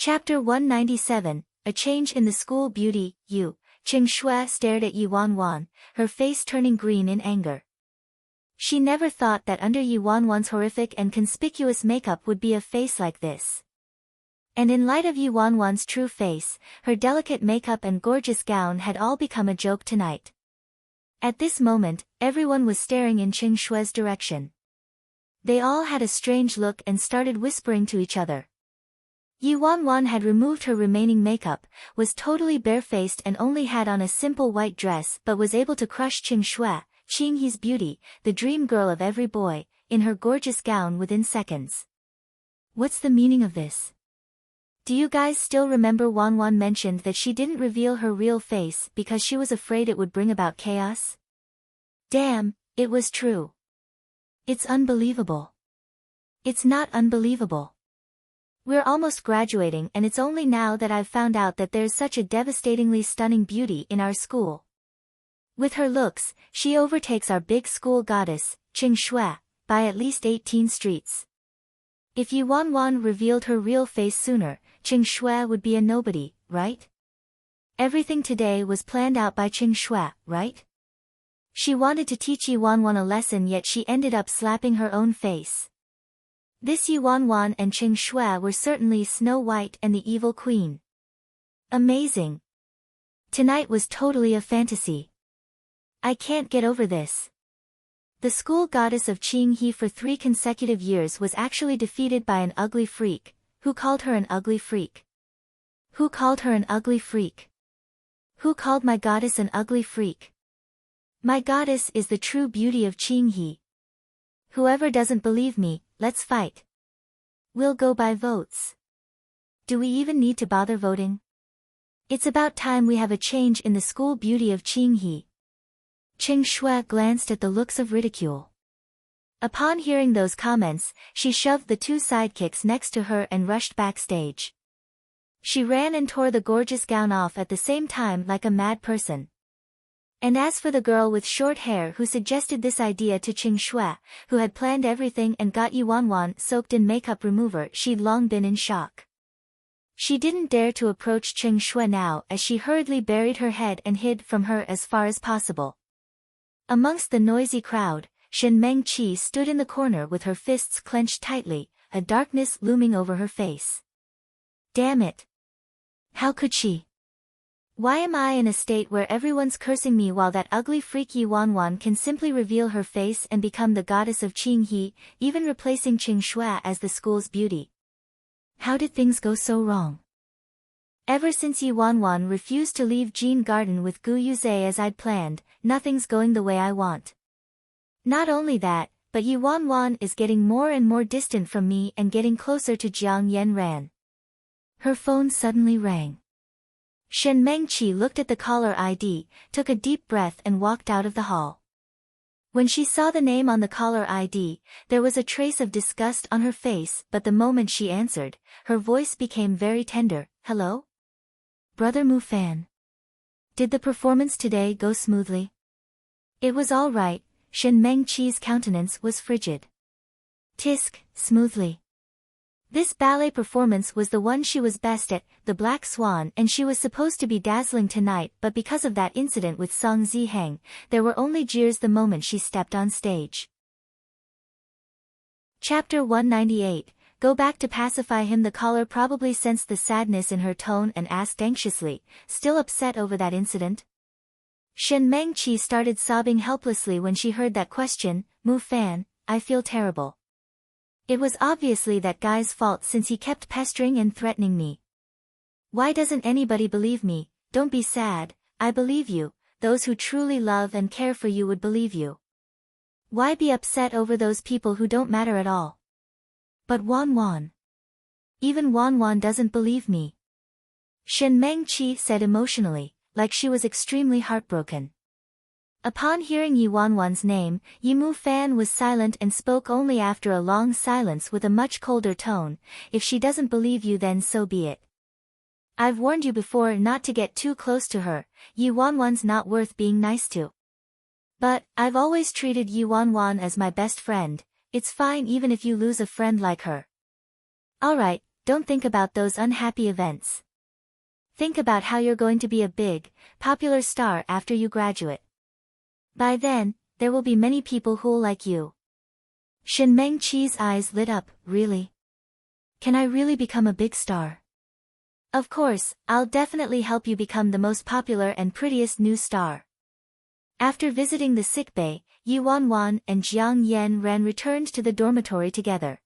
Chapter 197, A Change in the School Beauty. Qing Shui stared at Yi Wanwan, her face turning green in anger. She never thought that under Yi Wanwan's horrific and conspicuous makeup would be a face like this. And in light of Yi Wanwan's true face, her delicate makeup and gorgeous gown had all become a joke tonight. At this moment, everyone was staring in Qing Shui's direction. They all had a strange look and started whispering to each other. Yi Wanwan had removed her remaining makeup, was totally barefaced and only had on a simple white dress but was able to crush Qing Shui, Qing He's beauty, the dream girl of every boy, in her gorgeous gown within seconds. What's the meaning of this? Do you guys still remember Wanwan mentioned that she didn't reveal her real face because she was afraid it would bring about chaos? Damn, it was true. It's unbelievable. It's not unbelievable. We're almost graduating and it's only now that I've found out that there's such a devastatingly stunning beauty in our school. With her looks, she overtakes our big school goddess, Qing Shui, by at least 18 streets. If Yi Wanwan revealed her real face sooner, Qing Shui would be a nobody, right? Everything today was planned out by Qing Shui, right? She wanted to teach Yi Wanwan a lesson yet she ended up slapping her own face. This Yi Wanwan and Qing Shui were certainly Snow White and the Evil Queen. Amazing. Tonight was totally a fantasy. I can't get over this. The school goddess of Qing He for 3 consecutive years was actually defeated by an ugly freak. Who called her an ugly freak? Who called her an ugly freak? Who called my goddess an ugly freak? My goddess is the true beauty of Qing He. Whoever doesn't believe me, let's fight. We'll go by votes. Do we even need to bother voting? It's about time we have a change in the school beauty of Qing He. Qing Shui glanced at the looks of ridicule. Upon hearing those comments, she shoved the 2 sidekicks next to her and rushed backstage. She ran and tore the gorgeous gown off at the same time like a mad person. And as for the girl with short hair who suggested this idea to Qing Shui, who had planned everything and got Yi Wanwan soaked in makeup remover, she'd long been in shock. She didn't dare to approach Qing Shui now as she hurriedly buried her head and hid from her as far as possible. Amongst the noisy crowd, Shen Mengqi stood in the corner with her fists clenched tightly, a darkness looming over her face. Damn it! How could she? Why am I in a state where everyone's cursing me while that ugly freak Yi Wanwan can simply reveal her face and become the goddess of Qing He, even replacing Qing Shui as the school's beauty? How did things go so wrong? Ever since Yi Wanwan refused to leave Jean Garden with Gu Yuzhe as I'd planned, nothing's going the way I want. Not only that, but Yi Wanwan is getting more and more distant from me and getting closer to Jiang Yanran. Her phone suddenly rang. Shen Mengqi looked at the caller ID, took a deep breath and walked out of the hall. When she saw the name on the caller ID, there was a trace of disgust on her face, but the moment she answered, her voice became very tender. Hello? Brother Mu Fan. Did the performance today go smoothly? It was all right. Shen Mengqi's countenance was frigid. Tisk, smoothly. This ballet performance was the one she was best at, the Black Swan, and she was supposed to be dazzling tonight, but because of that incident with Song Ziheng, there were only jeers the moment she stepped on stage. Chapter 198, Go back to pacify him. The caller probably sensed the sadness in her tone and asked anxiously, still upset over that incident? Shen Mengqi started sobbing helplessly when she heard that question. Mu Fan, I feel terrible. It was obviously that guy's fault since he kept pestering and threatening me. Why doesn't anybody believe me? Don't be sad, I believe you. Those who truly love and care for you would believe you. Why be upset over those people who don't matter at all? But Wanwan. Even Wanwan doesn't believe me. Shen Mengqi said emotionally, like she was extremely heartbroken. Upon hearing Yi Wanwan's name, Yi Mu Fan was silent and spoke only after a long silence with a much colder tone. If she doesn't believe you then so be it. I've warned you before not to get too close to her. Yi Wanwan's not worth being nice to. But, I've always treated Yi Wanwan as my best friend. It's fine even if you lose a friend like her. Alright, don't think about those unhappy events. Think about how you're going to be a big, popular star after you graduate. By then, there will be many people who'll like you. Shin Meng-chi's eyes lit up. Really? Can I really become a big star? Of course, I'll definitely help you become the most popular and prettiest new star. After visiting the sickbay, Yi Wanwan and Jiang Yan returned to the dormitory together.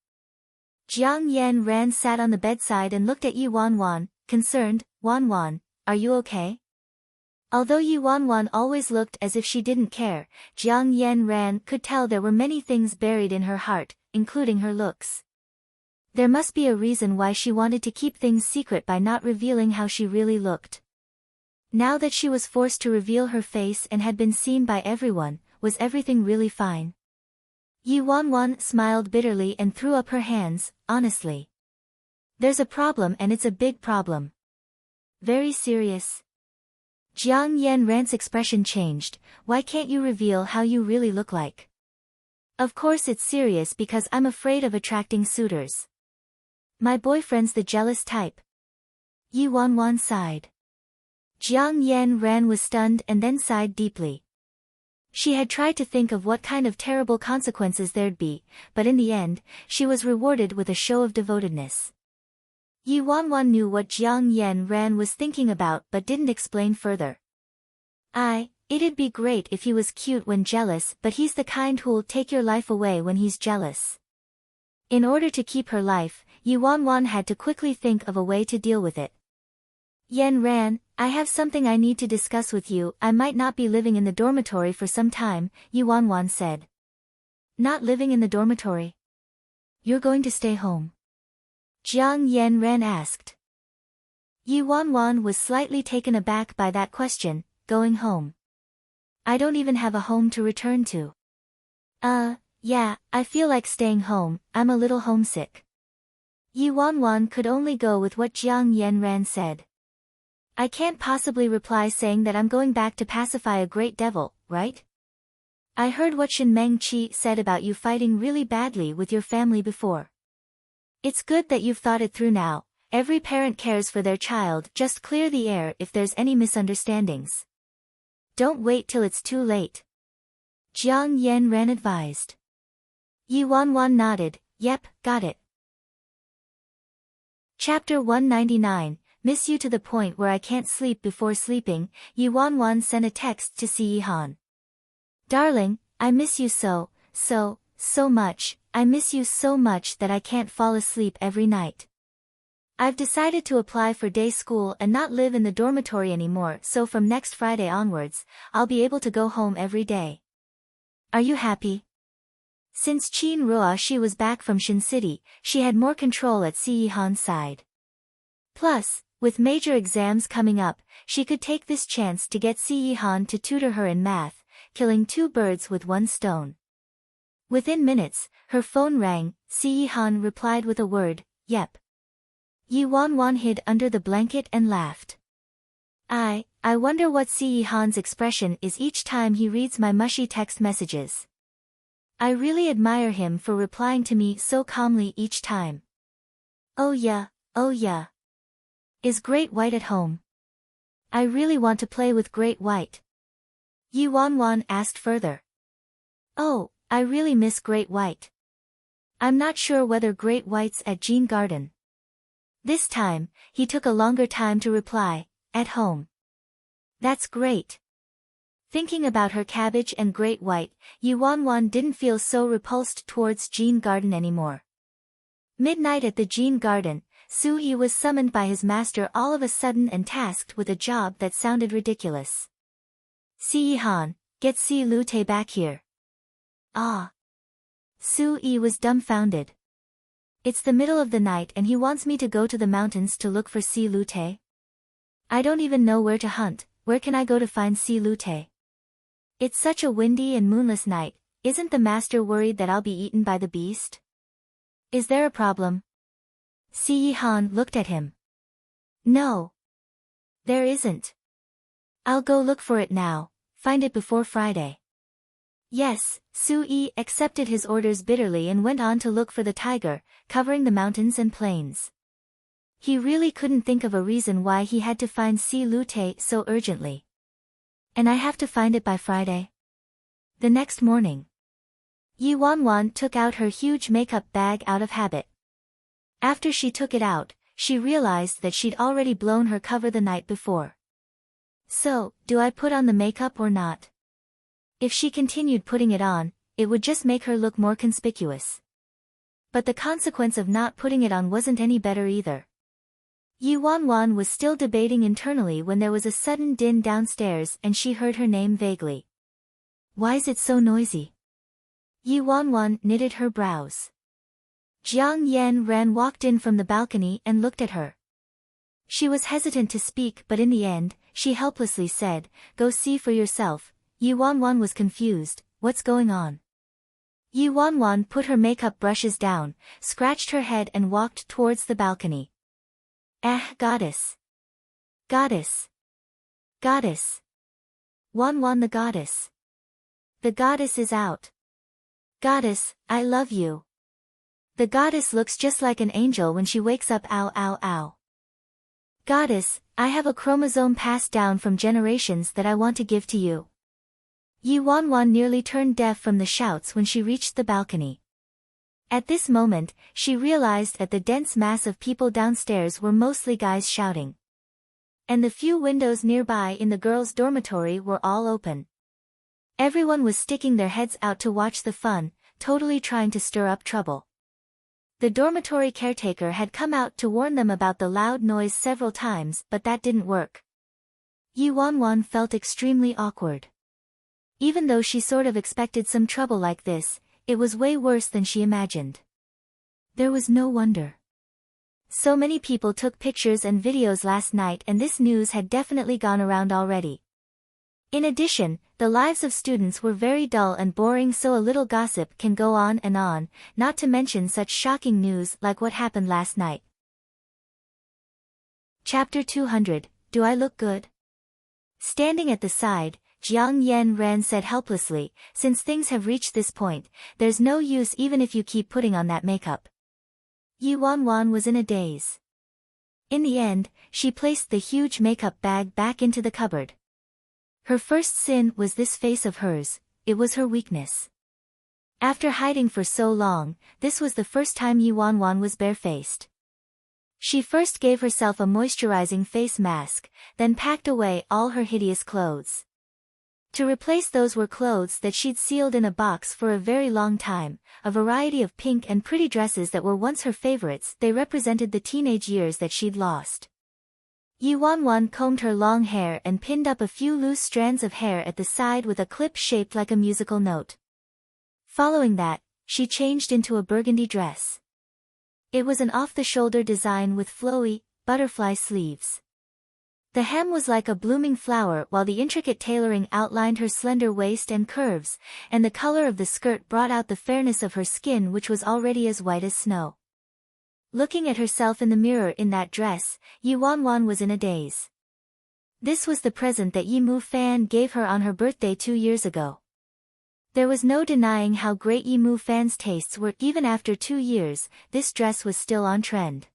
Jiang Yan sat on the bedside and looked at Yi Wanwan, concerned. Wanwan, are you okay? Although Yi Wanwan always looked as if she didn't care, Jiang Yan could tell there were many things buried in her heart, including her looks. There must be a reason why she wanted to keep things secret by not revealing how she really looked. Now that she was forced to reveal her face and had been seen by everyone, was everything really fine? Yi Wanwan smiled bitterly and threw up her hands. Honestly. There's a problem, and it's a big problem. Very serious. Jiang Yan's expression changed. Why can't you reveal how you really look like? Of course it's serious because I'm afraid of attracting suitors. My boyfriend's the jealous type. Yi Wanwan sighed. Jiang Yan was stunned and then sighed deeply. She had tried to think of what kind of terrible consequences there'd be, but in the end, she was rewarded with a show of devotedness. Yi Wanwan knew what Jiang Yan was thinking about but didn't explain further. It'd be great if he was cute when jealous, but he's the kind who'll take your life away when he's jealous. In order to keep her life, Yi Wanwan had to quickly think of a way to deal with it. Yan, I have something I need to discuss with you. I might not be living in the dormitory for some time, Yi Wanwan said. Not living in the dormitory? You're going to stay home? Jiang Yan asked. Yi Wanwan was slightly taken aback by that question. Going home? I don't even have a home to return to. Yeah, I feel like staying home. I'm a little homesick. Yi Wanwan could only go with what Jiang Yan said. I can't possibly reply saying that I'm going back to pacify a great devil, right? I heard what Shin Meng-chi said about you fighting really badly with your family before. It's good that you've thought it through now. Every parent cares for their child. Just clear the air if there's any misunderstandings. Don't wait till it's too late. Jiang Yan advised. Yi Wanwan nodded. Yep, got it. Chapter 199, Miss you to the point where I can't sleep before sleeping. Yi Wanwan sent a text to Si Yihan. Darling, I miss you so much. I miss you so much that I can't fall asleep every night. I've decided to apply for day school and not live in the dormitory anymore, so from next Friday onwards, I'll be able to go home every day. Are you happy? Since Qin Ruoshi was back from Shin City, she had more control at Si Yihan's side. Plus, with major exams coming up, she could take this chance to get Si Yihan to tutor her in math, killing two birds with one stone. Within minutes, her phone rang. Si Yihan replied with a word, yep. Yi Wanwan hid under the blanket and laughed. I wonder what Si Yihan's expression is each time he reads my mushy text messages. I really admire him for replying to me so calmly each time. Oh yeah. Is Great White at home? I really want to play with Great White. Yi Wanwan asked further. Oh, I really miss Great White. I'm not sure whether Great White's at Jean Garden. This time, he took a longer time to reply, at home. That's great. Thinking about her cabbage and Great White, Yi Wanwan didn't feel so repulsed towards Jean Garden anymore. Midnight at the Jean Garden, Su Yi was summoned by his master all of a sudden and tasked with a job that sounded ridiculous. Si Yihan, get Si Lute back here. Ah. Su Yi was dumbfounded. It's the middle of the night and he wants me to go to the mountains to look for Si Lute? I don't even know where to hunt. Where can I go to find Si Lute? It's such a windy and moonless night. Isn't the master worried that I'll be eaten by the beast? Is there a problem? Si Yihan looked at him. No. There isn't. I'll go look for it now. Find it before Friday. Yes, Su Yi accepted his orders bitterly and went on to look for the tiger, covering the mountains and plains. He really couldn't think of a reason why he had to find Si Lute so urgently. And I have to find it by Friday. The next morning, Yi Wanwan took out her huge makeup bag out of habit. After she took it out, she realized that she'd already blown her cover the night before. So, do I put on the makeup or not? If she continued putting it on, it would just make her look more conspicuous. But the consequence of not putting it on wasn't any better either. Yi Wanwan was still debating internally when there was a sudden din downstairs and she heard her name vaguely. Why's it so noisy? Yi Wanwan knitted her brows. Jiang Yan walked in from the balcony and looked at her. She was hesitant to speak, but in the end, she helplessly said, "Go see for yourself." Yi Wanwan was confused. What's going on? Yi Wanwan put her makeup brushes down, scratched her head and walked towards the balcony. Goddess. Goddess. Goddess. Wanwan the goddess. The goddess is out. Goddess, I love you. The goddess looks just like an angel when she wakes up. Ow ow ow. Goddess, I have a chromosome passed down from generations that I want to give to you. Yi Wanwan nearly turned deaf from the shouts when she reached the balcony. At this moment, she realized that the dense mass of people downstairs were mostly guys shouting. And the few windows nearby in the girls' dormitory were all open. Everyone was sticking their heads out to watch the fun, totally trying to stir up trouble. The dormitory caretaker had come out to warn them about the loud noise several times, but that didn't work. Yi Wanwan felt extremely awkward. Even though she sort of expected some trouble like this, it was way worse than she imagined. There was no wonder. So many people took pictures and videos last night and this news had definitely gone around already. In addition, the lives of students were very dull and boring, so a little gossip can go on and on, not to mention such shocking news like what happened last night. Chapter 200, Do I Look Good? Standing at the side, Jiang Yan said helplessly, since things have reached this point, there's no use even if you keep putting on that makeup. Yi Wanwan was in a daze. In the end, she placed the huge makeup bag back into the cupboard. Her first sin was this face of hers, it was her weakness. After hiding for so long, this was the first time Yi Wanwan was barefaced. She first gave herself a moisturizing face mask, then packed away all her hideous clothes. To replace those were clothes that she'd sealed in a box for a very long time, a variety of pink and pretty dresses that were once her favorites. They represented the teenage years that she'd lost. Yi Wanwan combed her long hair and pinned up a few loose strands of hair at the side with a clip shaped like a musical note. Following that, she changed into a burgundy dress. It was an off-the-shoulder design with flowy, butterfly sleeves. The hem was like a blooming flower while the intricate tailoring outlined her slender waist and curves, and the color of the skirt brought out the fairness of her skin, which was already as white as snow. Looking at herself in the mirror in that dress, Yi Wanwan was in a daze. This was the present that Yi Mu Fan gave her on her birthday 2 years ago. There was no denying how great Yi Mu Fan's tastes were. Even after 2 years, this dress was still on trend.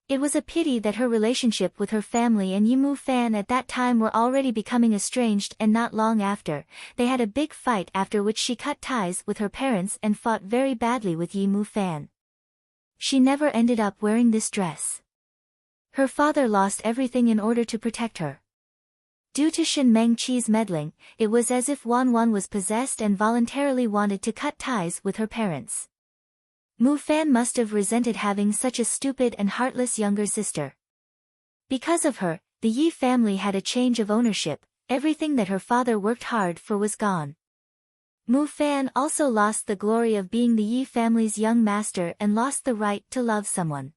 It was a pity that her relationship with her family and Yi Mu Fan at that time were already becoming estranged, and not long after, they had a big fight, after which she cut ties with her parents and fought very badly with Yi Mu Fan. She never ended up wearing this dress. Her father lost everything in order to protect her. Due to Shen Mengqi's meddling, it was as if Wanwan was possessed and voluntarily wanted to cut ties with her parents. Mu Fan must have resented having such a stupid and heartless younger sister. Because of her, the Yi family had a change of ownership. Everything that her father worked hard for was gone. Mu Fan also lost the glory of being the Yi family's young master and lost the right to love someone.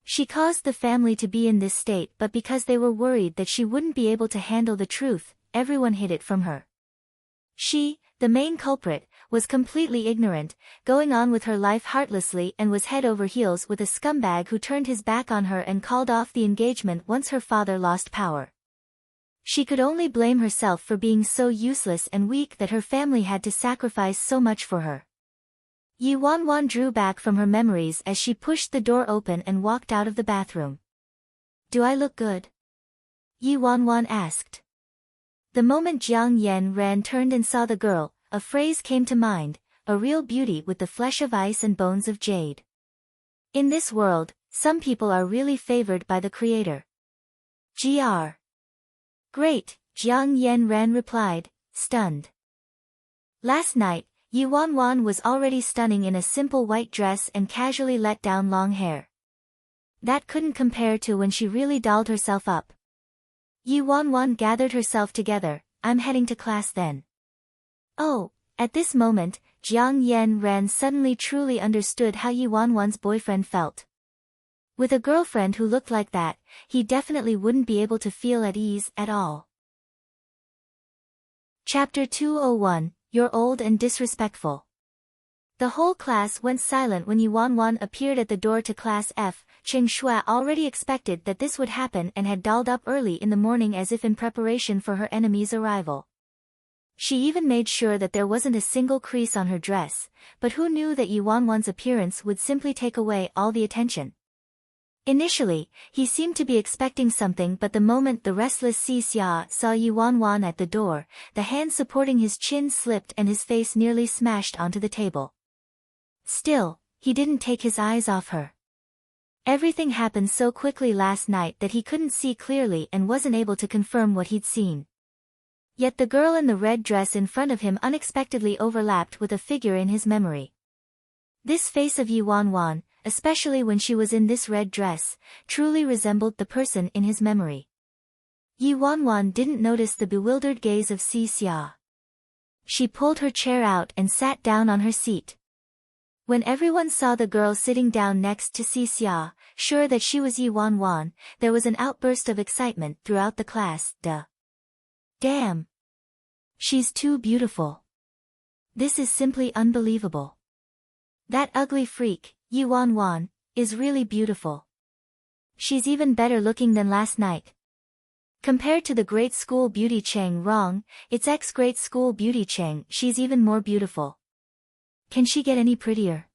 She caused the family to be in this state, but because they were worried that she wouldn't be able to handle the truth, everyone hid it from her. She, the main culprit, was completely ignorant, going on with her life heartlessly, and was head over heels with a scumbag who turned his back on her and called off the engagement once her father lost power. She could only blame herself for being so useless and weak that her family had to sacrifice so much for her. Yi Wanwan drew back from her memories as she pushed the door open and walked out of the bathroom. Do I look good? Yi Wanwan asked. The moment Jiang Yan turned and saw the girl, a phrase came to mind, a real beauty with the flesh of ice and bones of jade. In this world, some people are really favored by the Creator. Gr. Great, Jiang Yan replied, stunned. Last night, Yi Wanwan was already stunning in a simple white dress and casually let down long hair. That couldn't compare to when she really dolled herself up. Yi Wanwan gathered herself together, I'm heading to class then. Oh, at this moment, Jiang Yan suddenly truly understood how Yi Wanwan's boyfriend felt. With a girlfriend who looked like that, he definitely wouldn't be able to feel at ease at all. Chapter 201, You're Old and Disrespectful. The whole class went silent when Yi Wanwan appeared at the door to Class F. Cheng Shui already expected that this would happen and had dolled up early in the morning as if in preparation for her enemy's arrival. She even made sure that there wasn't a single crease on her dress, but who knew that Yi Wanwan's appearance would simply take away all the attention. Initially, he seemed to be expecting something, but the moment the restless Si Xia saw Yi Wanwan at the door, the hand supporting his chin slipped and his face nearly smashed onto the table. Still, he didn't take his eyes off her. Everything happened so quickly last night that he couldn't see clearly and wasn't able to confirm what he'd seen. Yet the girl in the red dress in front of him unexpectedly overlapped with a figure in his memory. This face of Yi Wanwan, especially when she was in this red dress, truly resembled the person in his memory. Yi Wanwan didn't notice the bewildered gaze of Si Xia. She pulled her chair out and sat down on her seat. When everyone saw the girl sitting down next to Si Xia, sure that she was Yi Wanwan, there was an outburst of excitement throughout the class. Damn! She's too beautiful. This is simply unbelievable. That ugly freak, Yi Wanwan, is really beautiful. She's even better looking than last night. Compared to the great school beauty Cheng Rong, its ex-great school beauty Cheng, she's even more beautiful. Can she get any prettier?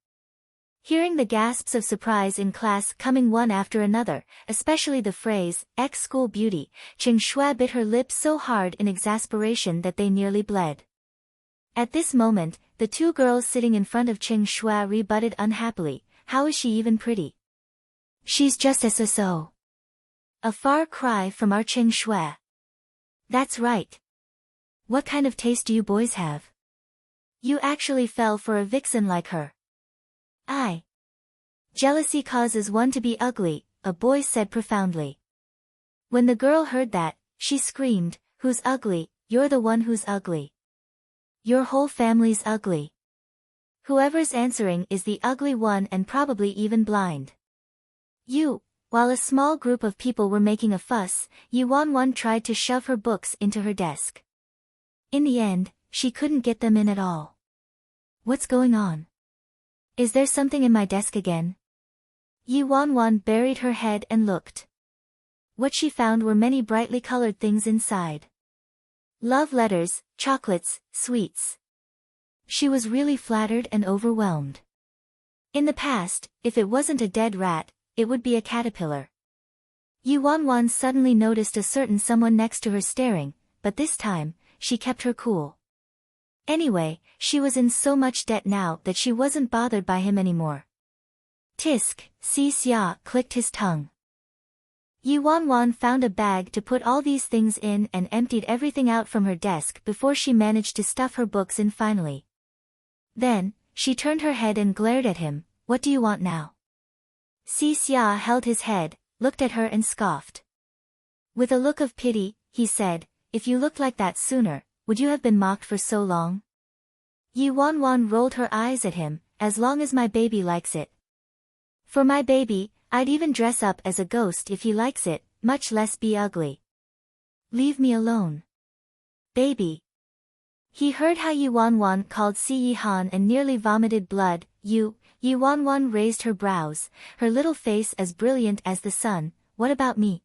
Hearing the gasps of surprise in class coming one after another, especially the phrase, ex-school beauty, Cheng Shui bit her lips so hard in exasperation that they nearly bled. At this moment, the two girls sitting in front of Cheng Shui rebutted unhappily, how is she even pretty? She's just so. A far cry from our Cheng Shui. That's right. What kind of taste do you boys have? You actually fell for a vixen like her. Jealousy causes one to be ugly, a boy said profoundly. When the girl heard that, she screamed, who's ugly? You're the one who's ugly. Your whole family's ugly. Whoever's answering is the ugly one and probably even blind. While a small group of people were making a fuss, Yi Wanwan tried to shove her books into her desk. In the end, she couldn't get them in at all. What's going on? Is there something in my desk again? Yi Wanwan buried her head and looked. What she found were many brightly colored things inside. Love letters, chocolates, sweets. She was really flattered and overwhelmed. In the past, if it wasn't a dead rat, it would be a caterpillar. Yi Wanwan suddenly noticed a certain someone next to her staring, but this time, she kept her cool. Anyway, she was in so much debt now that she wasn't bothered by him anymore. Tisk, Si Xia clicked his tongue. Yi Wanwan found a bag to put all these things in and emptied everything out from her desk before she managed to stuff her books in finally. Then, she turned her head and glared at him, what do you want now? Si Xia held his head, looked at her and scoffed. With a look of pity, he said, if you looked like that sooner, would you have been mocked for so long? Yi Wanwan rolled her eyes at him, as long as my baby likes it. For my baby, I'd even dress up as a ghost if he likes it, much less be ugly. Leave me alone. Baby. He heard how Yi Wanwan called Si Yihan and nearly vomited blood. Yi Wanwan raised her brows, her little face as brilliant as the sun, what about me?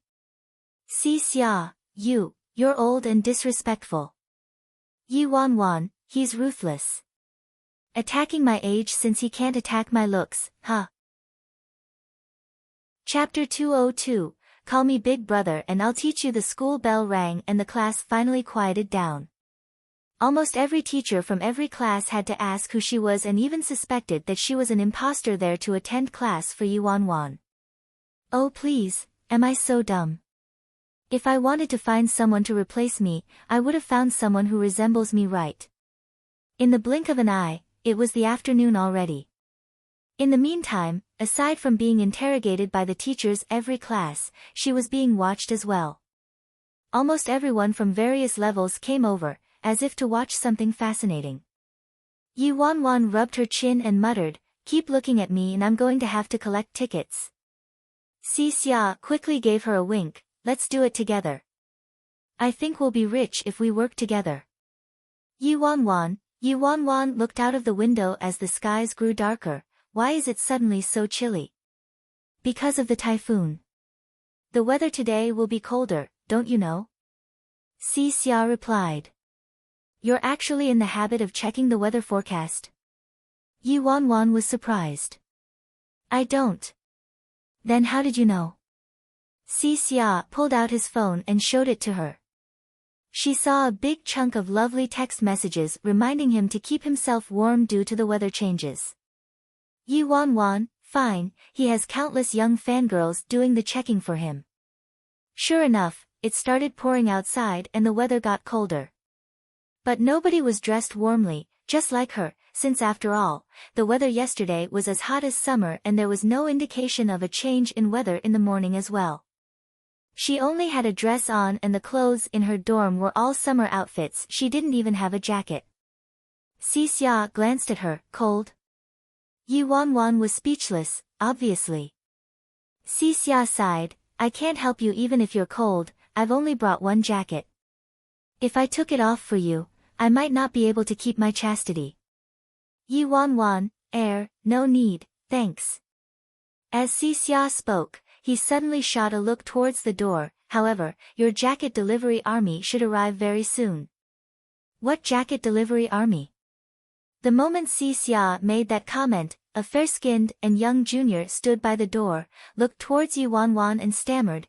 Si Xia, you're old and disrespectful. Yi Wanwan, he's ruthless. Attacking my age since he can't attack my looks, huh? Chapter 202, Call Me Big Brother and I'll Teach You. The school bell rang and the class finally quieted down. Almost every teacher from every class had to ask who she was and even suspected that she was an imposter there to attend class for Yuan. Oh please, am I so dumb? If I wanted to find someone to replace me, I would have found someone who resembles me right. In the blink of an eye, it was the afternoon already. In the meantime, aside from being interrogated by the teachers every class, she was being watched as well. Almost everyone from various levels came over, as if to watch something fascinating. Yuan rubbed her chin and muttered, "Keep looking at me and I'm going to have to collect tickets." Xia quickly gave her a wink, "Let's do it together. I think we'll be rich if we work together." Yuan looked out of the window as the skies grew darker. Why is it suddenly so chilly? Because of the typhoon. The weather today will be colder, don't you know? Xia replied. You're actually in the habit of checking the weather forecast? Yuan was surprised. I don't. Then how did you know? Xia pulled out his phone and showed it to her. She saw a big chunk of lovely text messages reminding him to keep himself warm due to the weather changes. Yuan, fine, he has countless young fangirls doing the checking for him. Sure enough, it started pouring outside and the weather got colder. But nobody was dressed warmly, just like her, since after all, the weather yesterday was as hot as summer and there was no indication of a change in weather in the morning as well. She only had a dress on and the clothes in her dorm were all summer outfits. She didn't even have a jacket. Xia glanced at her, cold? Yuan was speechless, obviously. Xia sighed, I can't help you even if you're cold, I've only brought one jacket. If I took it off for you, I might not be able to keep my chastity. Yuan, no need, thanks. As Xia spoke, he suddenly shot a look towards the door. However, your jacket delivery army should arrive very soon. What jacket delivery army? The moment Xia made that comment, a fair-skinned and young junior stood by the door, looked towards Yuan and stammered,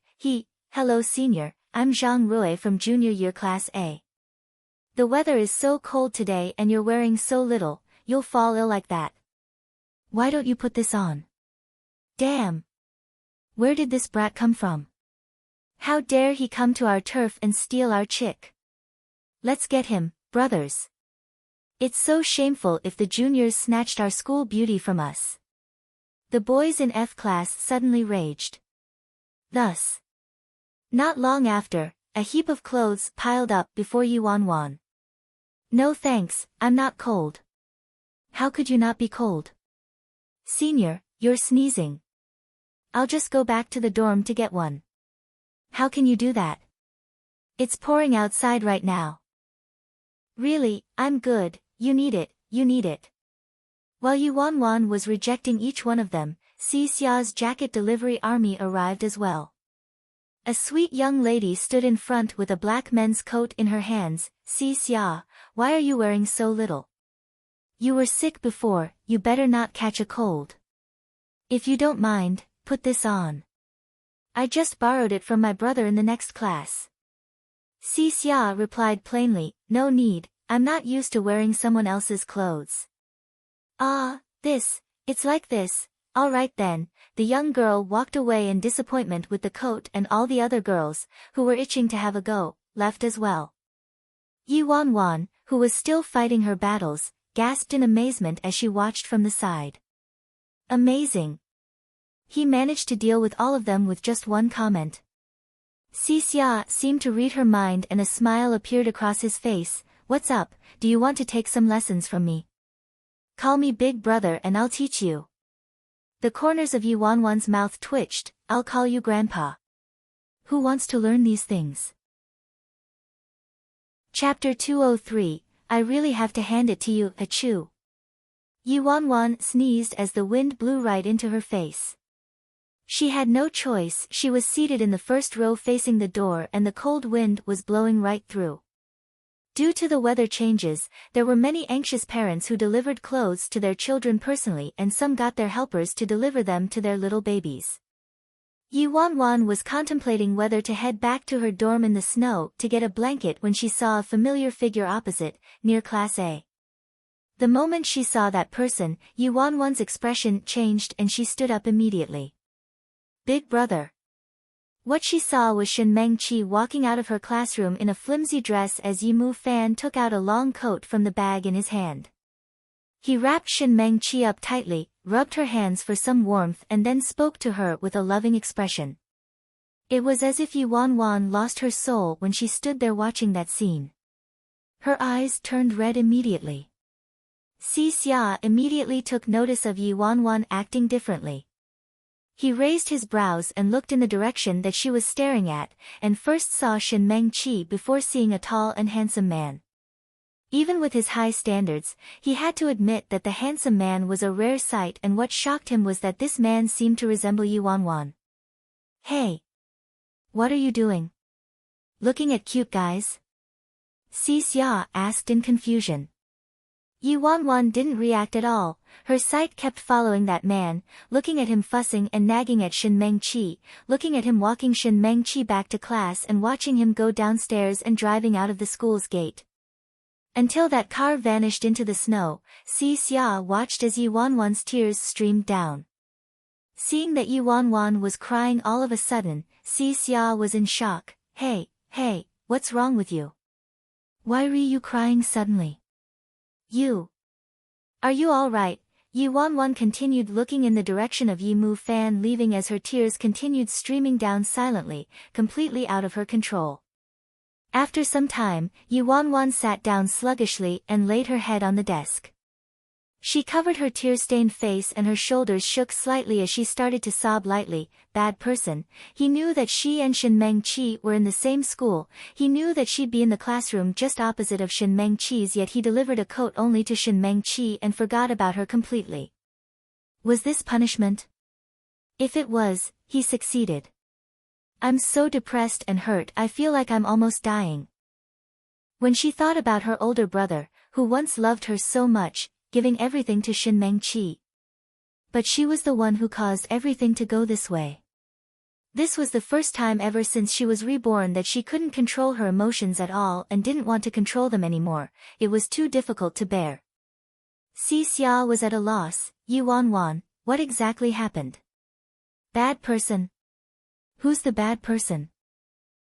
Hello senior, I'm Zhang Rui from junior year class A. The weather is so cold today and you're wearing so little, you'll fall ill like that. Why don't you put this on? Damn! Where did this brat come from? How dare he come to our turf and steal our chick? Let's get him, brothers. It's so shameful if the juniors snatched our school beauty from us. The boys in F class suddenly raged. Thus. Not long after, a heap of clothes piled up before Yuan. No thanks, I'm not cold. How could you not be cold? Senior, you're sneezing. I'll just go back to the dorm to get one. How can you do that? It's pouring outside right now. Really, I'm good, you need it. While Yuan was rejecting each one of them, Xia's jacket delivery army arrived as well. A sweet young lady stood in front with a black men's coat in her hands. Xia, why are you wearing so little? You were sick before, you better not catch a cold. If you don't mind, put this on. I just borrowed it from my brother in the next class. Xia replied plainly, no need, I'm not used to wearing someone else's clothes. It's like this, alright then. The young girl walked away in disappointment with the coat and all the other girls, who were itching to have a go, left as well. Yuan, who was still fighting her battles, gasped in amazement as she watched from the side. Amazing. He managed to deal with all of them with just one comment. Xia seemed to read her mind and a smile appeared across his face. What's up, do you want to take some lessons from me? Call me big brother and I'll teach you. The corners of Yuan's mouth twitched, I'll call you grandpa. Who wants to learn these things? Chapter 203, I really have to hand it to you, achoo. Yuan sneezed as the wind blew right into her face. She had no choice, she was seated in the first row facing the door and the cold wind was blowing right through. Due to the weather changes, there were many anxious parents who delivered clothes to their children personally, and some got their helpers to deliver them to their little babies. Yi Wanwan was contemplating whether to head back to her dorm in the snow to get a blanket when she saw a familiar figure opposite, near Class A. The moment she saw that person, Yi Wanwan's expression changed and she stood up immediately. Big brother. What she saw was Shin Meng-chi walking out of her classroom in a flimsy dress as Yi Mu-fan took out a long coat from the bag in his hand. He wrapped Shin Meng-chi up tightly, rubbed her hands for some warmth and then spoke to her with a loving expression. It was as if Yi Wanwan lost her soul when she stood there watching that scene. Her eyes turned red immediately. Si Xia immediately took notice of Yi Wanwan acting differently. He raised his brows and looked in the direction that she was staring at, and first saw Shin Meng-chi before seeing a tall and handsome man. Even with his high standards, he had to admit that the handsome man was a rare sight, and what shocked him was that this man seemed to resemble Yi Wanwan. Hey! What are you doing? Looking at cute guys? Si Xia asked in confusion. Yi Wanwan didn't react at all. Her sight kept following that man, looking at him fussing and nagging at Shin Meng-chi, looking at him walking Shin Meng-chi back to class and watching him go downstairs and driving out of the school's gate. Until that car vanished into the snow, Si Xia watched as Yi Wanwan's tears streamed down. Seeing that Yi Wanwan was crying all of a sudden, Si Xia was in shock. Hey, what's wrong with you? Why are you crying suddenly? Are you all right? Yi Wanwan continued looking in the direction of Yi Mu-fan, leaving as her tears continued streaming down silently, completely out of her control. After some time, Yi Wanwan sat down sluggishly and laid her head on the desk. She covered her tear-stained face and her shoulders shook slightly as she started to sob lightly. Bad person. He knew that she and Shin Meng-chi were in the same school, he knew that she'd be in the classroom just opposite of Shin Meng-chi's, yet he delivered a coat only to Shin Meng-chi and forgot about her completely. Was this punishment? If it was, he succeeded. I'm so depressed and hurt, I feel like I'm almost dying. When she thought about her older brother, who once loved her so much, giving everything to Shin Meng-chi. But she was the one who caused everything to go this way. This was the first time ever since she was reborn that she couldn't control her emotions at all and didn't want to control them anymore. It was too difficult to bear. Si Xia was at a loss. Yi Wanwan, what exactly happened? Bad person? Who's the bad person?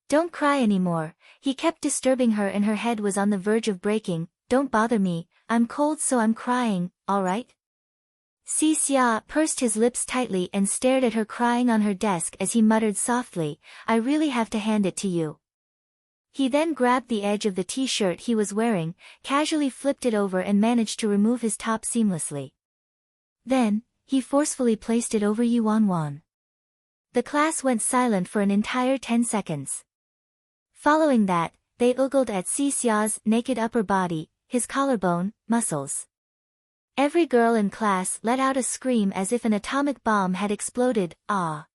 Don't cry anymore. He kept disturbing her and her head was on the verge of breaking. Don't bother me, I'm cold so I'm crying, alright? Si Xia pursed his lips tightly and stared at her crying on her desk as he muttered softly, I really have to hand it to you. He then grabbed the edge of the t-shirt he was wearing, casually flipped it over and managed to remove his top seamlessly. Then, he forcefully placed it over Yi Wanwan. The class went silent for an entire 10 seconds. Following that, they ogled at Si Xia's naked upper body, his collarbone, muscles. Every girl in class let out a scream as if an atomic bomb had exploded. Ah.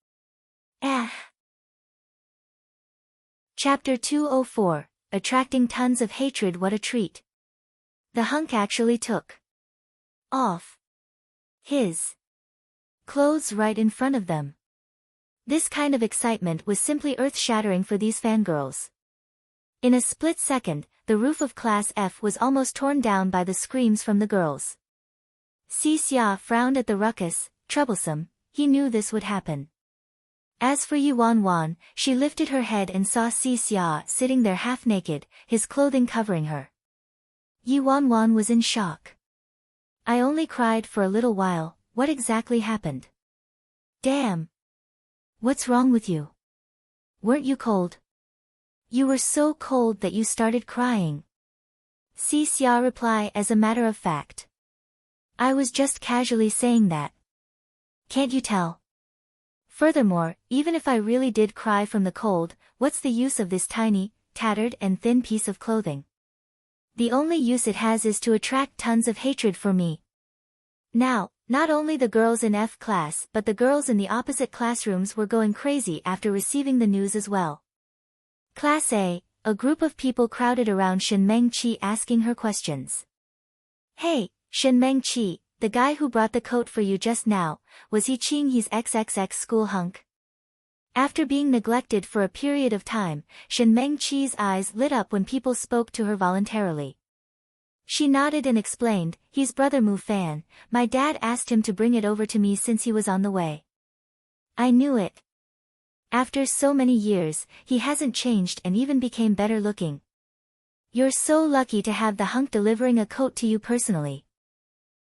Chapter 204, Attracting Tons of Hatred. What a treat. The hunk actually took off his clothes right in front of them. This kind of excitement was simply earth-shattering for these fangirls. In a split second, the roof of Class F was almost torn down by the screams from the girls. Si Xia frowned at the ruckus. Troublesome, he knew this would happen. As for Yi Wanwan, she lifted her head and saw Si Xia sitting there half-naked, his clothing covering her. Yi Wanwan was in shock. I only cried for a little while, what exactly happened? Damn! What's wrong with you? Weren't you cold? You were so cold that you started crying. Si Xia replied as a matter of fact. I was just casually saying that. Can't you tell? Furthermore, even if I really did cry from the cold, what's the use of this tiny, tattered and thin piece of clothing? The only use it has is to attract tons of hatred for me. Now, not only the girls in F class but the girls in the opposite classrooms were going crazy after receiving the news as well. Class A, a group of people crowded around Shen Mengqi asking her questions. Hey, Shen Mengqi, the guy who brought the coat for you just now, was he Qing He's XXX school hunk? After being neglected for a period of time, Shen Mengqi's eyes lit up when people spoke to her voluntarily. She nodded and explained, he's brother Mu Fan, my dad asked him to bring it over to me since he was on the way. I knew it. After so many years, he hasn't changed and even became better looking. You're so lucky to have the hunk delivering a coat to you personally.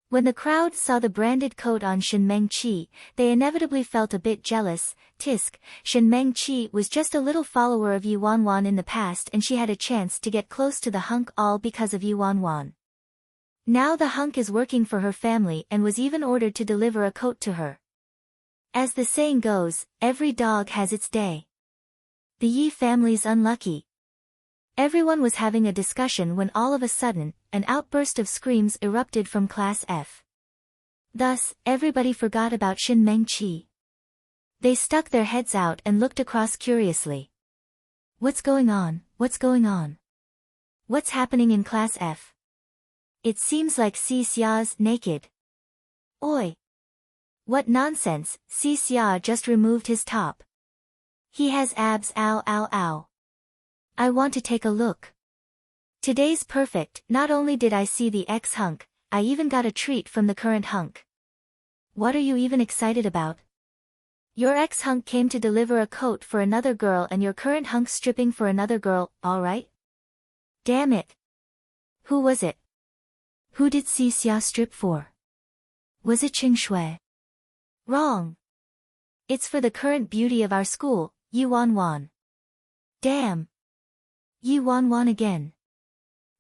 When the crowd saw the branded coat on Shen Mengqi, they inevitably felt a bit jealous. Tisk, Shen Mengqi was just a little follower of Yi Wanwan in the past and she had a chance to get close to the hunk all because of Yi Wanwan. Now the hunk is working for her family and was even ordered to deliver a coat to her. As the saying goes, every dog has its day. The Yi family's unlucky. Everyone was having a discussion when all of a sudden, an outburst of screams erupted from Class F. Thus, everybody forgot about Shen Mengqi. They stuck their heads out and looked across curiously. What's going on? What's going on? What's happening in Class F? It seems like Si Xia's naked. Oi! What nonsense, Si Xia just removed his top. He has abs, ow ow ow. I want to take a look. Today's perfect, not only did I see the ex-hunk, I even got a treat from the current hunk. What are you even excited about? Your ex-hunk came to deliver a coat for another girl and your current hunk stripping for another girl, alright? Damn it. Who was it? Who did Si Xia strip for? Was it Qing Shui? Wrong. It's for the current beauty of our school, Yi Wanwan. Damn. Yi Wanwan again.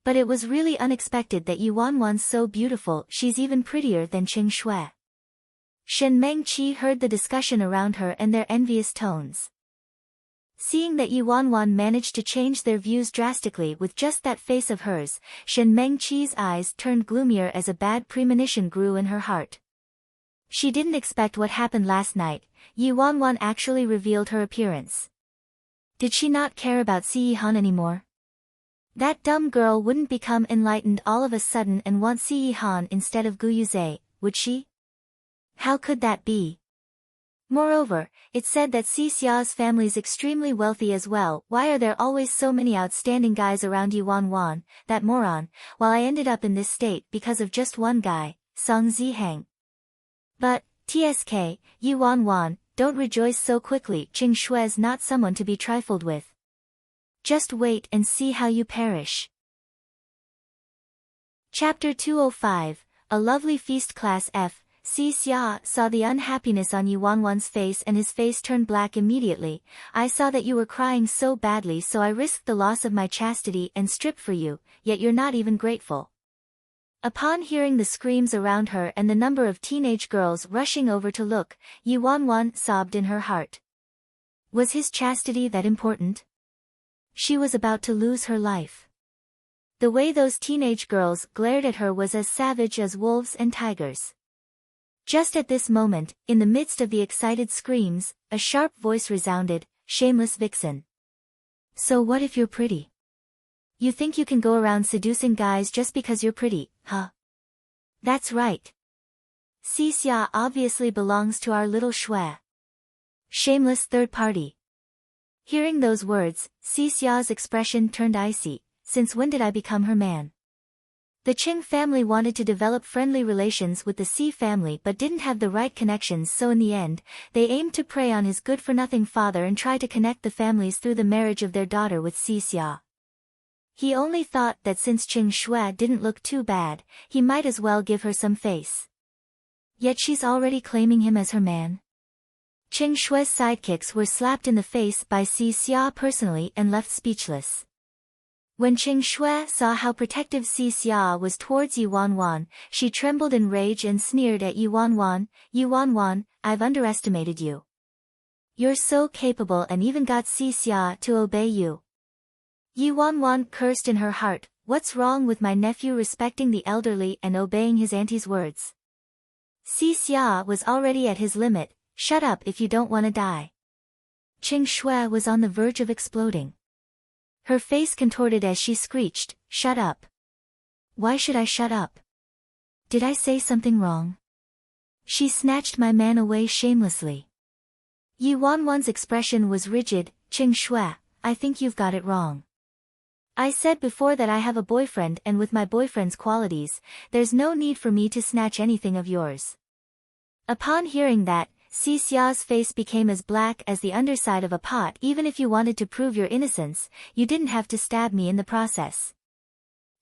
But it was really unexpected that Yi Wanwan's so beautiful, she's even prettier than Qing Shui. Shen Mengqi heard the discussion around her and their envious tones. Seeing that Yi Wanwan managed to change their views drastically with just that face of hers, Shen Mengqi's eyes turned gloomier as a bad premonition grew in her heart. She didn't expect what happened last night. Yi Wanwan actually revealed her appearance. Did she not care about Si Yihan anymore? That dumb girl wouldn't become enlightened all of a sudden and want Si Yihan instead of Gu Yuzhe, would she? How could that be? Moreover, it's said that Si Xia's family's extremely wealthy as well. Why are there always so many outstanding guys around Yi Wanwan, that moron, while I ended up in this state because of just one guy, Song Zihang. But, TSK, Yi Wanwan, don't rejoice so quickly. Qing Shui's not someone to be trifled with. Just wait and see how you perish. Chapter 205, A Lovely Feast. Class F. Si Xia saw the unhappiness on Yi Wanwan's face and his face turned black immediately. I saw that you were crying so badly, so I risked the loss of my chastity and stripped for you, yet you're not even grateful. Upon hearing the screams around her and the number of teenage girls rushing over to look, Yi Wanwan sobbed in her heart. Was his chastity that important? She was about to lose her life. The way those teenage girls glared at her was as savage as wolves and tigers. Just at this moment, in the midst of the excited screams, a sharp voice resounded, "Shameless vixen. So what if you're pretty? You think you can go around seducing guys just because you're pretty, huh? That's right. Si Xia obviously belongs to our little Shui. Shameless third party." Hearing those words, Si Xia's expression turned icy. Since when did I become her man? The Qing family wanted to develop friendly relations with the Si family but didn't have the right connections, so in the end, they aimed to prey on his good-for-nothing father and try to connect the families through the marriage of their daughter with Si Xia. He only thought that since Qing Shui didn't look too bad, he might as well give her some face. Yet she's already claiming him as her man. Qing Shui's sidekicks were slapped in the face by Si Xia personally and left speechless. When Qing Shui saw how protective Si Xia was towards Yi Wanwan, she trembled in rage and sneered at Yi Wanwan. "Yi Wanwan, I've underestimated you. You're so capable and even got Si Xia to obey you." Yi Wanwan cursed in her heart, "What's wrong with my nephew respecting the elderly and obeying his auntie's words?" Si Xia was already at his limit. "Shut up if you don't want to die." Qing Shui was on the verge of exploding. Her face contorted as she screeched, "Shut up. Why should I shut up? Did I say something wrong?" She snatched my man away shamelessly. Yi Wanwan's expression was rigid. "Qing Shui, I think you've got it wrong. I said before that I have a boyfriend, and with my boyfriend's qualities, there's no need for me to snatch anything of yours." Upon hearing that, Si Xia's face became as black as the underside of a pot. "Even if you wanted to prove your innocence, you didn't have to stab me in the process."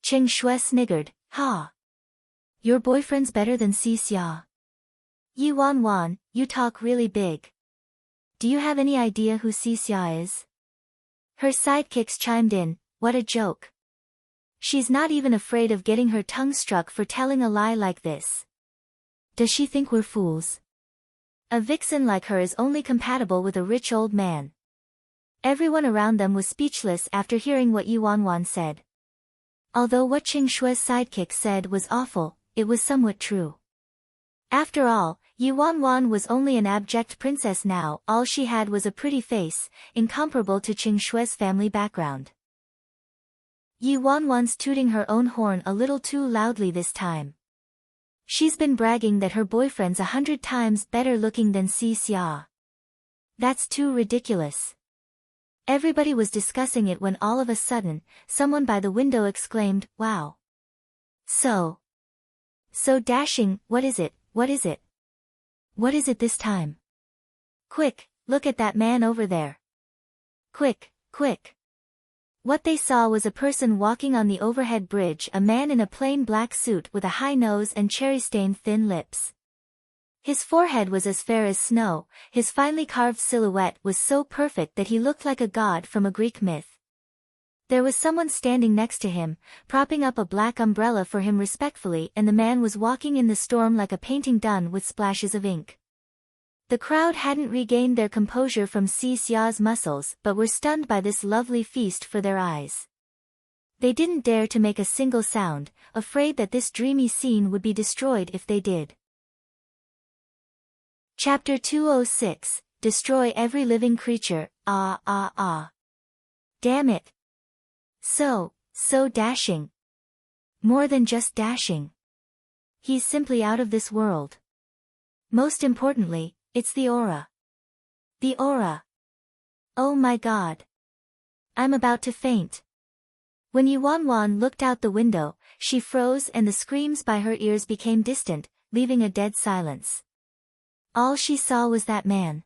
Qing Shui sniggered, "Ha! Your boyfriend's better than Si Xia. Yi Wanwan, you talk really big. Do you have any idea who Si Xia is?" Her sidekicks chimed in, "What a joke. She's not even afraid of getting her tongue struck for telling a lie like this. Does she think we're fools? A vixen like her is only compatible with a rich old man." Everyone around them was speechless after hearing what Yi Wanwan said. Although what Qing Shui's sidekick said was awful, it was somewhat true. After all, Yi Wanwan was only an abject princess now. All she had was a pretty face, incomparable to Qing Shui's family background. Yi Wanwan's tooting her own horn a little too loudly this time. She's been bragging that her boyfriend's 100 times better looking than Si Xia. That's too ridiculous. Everybody was discussing it when all of a sudden, someone by the window exclaimed, "Wow. So dashing. What is it? What is it? What is it this time? Quick, look at that man over there. Quick, quick." What they saw was a person walking on the overhead bridge, a man in a plain black suit with a high nose and cherry-stained thin lips. His forehead was as fair as snow, his finely carved silhouette was so perfect that he looked like a god from a Greek myth. There was someone standing next to him, propping up a black umbrella for him respectfully, and the man was walking in the storm like a painting done with splashes of ink. The crowd hadn't regained their composure from Si Xia's muscles but were stunned by this lovely feast for their eyes. They didn't dare to make a single sound, afraid that this dreamy scene would be destroyed if they did. Chapter 206, Destroy Every Living Creature. Damn it. So dashing. More than just dashing. He's simply out of this world. Most importantly, it's the aura. The aura. Oh my god. I'm about to faint. When Yi Wanwan looked out the window, she froze and the screams by her ears became distant, leaving a dead silence. All she saw was that man.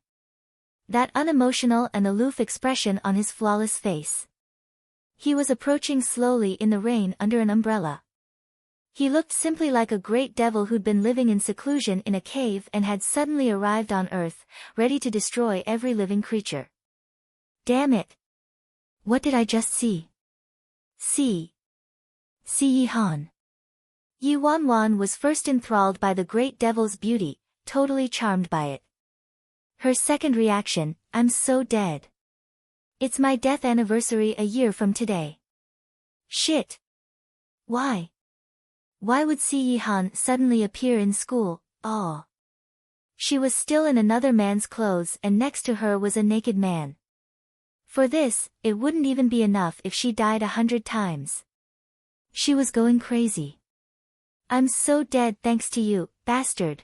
That unemotional and aloof expression on his flawless face. He was approaching slowly in the rain under an umbrella. He looked simply like a great devil who'd been living in seclusion in a cave and had suddenly arrived on Earth, ready to destroy every living creature. Damn it. What did I just see? See Yi Han. Yi Wanwan was first enthralled by the great devil's beauty, totally charmed by it. Her second reaction, I'm so dead. It's my death anniversary a year from today. Shit. Why? Why would Si Yi Han suddenly appear in school? Oh. She was still in another man's clothes and next to her was a naked man. For this, it wouldn't even be enough if she died 100 times. She was going crazy. I'm so dead thanks to you, bastard.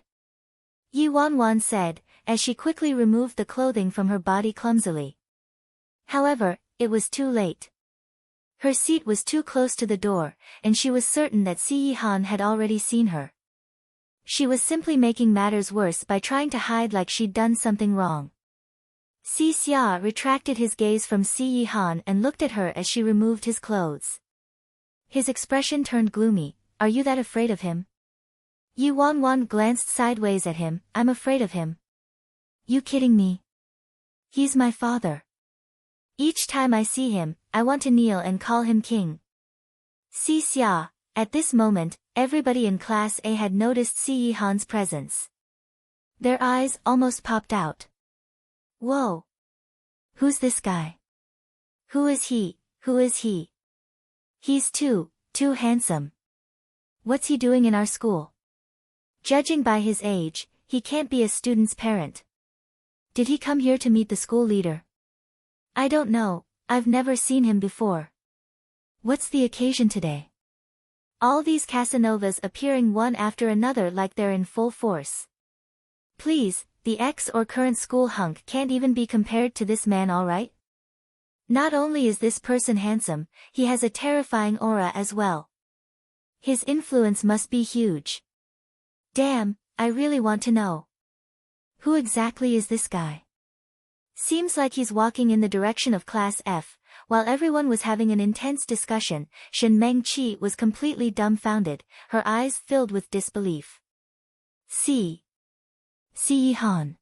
Yi Wanwan said, as she quickly removed the clothing from her body clumsily. However, it was too late. Her seat was too close to the door, and she was certain that Si Yi Han had already seen her. She was simply making matters worse by trying to hide like she'd done something wrong. Si Xia retracted his gaze from Si Yi Han and looked at her as she removed his clothes. His expression turned gloomy. Are you that afraid of him? Yi Wanwan glanced sideways at him. I'm afraid of him. You kidding me? He's my father. Each time I see him, I want to kneel and call him king. Si Xia. At this moment, everybody in Class A had noticed Si Yi Han's presence. Their eyes almost popped out. Whoa! Who's this guy? Who is he? Who is he? He's too handsome. What's he doing in our school? Judging by his age, he can't be a student's parent. Did he come here to meet the school leader? I don't know, I've never seen him before. What's the occasion today? All these Casanovas appearing one after another like they're in full force. Please, the ex or current school hunk can't even be compared to this man, alright? Not only is this person handsome, he has a terrifying aura as well. His influence must be huge. Damn, I really want to know. Who exactly is this guy? Seems like he's walking in the direction of Class F. While everyone was having an intense discussion, Shen Mengqi was completely dumbfounded, her eyes filled with disbelief. Si Yihan.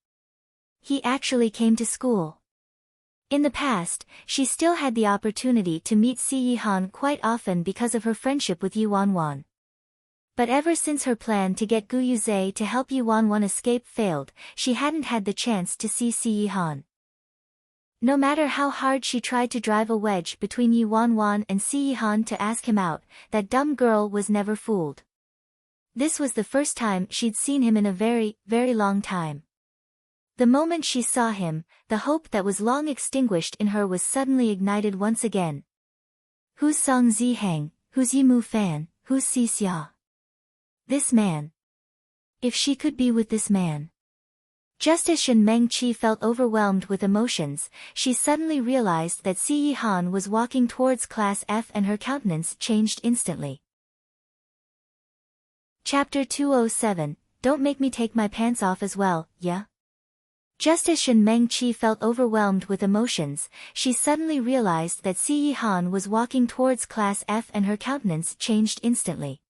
He actually came to school. In the past, she still had the opportunity to meet Si Yihan quite often because of her friendship with Yu Wanwan. But ever since her plan to get Gu Yuzhe to help Yu Wanwan escape failed, she hadn't had the chance to see Si Yihan. No matter how hard she tried to drive a wedge between Yu Wanwan and Si Yihan to ask him out, that dumb girl was never fooled. This was the first time she'd seen him in a very, very long time. The moment she saw him, the hope that was long extinguished in her was suddenly ignited once again. Who's Song Zihang? Who's Yimu Fan? Who's Si Xia? This man. If she could be with this man. Just as Shen Mengqi felt overwhelmed with emotions, she suddenly realized that Si Yihan was walking towards Class F and her countenance changed instantly. Chapter 207, Don't make me take my pants off as well, yeah? Just as Shen Mengqi felt overwhelmed with emotions, she suddenly realized that Si Yihan was walking towards Class F and her countenance changed instantly.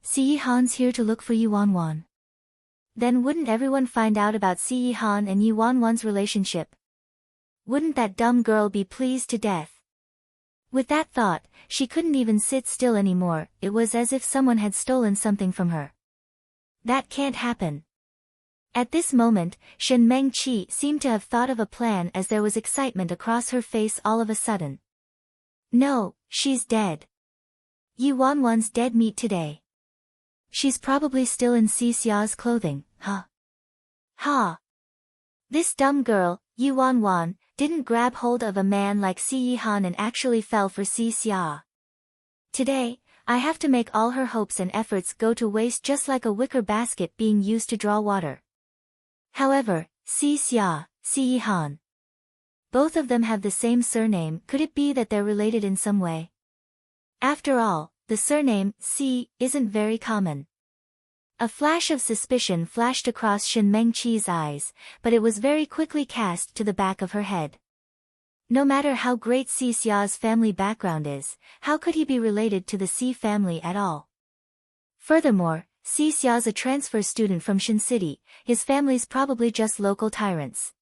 Si Yihan's here to look for Yu Wanwan. Then wouldn't everyone find out about Si Yihan and Yu Wanwan's relationship? Wouldn't that dumb girl be pleased to death? With that thought, she couldn't even sit still anymore, it was as if someone had stolen something from her. That can't happen. At this moment, Shen Mengqi seemed to have thought of a plan as there was excitement across her face all of a sudden. No, she's dead. Yu Wanwan's dead meat today. She's probably still in Si Xia's clothing, huh? Ha! This dumb girl, Yu Wanwan, didn't grab hold of a man like Si Yihan and actually fell for Si Xia. Today, I have to make all her hopes and efforts go to waste just like a wicker basket being used to draw water. However, Si Xia, Si Yihan. Both of them have the same surname, could it be that they're related in some way? After all, the surname, Si, isn't very common. A flash of suspicion flashed across Shen Mengqi's eyes, but it was very quickly cast to the back of her head. No matter how great Si Xia's family background is, how could he be related to the Si family at all? Furthermore, Si Xia's a transfer student from Shen City, his family's probably just local tyrants.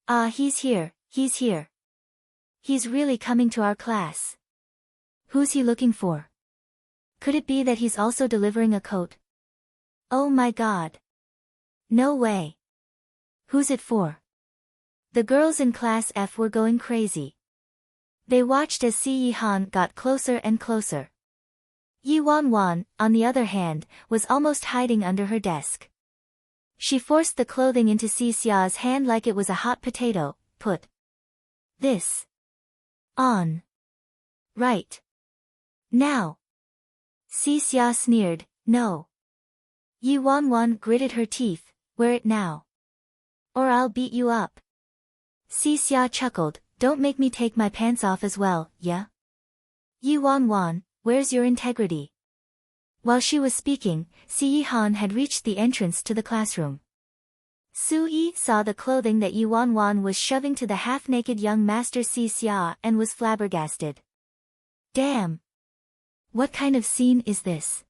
Ah, he's here, he's here. He's really coming to our class. Who's he looking for? Could it be that he's also delivering a coat? Oh my god. No way. Who's it for? The girls in Class F were going crazy. They watched as Si Yihan got closer and closer. Yu Wanwan, on the other hand, was almost hiding under her desk. She forced the clothing into Si Xia's hand like it was a hot potato. Put this on. Right now. Si Xia sneered, no. Yu Wanwan gritted her teeth, wear it now. Or I'll beat you up. Si Xia chuckled, don't make me take my pants off as well, yeah? Yu Wanwan, where's your integrity? While she was speaking, Si Yihan had reached the entrance to the classroom. Su Yi saw the clothing that Yu Wanwan was shoving to the half-naked young master Si Xia and was flabbergasted. Damn! What kind of scene is this?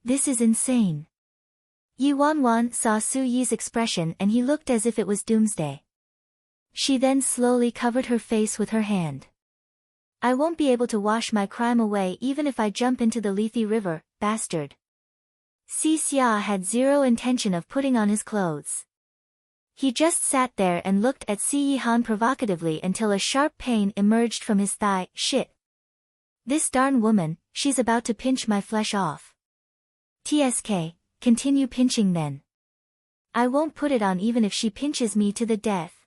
This is insane. Yu Wanwan saw Su Yi's expression and he looked as if it was doomsday. She then slowly covered her face with her hand. I won't be able to wash my crime away even if I jump into the Lethe River, bastard. Si Xia had zero intention of putting on his clothes. He just sat there and looked at Si Yihan provocatively until a sharp pain emerged from his thigh. Shit. This darn woman, she's about to pinch my flesh off. TSK, continue pinching then. I won't put it on even if she pinches me to the death.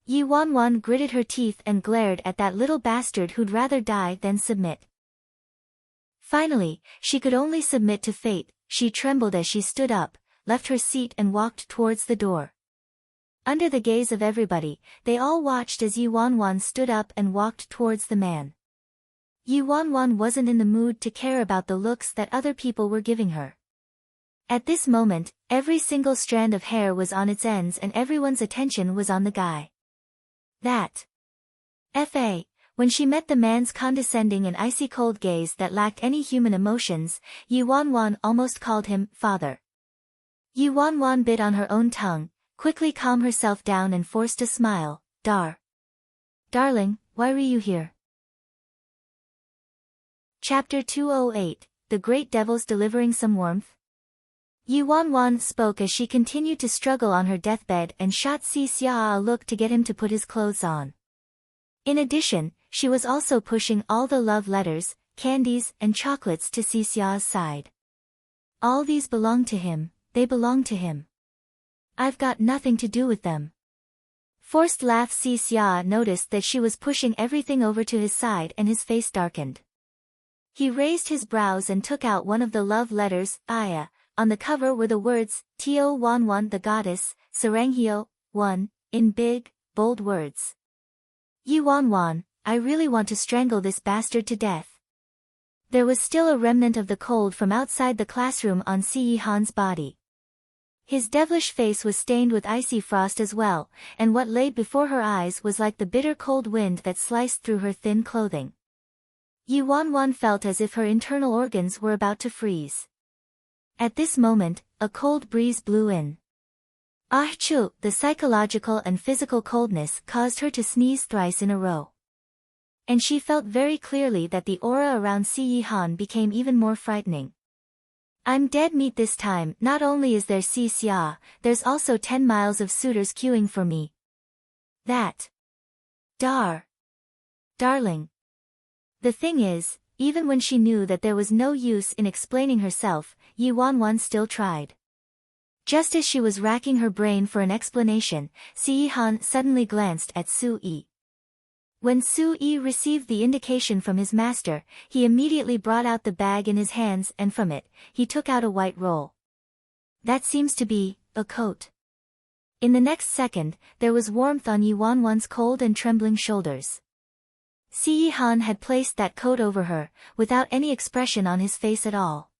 Yi Wanwan gritted her teeth and glared at that little bastard who'd rather die than submit. Finally, she could only submit to fate. She trembled as she stood up, left her seat and walked towards the door. Under the gaze of everybody, they all watched as Yi Wanwan stood up and walked towards the man. Yi Wanwan wasn't in the mood to care about the looks that other people were giving her. At this moment, every single strand of hair was on its ends and everyone's attention was on the guy. That F.A. When she met the man's condescending and icy cold gaze that lacked any human emotions, Yi Wanwan almost called him father. Yi Wanwan bit on her own tongue, quickly calmed herself down and forced a smile. Darling, why were you here? Chapter 208, The Great Devils Delivering Some Warmth. Yi Wanwan spoke as she continued to struggle on her deathbed and shot Si Xia a look to get him to put his clothes on. In addition, she was also pushing all the love letters, candies and chocolates to Si Xia's side. All these belong to him, they belong to him. I've got nothing to do with them. Forced laugh. Si Xia noticed that she was pushing everything over to his side and his face darkened. He raised his brows and took out one of the love letters. Aya. On the cover were the words, Tio Wanwan the goddess, Saranghio, 1, in big, bold words. Yi Wanwan, I really want to strangle this bastard to death. There was still a remnant of the cold from outside the classroom on Si Yihan's body. His devilish face was stained with icy frost as well, and what lay before her eyes was like the bitter cold wind that sliced through her thin clothing. Yi Wanwan felt as if her internal organs were about to freeze. At this moment, a cold breeze blew in. Achoo! The psychological and physical coldness caused her to sneeze thrice in a row. And she felt very clearly that the aura around Si Yihan became even more frightening. I'm dead meat this time. Not only is there Si Xia, there's also 10 miles of suitors queuing for me. That. Darling. The thing is, even when she knew that there was no use in explaining herself, Yi Wanwan still tried. Just as she was racking her brain for an explanation, Si Yihan suddenly glanced at Su Yi. When Su Yi received the indication from his master, he immediately brought out the bag in his hands and from it, he took out a white roll. That seems to be a coat. In the next second, there was warmth on Yi Wanwan's cold and trembling shoulders. Si Yihan had placed that coat over her, without any expression on his face at all.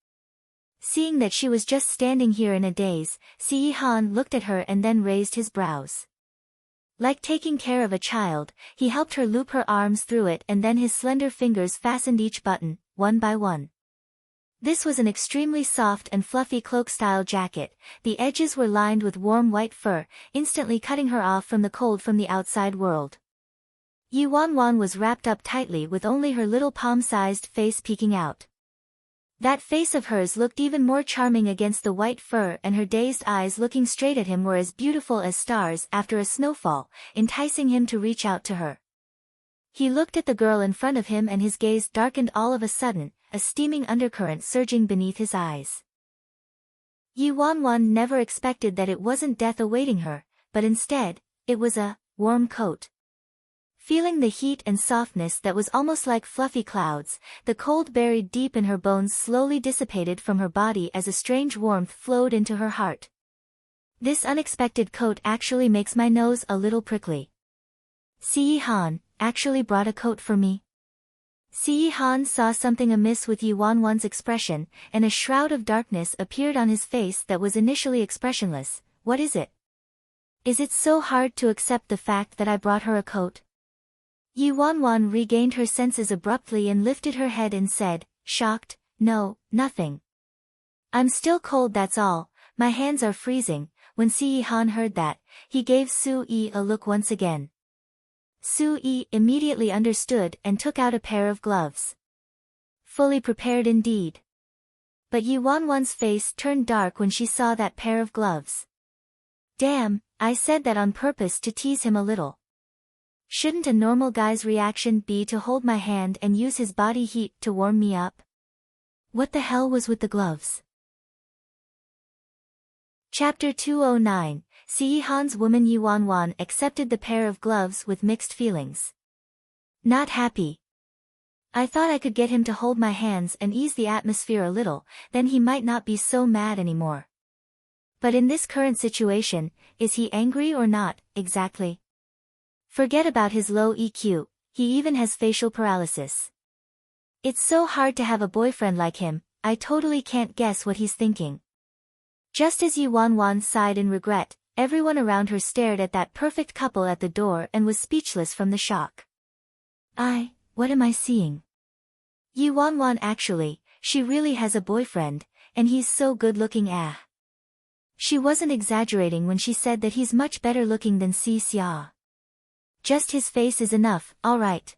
Seeing that she was just standing here in a daze, Si Yihan looked at her and then raised his brows. Like taking care of a child, he helped her loop her arms through it and then his slender fingers fastened each button, one by one. This was an extremely soft and fluffy cloak-style jacket. The edges were lined with warm white fur, instantly cutting her off from the cold from the outside world. Yi Wanwan was wrapped up tightly with only her little palm-sized face peeking out. That face of hers looked even more charming against the white fur and her dazed eyes looking straight at him were as beautiful as stars after a snowfall, enticing him to reach out to her. He looked at the girl in front of him and his gaze darkened all of a sudden, a steaming undercurrent surging beneath his eyes. Yi Wanwan never expected that it wasn't death awaiting her, but instead, it was a warm coat. Feeling the heat and softness that was almost like fluffy clouds, the cold buried deep in her bones slowly dissipated from her body as a strange warmth flowed into her heart. This unexpected coat actually makes my nose a little prickly. Si Yihan actually brought a coat for me. Si Yihan saw something amiss with Yi Wanwan's expression, and a shroud of darkness appeared on his face that was initially expressionless. What is it? Is it so hard to accept the fact that I brought her a coat? Yi Wanwan regained her senses abruptly and lifted her head and said, shocked, no, nothing. I'm still cold, that's all, my hands are freezing. When Si Yihan heard that, he gave Su Yi a look once again. Su Yi immediately understood and took out a pair of gloves. Fully prepared indeed. But Yi Wanwan's face turned dark when she saw that pair of gloves. Damn, I said that on purpose to tease him a little. Shouldn't a normal guy's reaction be to hold my hand and use his body heat to warm me up? What the hell was with the gloves? Chapter 209, Si Yihan's woman Yuan Wan accepted the pair of gloves with mixed feelings. Not happy. I thought I could get him to hold my hands and ease the atmosphere a little, then he might not be so mad anymore. But in this current situation, is he angry or not, exactly? Forget about his low EQ, he even has facial paralysis. It's so hard to have a boyfriend like him, I totally can't guess what he's thinking. Just as Yuan Wan sighed in regret, everyone around her stared at that perfect couple at the door and was speechless from the shock. What am I seeing? Yuan Wan actually, she really has a boyfriend, and he's so good looking She wasn't exaggerating when she said that he's much better looking than Si Xia. Just his face is enough, alright.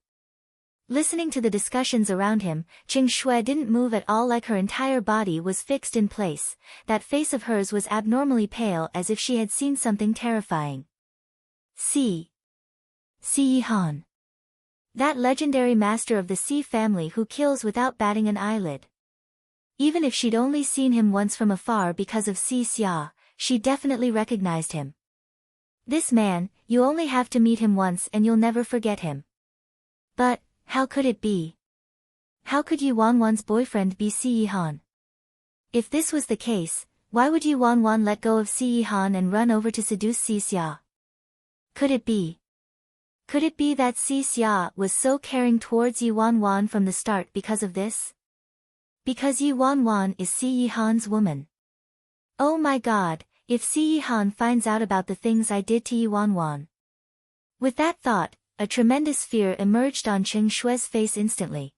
Listening to the discussions around him, Qing Shui didn't move at all, like her entire body was fixed in place. That face of hers was abnormally pale, as if she had seen something terrifying. Si Yihan. That legendary master of the Si family who kills without batting an eyelid. Even if she'd only seen him once from afar because of Si Xia, she definitely recognized him. This man, you only have to meet him once and you'll never forget him. But, how could it be? How could Yuan Wan's boyfriend be Si Yihan? If this was the case, why would Yuan Wan let go of Si Yihan and run over to seduce Si Xia? Could it be that Si Xia was so caring towards Yuan Wan from the start because of this? Because Yuan Wan is Si Yihan's woman. Oh my god, if Si Yihan finds out about the things I did to Yuan Wan. With that thought, a tremendous fear emerged on Qing Shui's face instantly.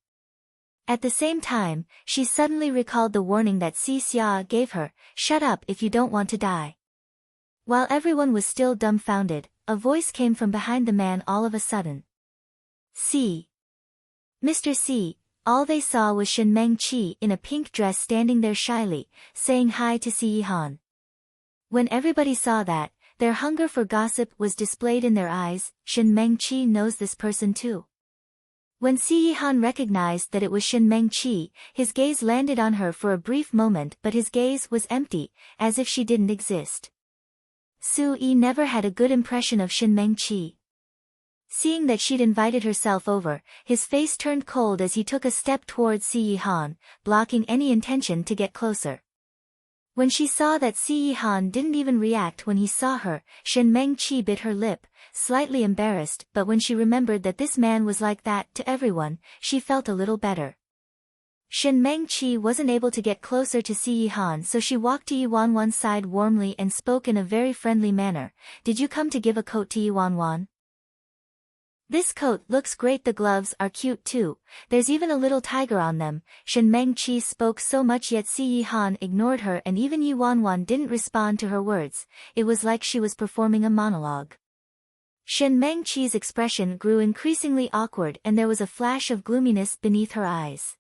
At the same time, she suddenly recalled the warning that Si Xia gave her, "Shut up if you don't want to die." While everyone was still dumbfounded, a voice came from behind the man all of a sudden. Mr. Si, all they saw was Shen Mengqi in a pink dress standing there shyly, saying hi to Si Yihan. When everybody saw that, their hunger for gossip was displayed in their eyes. Shen Mengqi knows this person too. When Si Yihan recognized that it was Shen Mengqi, his gaze landed on her for a brief moment, but his gaze was empty, as if she didn't exist. Su Yi never had a good impression of Shen Mengqi. Seeing that she'd invited herself over, his face turned cold as he took a step towards Si Yihan, blocking any intention to get closer. When she saw that Si Yihan didn't even react when he saw her, Shen Mengqi bit her lip, slightly embarrassed, but when she remembered that this man was like that to everyone, she felt a little better. Shen Mengqi wasn't able to get closer to Si Yihan, so she walked to Yuan Wan's side warmly and spoke in a very friendly manner. "Did you come to give a coat to Yuan Wan? This coat looks great, the gloves are cute too, there's even a little tiger on them." Shen Mengqi spoke so much, yet Si Yihan ignored her, and even Yuan Wan didn't respond to her words. It was like she was performing a monologue. Shen Mengqi's expression grew increasingly awkward and there was a flash of gloominess beneath her eyes.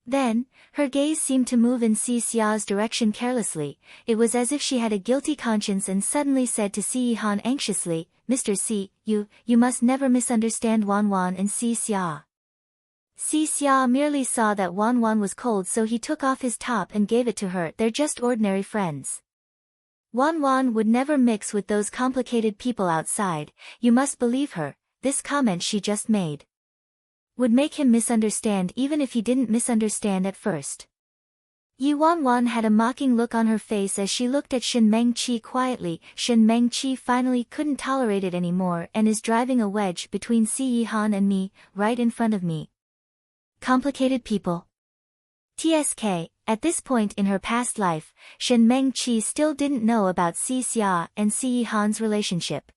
Then, her gaze seemed to move in Si Xia's direction carelessly. It was as if she had a guilty conscience and suddenly said to Si Yihan anxiously, "Mr. Si, you must never misunderstand Wan Wan and Si Xia." Si Xia merely saw that Wan Wan was cold, so he took off his top and gave it to her. "They're just ordinary friends. Wan Wan would never mix with those complicated people outside, you must believe her." This comment she just made would make him misunderstand even if he didn't misunderstand at first. Yuan Wan had a mocking look on her face as she looked at Shen Mengqi quietly. Shen Mengqi finally couldn't tolerate it anymore and is driving a wedge between Si Yihan and me, right in front of me. Complicated people. TSK, at this point in her past life, Shen Mengqi still didn't know about Si Xia and Si Yihan's relationship.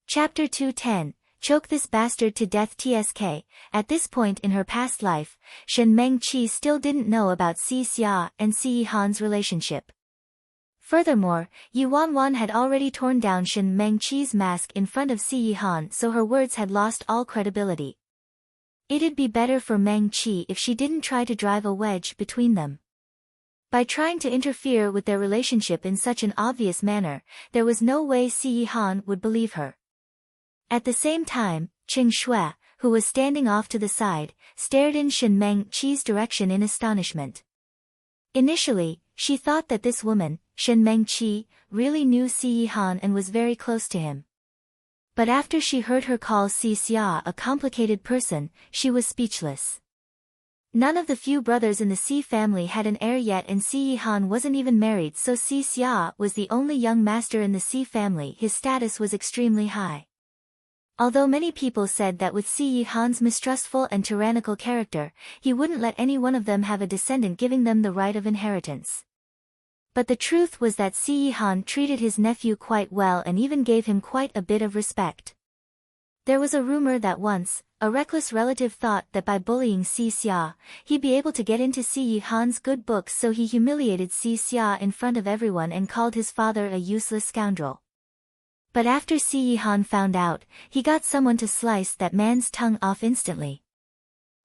Chapter 210. Choke this bastard to death. TSK, at this point in her past life, Shen Mengqi still didn't know about Si Xia and Si Yihan's relationship. Furthermore, Yuan Wan had already torn down Shen Mengqi's mask in front of Si Yihan, so her words had lost all credibility. It'd be better for Mengqi if she didn't try to drive a wedge between them. By trying to interfere with their relationship in such an obvious manner, there was no way Si Yihan would believe her. At the same time, Qing Shui, who was standing off to the side, stared in Shen Mengqi's direction in astonishment. Initially, she thought that this woman, Shen Mengqi, really knew Si Yihan and was very close to him. But after she heard her call Si Xia a complicated person, she was speechless. None of the few brothers in the Si family had an heir yet, and Si Yihan wasn't even married, so Si Xia was the only young master in the Si family. His status was extremely high. Although many people said that with Si Yihan's mistrustful and tyrannical character, he wouldn't let any one of them have a descendant, giving them the right of inheritance. But the truth was that Si Yihan treated his nephew quite well and even gave him quite a bit of respect. There was a rumor that once, a reckless relative thought that by bullying Si Xia, he'd be able to get into Si Yihan's good books, so he humiliated Si Xia in front of everyone and called his father a useless scoundrel. But after Si Yihan found out, he got someone to slice that man's tongue off instantly.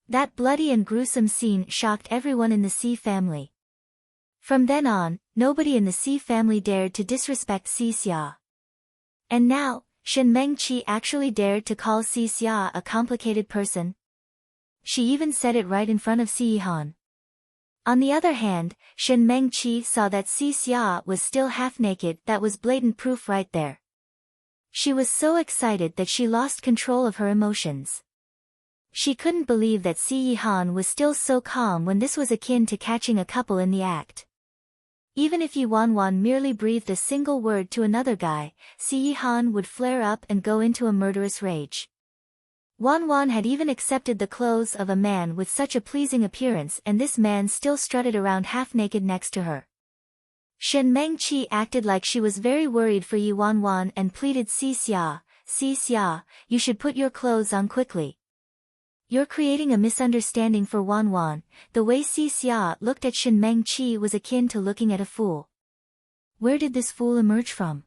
That bloody and gruesome scene shocked everyone in the Si family. From then on, nobody in the Si family dared to disrespect Si Xia. And now, Shen Mengqi actually dared to call Si Xia a complicated person. She even said it right in front of Si Yihan. On the other hand, Shen Mengqi saw that Si Xia was still half naked. That was blatant proof right there. She was so excited that she lost control of her emotions. She couldn't believe that Si Yihan was still so calm when this was akin to catching a couple in the act. Even if Yi Wanwan merely breathed a single word to another guy, Si Yihan would flare up and go into a murderous rage. Wanwan had even accepted the clothes of a man with such a pleasing appearance, and this man still strutted around half-naked next to her. Shen Mengqi acted like she was very worried for Yi Wanwan and pleaded, Si Xia, you should put your clothes on quickly. You're creating a misunderstanding for Wanwan. The way Si Xia looked at Shen Mengqi was akin to looking at a fool. Where did this fool emerge from?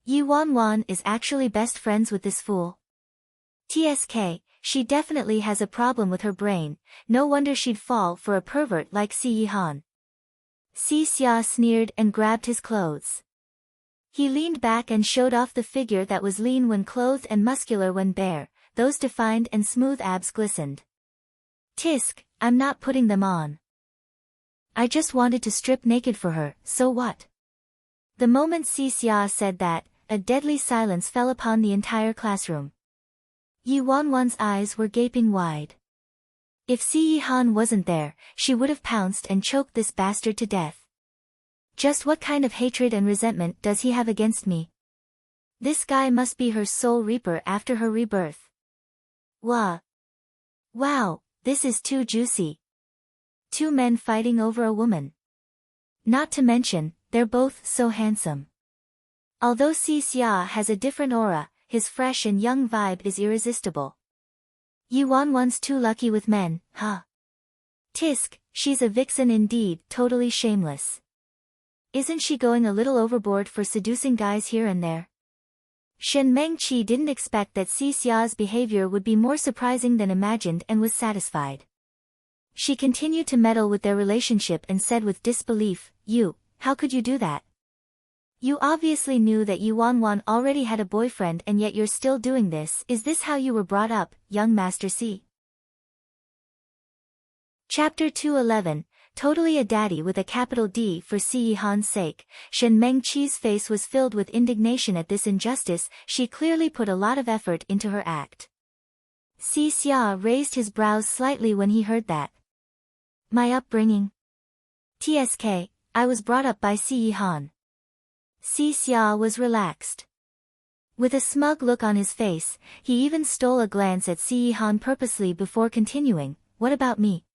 Yi Wanwan is actually best friends with this fool. TSK, she definitely has a problem with her brain, no wonder she'd fall for a pervert like Si Yihan. Si Xia sneered and grabbed his clothes. He leaned back and showed off the figure that was lean when clothed and muscular when bare. Those defined and smooth abs glistened. Tisk, I'm not putting them on. I just wanted to strip naked for her, so what? The moment Si Xia said that, a deadly silence fell upon the entire classroom. Yi Wanwan's eyes were gaping wide. If Si Yihan wasn't there, she would have pounced and choked this bastard to death. Just what kind of hatred and resentment does he have against me? This guy must be her soul reaper after her rebirth. Wow, this is too juicy. Two men fighting over a woman. Not to mention, they're both so handsome. Although Si Xia has a different aura, his fresh and young vibe is irresistible. Yi Wanwan's too lucky with men, huh? Tisk, she's a vixen indeed, totally shameless. Isn't she going a little overboard for seducing guys here and there? Shen Mengqi didn't expect that Si Xia's behavior would be more surprising than imagined and was satisfied. She continued to meddle with their relationship and said with disbelief, how could you do that? You obviously knew that Yi Wanwan already had a boyfriend and yet you're still doing this. Is this how you were brought up, young Master Si? Chapter 211, Totally a Daddy with a capital D. For Si Yihan's sake, Shen Mengqi's face was filled with indignation at this injustice. She clearly put a lot of effort into her act. Si Xia raised his brows slightly when he heard that. My upbringing? TSK, I was brought up by Si Yihan. Si Xia was relaxed. With a smug look on his face, he even stole a glance at Si Yihan purposely before continuing, what about me?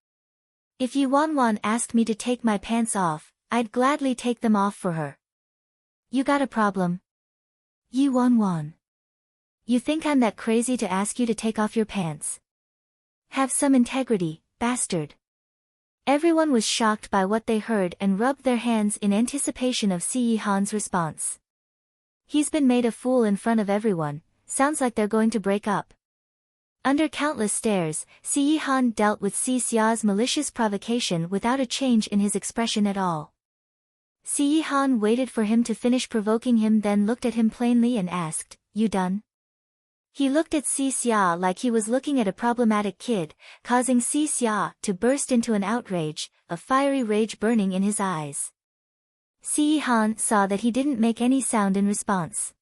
If Yi Wanwan asked me to take my pants off, I'd gladly take them off for her. You got a problem? Yi Wanwan. You think I'm that crazy to ask you to take off your pants? Have some integrity, bastard. Everyone was shocked by what they heard and rubbed their hands in anticipation of Si Yihan's response. He's been made a fool in front of everyone, sounds like they're going to break up. Under countless stares, Si Yihan dealt with Si Xia's malicious provocation without a change in his expression at all. Si Yihan waited for him to finish provoking him, then looked at him plainly and asked, You done? He looked at Si Xia like he was looking at a problematic kid, causing Si Xia to burst into an outrage, a fiery rage burning in his eyes. Si Han saw that he didn't make any sound in response.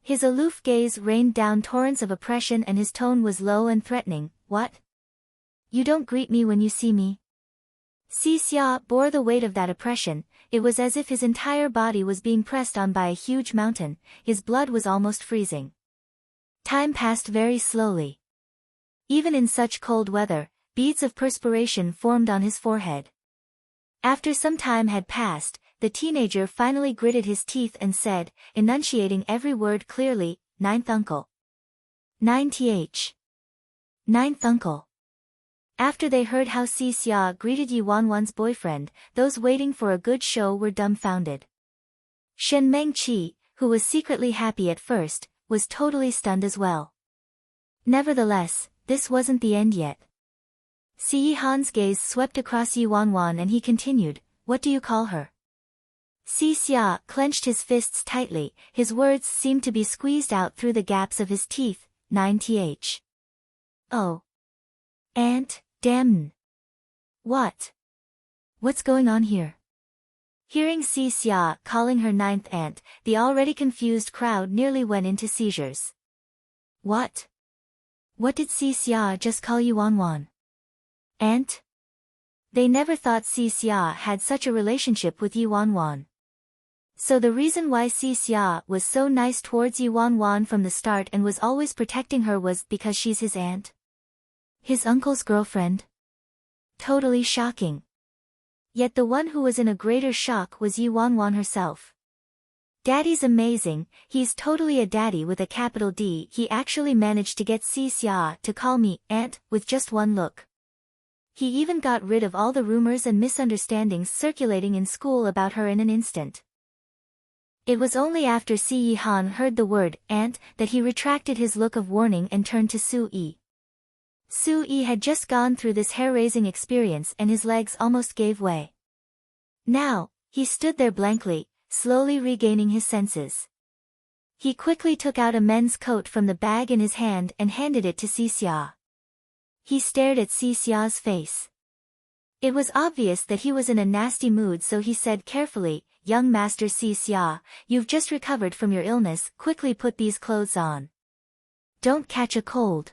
His aloof gaze rained down torrents of oppression and his tone was low and threatening. What? You don't greet me when you see me? Si Xia bore the weight of that oppression. It was as if his entire body was being pressed on by a huge mountain. His blood was almost freezing. Time passed very slowly. Even in such cold weather, beads of perspiration formed on his forehead. After some time had passed, the teenager finally gritted his teeth and said, enunciating every word clearly, "Ninth uncle. 9th. Ninth uncle." After they heard how Si Xia greeted Yi Wanwan's boyfriend, those waiting for a good show were dumbfounded. Shen Mengqi, who was secretly happy at first, was totally stunned as well. Nevertheless, this wasn't the end yet. Si Han's gaze swept across Yi Wanwan and he continued, "What do you call her?" Si Xia clenched his fists tightly, his words seemed to be squeezed out through the gaps of his teeth. 9th. Oh. Aunt, damn. What? What's going on here? Hearing Si Xia calling her 9th aunt, the already confused crowd nearly went into seizures. What? What did Si Xia just call Yi Wanwan? Aunt? They never thought Si Xia had such a relationship with Yi Wanwan. So the reason why Si Xia was so nice towards Yi Wanwan from the start and was always protecting her was because she's his aunt? His uncle's girlfriend? Totally shocking. Yet the one who was in a greater shock was Yi Wanwan herself. Daddy's amazing, he's totally a daddy with a capital D. He actually managed to get Si Xia to call me aunt with just one look. He even got rid of all the rumors and misunderstandings circulating in school about her in an instant. It was only after Si Han heard the word aunt that he retracted his look of warning and turned to Su Yi. Su Yi had just gone through this hair-raising experience and his legs almost gave way. Now, he stood there blankly, slowly regaining his senses. He quickly took out a men's coat from the bag in his hand and handed it to Si Xia. He stared at Si Xia's face. It was obvious that he was in a nasty mood, so he said carefully, "Young Master Si Xia, you've just recovered from your illness, quickly put these clothes on. Don't catch a cold."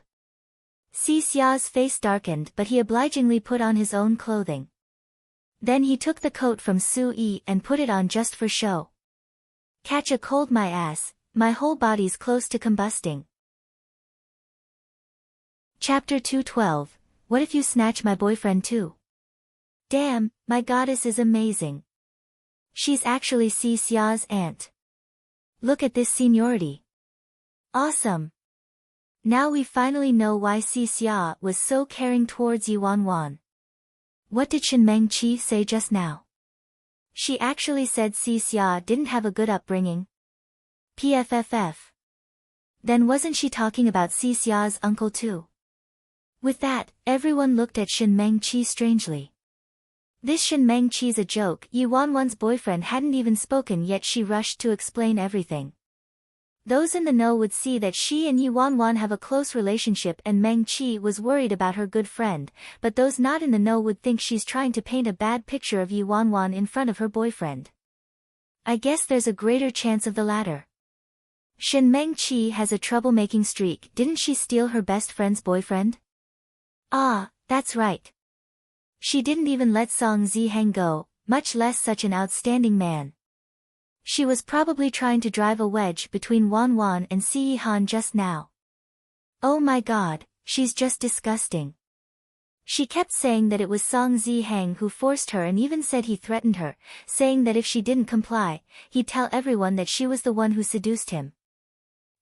Si Xia's face darkened but he obligingly put on his own clothing. Then he took the coat from Su Yi and put it on just for show. Catch a cold my ass, my whole body's close to combusting. Chapter 212, What if you snatch my boyfriend too? Damn, my goddess is amazing. She's actually Si Xia's aunt. Look at this seniority. Awesome. Now we finally know why Si Xia was so caring towards Yi Wanwan. What did Shen Mengqi say just now? She actually said Si Xia didn't have a good upbringing. PFFF. Then wasn't she talking about Si Xia's uncle too? With that, everyone looked at Shen Mengqi strangely. This Shen Mengqi's a joke. Yi Wanwan's boyfriend hadn't even spoken yet she rushed to explain everything. Those in the know would see that she and Yi Wanwan have a close relationship and Mengqi was worried about her good friend, but those not in the know would think she's trying to paint a bad picture of Yi Wanwan in front of her boyfriend. I guess there's a greater chance of the latter. Shen Mengqi has a troublemaking streak. Didn't she steal her best friend's boyfriend? Ah, that's right. She didn't even let Song Ziheng go, much less such an outstanding man. She was probably trying to drive a wedge between Wanwan and Si Han just now. Oh my god, she's just disgusting. She kept saying that it was Song Ziheng who forced her and even said he threatened her, saying that if she didn't comply, he'd tell everyone that she was the one who seduced him.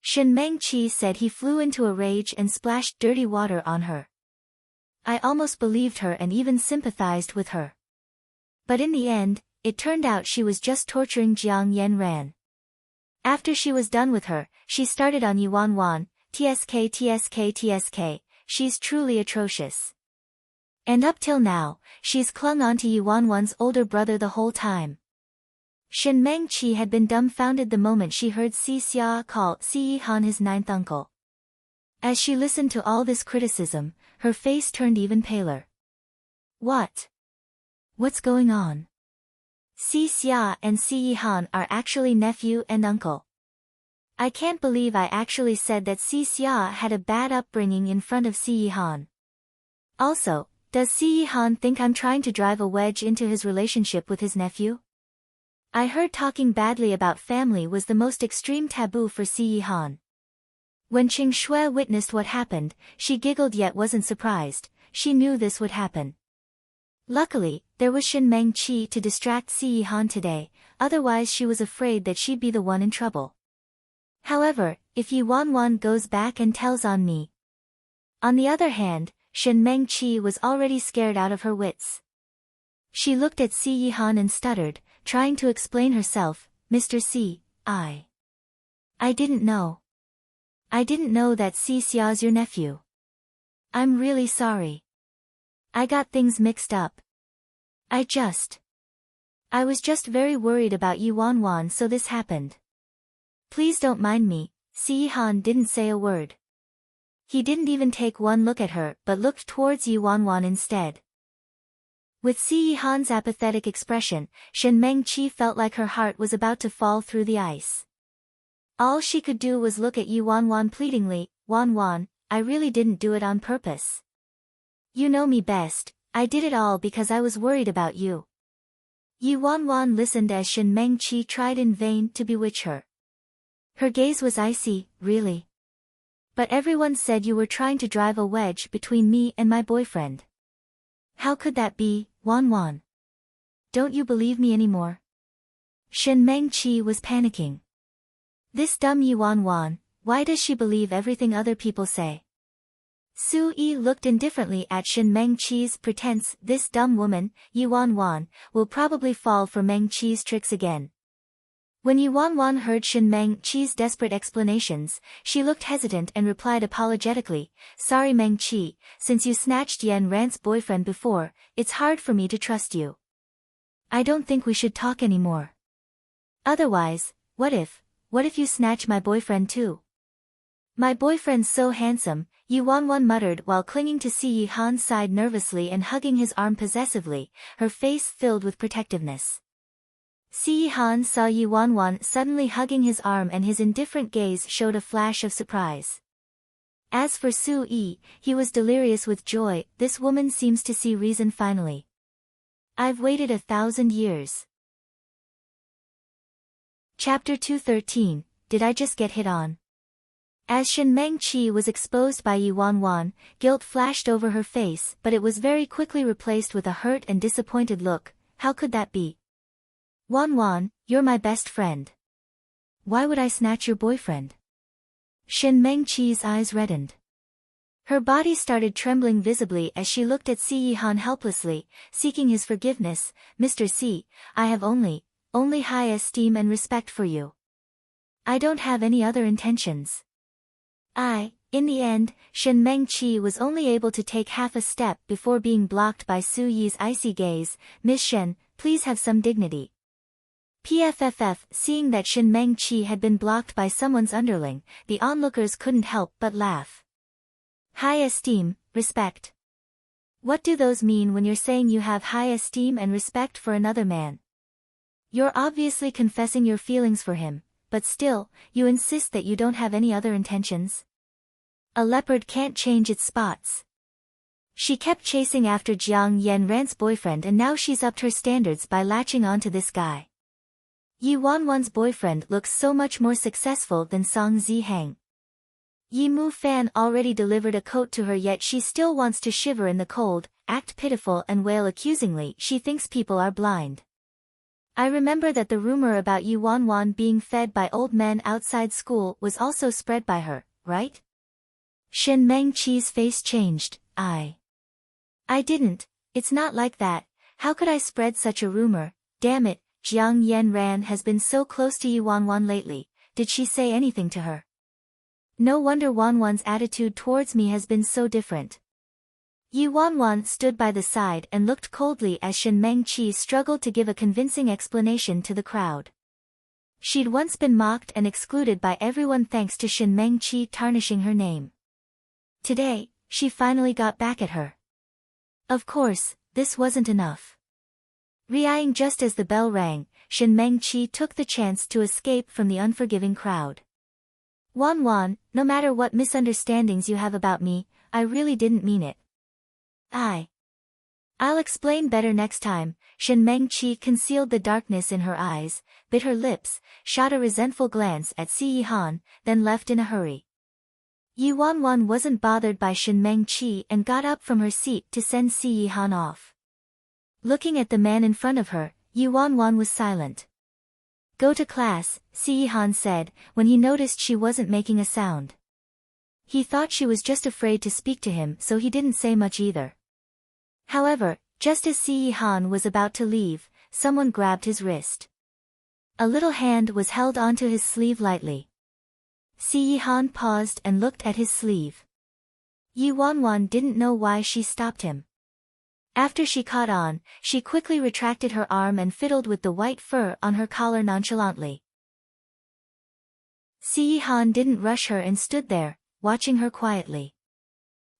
Shen Mengqi said he flew into a rage and splashed dirty water on her. I almost believed her and even sympathized with her. But in the end, it turned out she was just torturing Jiang Yanran. After she was done with her, she started on Yi Wanwan, tsk, she's truly atrocious. And up till now, she's clung on to Yi Wanwan's older brother the whole time. Shen Mengqi had been dumbfounded the moment she heard Si Xia call Si Han his 9th uncle. As she listened to all this criticism, her face turned even paler. What? What's going on? Si Xia and Si Yihan are actually nephew and uncle. I can't believe I actually said that Si Xia had a bad upbringing in front of Si Yihan. Also, does Si Yihan think I'm trying to drive a wedge into his relationship with his nephew? I heard talking badly about family was the most extreme taboo for Si Yihan. When Qing Shui witnessed what happened, she giggled yet wasn't surprised. She knew this would happen. Luckily, there was Shen Mengqi to distract Si Yihan today, otherwise she was afraid that she'd be the one in trouble. However, if Yi Wanwan goes back and tells on me. On the other hand, Shen Mengqi was already scared out of her wits. She looked at Si Yihan and stuttered, trying to explain herself, Mr. Si, I didn't know. I didn't know that Si Xia's your nephew. I'm really sorry. I got things mixed up. I was just very worried about Yi Wanwan, so this happened. Please don't mind me. Si Yihan didn't say a word. He didn't even take one look at her but looked towards Yi Wanwan instead. With Si Yihan's apathetic expression, Shen Mengqi felt like her heart was about to fall through the ice. All she could do was look at Yi Wanwan pleadingly. Wanwan, I really didn't do it on purpose. You know me best, I did it all because I was worried about you. Yi Wanwan listened as Shen Mengqi tried in vain to bewitch her. Her gaze was icy. Really? But everyone said you were trying to drive a wedge between me and my boyfriend. How could that be, Wanwan? Don't you believe me anymore? Shen Mengqi was panicking. This dumb Yi Wanwan, why does she believe everything other people say? Su Yi looked indifferently at Shen Mengqi's pretense. This dumb woman, Yi Wanwan, will probably fall for Mengqi's tricks again. When Yi Wanwan heard Shen Mengqi's desperate explanations, she looked hesitant and replied apologetically, Sorry Mengqi, since you snatched Yan Rant's boyfriend before, it's hard for me to trust you. I don't think we should talk anymore. Otherwise, what if you snatch my boyfriend too? My boyfriend's so handsome, Yi Wanwan muttered while clinging to Si Yihan's side nervously and hugging his arm possessively, her face filled with protectiveness. Si Yihan saw Yi Wanwan suddenly hugging his arm and his indifferent gaze showed a flash of surprise. As for Su Yi, he was delirious with joy. This woman seems to see reason finally. I've waited 1,000 years. Chapter 213, Did I Just Get Hit On? As Shen Mengqi was exposed by Yi Wanwan, guilt flashed over her face but it was very quickly replaced with a hurt and disappointed look. How could that be? Wanwan, you're my best friend. Why would I snatch your boyfriend? Shen Mengqi's eyes reddened. Her body started trembling visibly as she looked at Si Yihan helplessly, seeking his forgiveness. Mr. Si, I have only high esteem and respect for you. I don't have any other intentions. In the end, Shen Mengqi was only able to take half a step before being blocked by Su Yi's icy gaze. Miss Shen, please have some dignity. PFFF, seeing that Shen Mengqi had been blocked by someone's underling, the onlookers couldn't help but laugh. High esteem, respect. What do those mean when you're saying you have high esteem and respect for another man? You're obviously confessing your feelings for him, but still, you insist that you don't have any other intentions? A leopard can't change its spots. She kept chasing after Jiang Yan Rant's boyfriend and now she's upped her standards by latching onto this guy. Yi Wanwan's boyfriend looks so much more successful than Song Zihang. Yi Mu Fan already delivered a coat to her yet she still wants to shiver in the cold, act pitiful and wail accusingly. She thinks people are blind. I remember that the rumor about Yi Wanwan being fed by old men outside school was also spread by her, right? Shen Mengqi's face changed. I didn't, it's not like that. How could I spread such a rumor? Damn it, Jiang Yan Ran has been so close to Yi Wanwan lately. Did she say anything to her? No wonder Wanwan's attitude towards me has been so different. Yi Wanwan stood by the side and looked coldly as Shen Mengqi struggled to give a convincing explanation to the crowd. She'd once been mocked and excluded by everyone thanks to Shen Mengqi tarnishing her name. Today, she finally got back at her. Of course, this wasn't enough. Reeling just as the bell rang, Shin Meng-chi took the chance to escape from the unforgiving crowd. Wan Wan, no matter what misunderstandings you have about me, I really didn't mean it. I'll explain better next time. Shin Meng-chi concealed the darkness in her eyes, bit her lips, shot a resentful glance at Si Yi-han, then left in a hurry. Yi Wan wasn't bothered by Shin Meng-chi and got up from her seat to send Si Yi-han off. Looking at the man in front of her, Yi Wan was silent. Go to class, Si Yi-han said, when he noticed she wasn't making a sound. He thought she was just afraid to speak to him, so he didn't say much either. However, just as Si Yi-han was about to leave, someone grabbed his wrist. A little hand was held onto his sleeve lightly. Si Yi-han paused and looked at his sleeve. Yi Wan didn't know why she stopped him. After she caught on, she quickly retracted her arm and fiddled with the white fur on her collar nonchalantly. Si Yi-han didn't rush her and stood there, watching her quietly.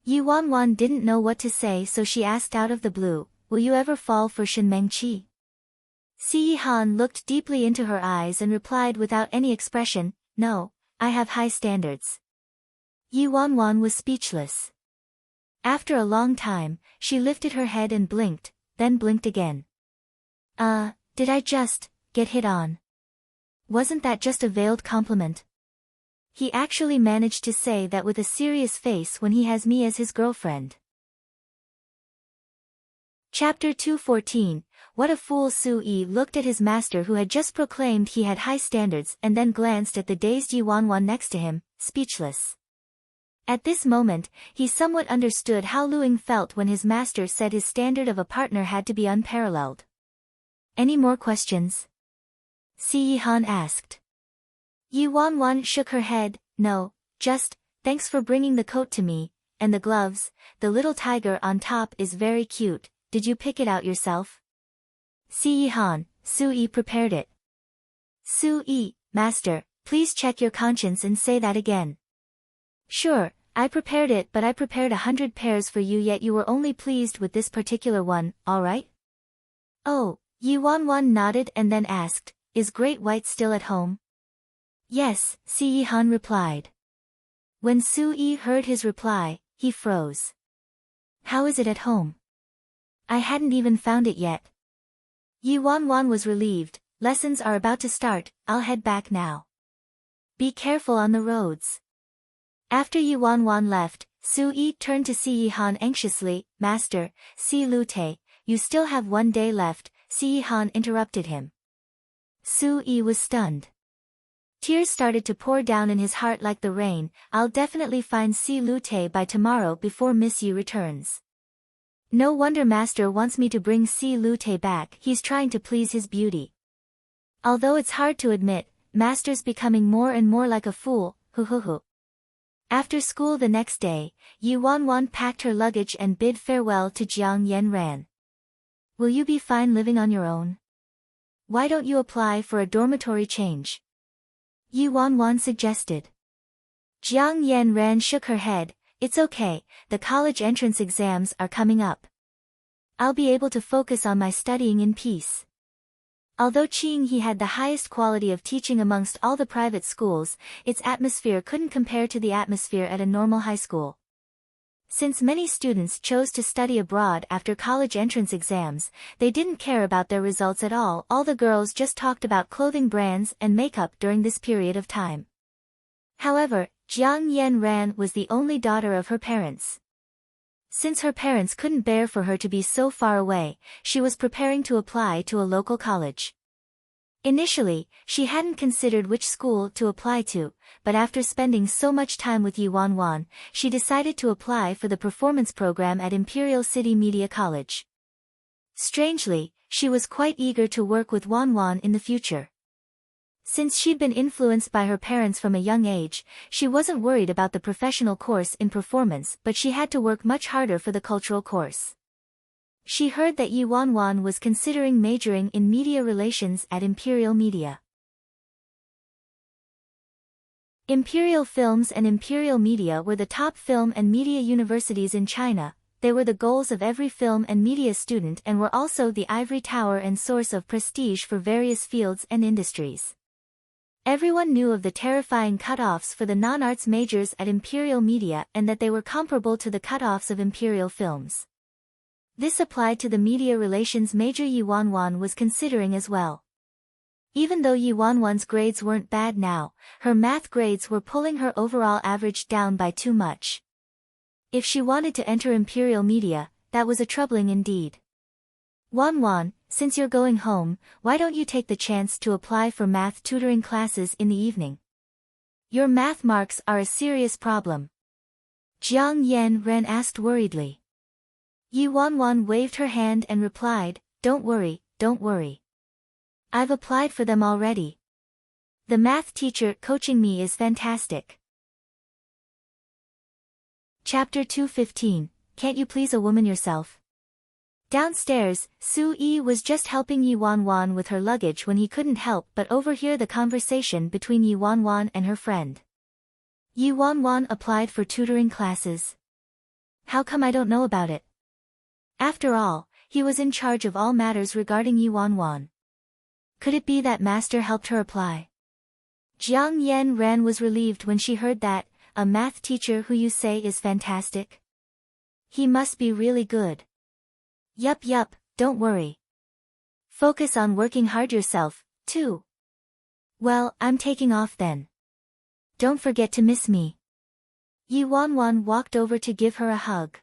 Yi Wan didn't know what to say, so she asked out of the blue, will you ever fall for Shin Meng-chi? Si Yi-han looked deeply into her eyes and replied without any expression, no, I have high standards. Yi Wan was speechless. After a long time, she lifted her head and blinked, then blinked again. Did I just get hit on? Wasn't that just a veiled compliment? He actually managed to say that with a serious face when he has me as his girlfriend. Chapter 214, What a fool. Su-yi looked at his master who had just proclaimed he had high standards and then glanced at the dazed Yi Wan next to him, speechless. At this moment, he somewhat understood how Luing felt when his master said his standard of a partner had to be unparalleled. Any more questions? Si Yi-han asked. Yi Wan shook her head, no, just, thanks for bringing the coat to me, and the gloves, the little tiger on top is very cute, did you pick it out yourself? Si Yi-han, Su-yi prepared it. Su-yi, master, please check your conscience and say that again. Sure, I prepared it, but I prepared 100 pairs for you, yet you were only pleased with this particular one, alright? Oh, Yi Wan nodded and then asked, is Great White still at home? Yes, Si Yi-han replied. When Su-yi heard his reply, he froze. How is it at home? I hadn't even found it yet. Yi Wan was relieved, lessons are about to start, I'll head back now. Be careful on the roads. After Yi Wan left, Su-yi turned to Si Yi-han anxiously, Master, Si Lu-tae, you still have 1 day left, Si Yi-han interrupted him. Su-yi was stunned. Tears started to pour down in his heart like the rain, I'll definitely find Si Lu-tae by tomorrow before Miss Yi returns. No wonder Master wants me to bring Si Lu-tae back, he's trying to please his beauty. Although it's hard to admit, Master's becoming more and more like a fool, hoo. After school the next day, Yi Wan packed her luggage and bid farewell to Jiang Yan. Will you be fine living on your own? Why don't you apply for a dormitory change? Yi Wan suggested. Jiang Yan shook her head, it's okay, the college entrance exams are coming up. I'll be able to focus on my studying in peace. Although Qinghe had the highest quality of teaching amongst all the private schools, its atmosphere couldn't compare to the atmosphere at a normal high school. Since many students chose to study abroad after college entrance exams, they didn't care about their results at all the girls just talked about clothing brands and makeup during this period of time. However, Jiang Yan was the only daughter of her parents. Since her parents couldn't bear for her to be so far away, she was preparing to apply to a local college. Initially, she hadn't considered which school to apply to, but after spending so much time with Yi Wan, she decided to apply for the performance program at Imperial City Media College. Strangely, she was quite eager to work with Wan in the future. Since she'd been influenced by her parents from a young age, she wasn't worried about the professional course in performance, but she had to work much harder for the cultural course. She heard that Yi Wan was considering majoring in media relations at Imperial Media. Imperial Films and Imperial Media were the top film and media universities in China, they were the goals of every film and media student and were also the ivory tower and source of prestige for various fields and industries. Everyone knew of the terrifying cutoffs for the non-arts majors at Imperial Media and that they were comparable to the cutoffs of Imperial Films. This applied to the media relations major Yi Wanwan was considering as well. Even though Yi Wanwan's grades weren't bad now, her math grades were pulling her overall average down by too much. If she wanted to enter Imperial Media, that was a troubling indeed. Wanwan, since you're going home, why don't you take the chance to apply for math tutoring classes in the evening? Your math marks are a serious problem. Jiang Yanran asked worriedly. Yi Wanwan waved her hand and replied, don't worry, don't worry. I've applied for them already. The math teacher coaching me is fantastic. Chapter 215, Can't You Please a Woman Yourself? Downstairs, Su Yi was just helping Yi Wanwan with her luggage when he couldn't help but overhear the conversation between Yi Wanwan and her friend. Yi Wanwan applied for tutoring classes. How come I don't know about it? After all, he was in charge of all matters regarding Yi Wanwan. Could it be that master helped her apply? Jiang Yanran was relieved when she heard that, a math teacher who you say is fantastic? He must be really good. Yup, don't worry. Focus on working hard yourself, too. Well, I'm taking off then. Don't forget to miss me. Yi Wanwan walked over to give her a hug.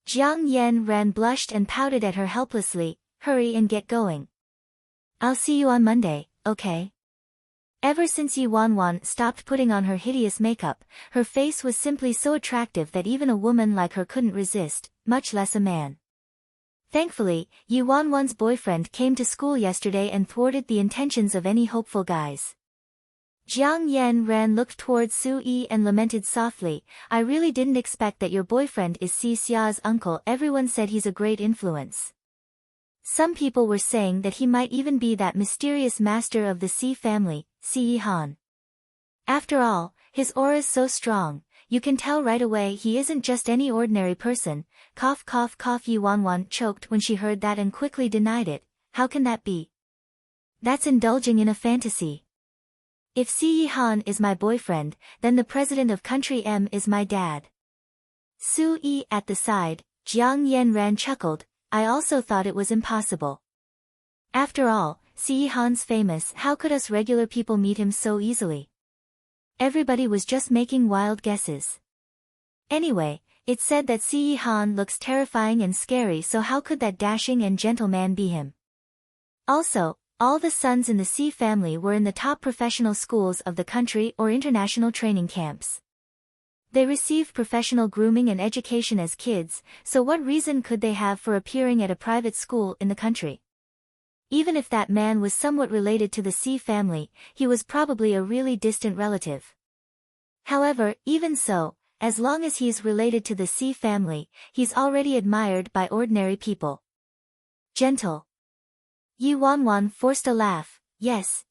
Jiang Yanran blushed and pouted at her helplessly, hurry and get going. I'll see you on Monday, okay? Ever since Yi Wanwan stopped putting on her hideous makeup, her face was simply so attractive that even a woman like her couldn't resist, much less a man. Thankfully, Yi Wanwan's boyfriend came to school yesterday and thwarted the intentions of any hopeful guys. Jiang Yanran looked towards Su Yi and lamented softly, I really didn't expect that your boyfriend is Si Xia's uncle. Everyone said he's a great influence. Some people were saying that he might even be that mysterious master of the Si family, Si Yihan. After all, his aura's so strong, you can tell right away he isn't just any ordinary person. Cough. Yi Wanwan choked when she heard that and quickly denied it. How can that be? That's indulging in a fantasy. If Si Yihan is my boyfriend, then the president of country M is my dad. Su Yi at the side, Jiang Yanran chuckled, I also thought it was impossible. After all, Si Yihan's famous, how could us regular people meet him so easily? Everybody was just making wild guesses. Anyway, it's said that Si Yihan looks terrifying and scary, so how could that dashing and gentle man be him? Also, all the sons in the Si family were in the top professional schools of the country or international training camps. They received professional grooming and education as kids, so what reason could they have for appearing at a private school in the country? Even if that man was somewhat related to the Si family, he was probably a really distant relative. However, even so, as long as he's related to the Si family, he's already admired by ordinary people. Gentle. Yi Wanwan forced a laugh, yes.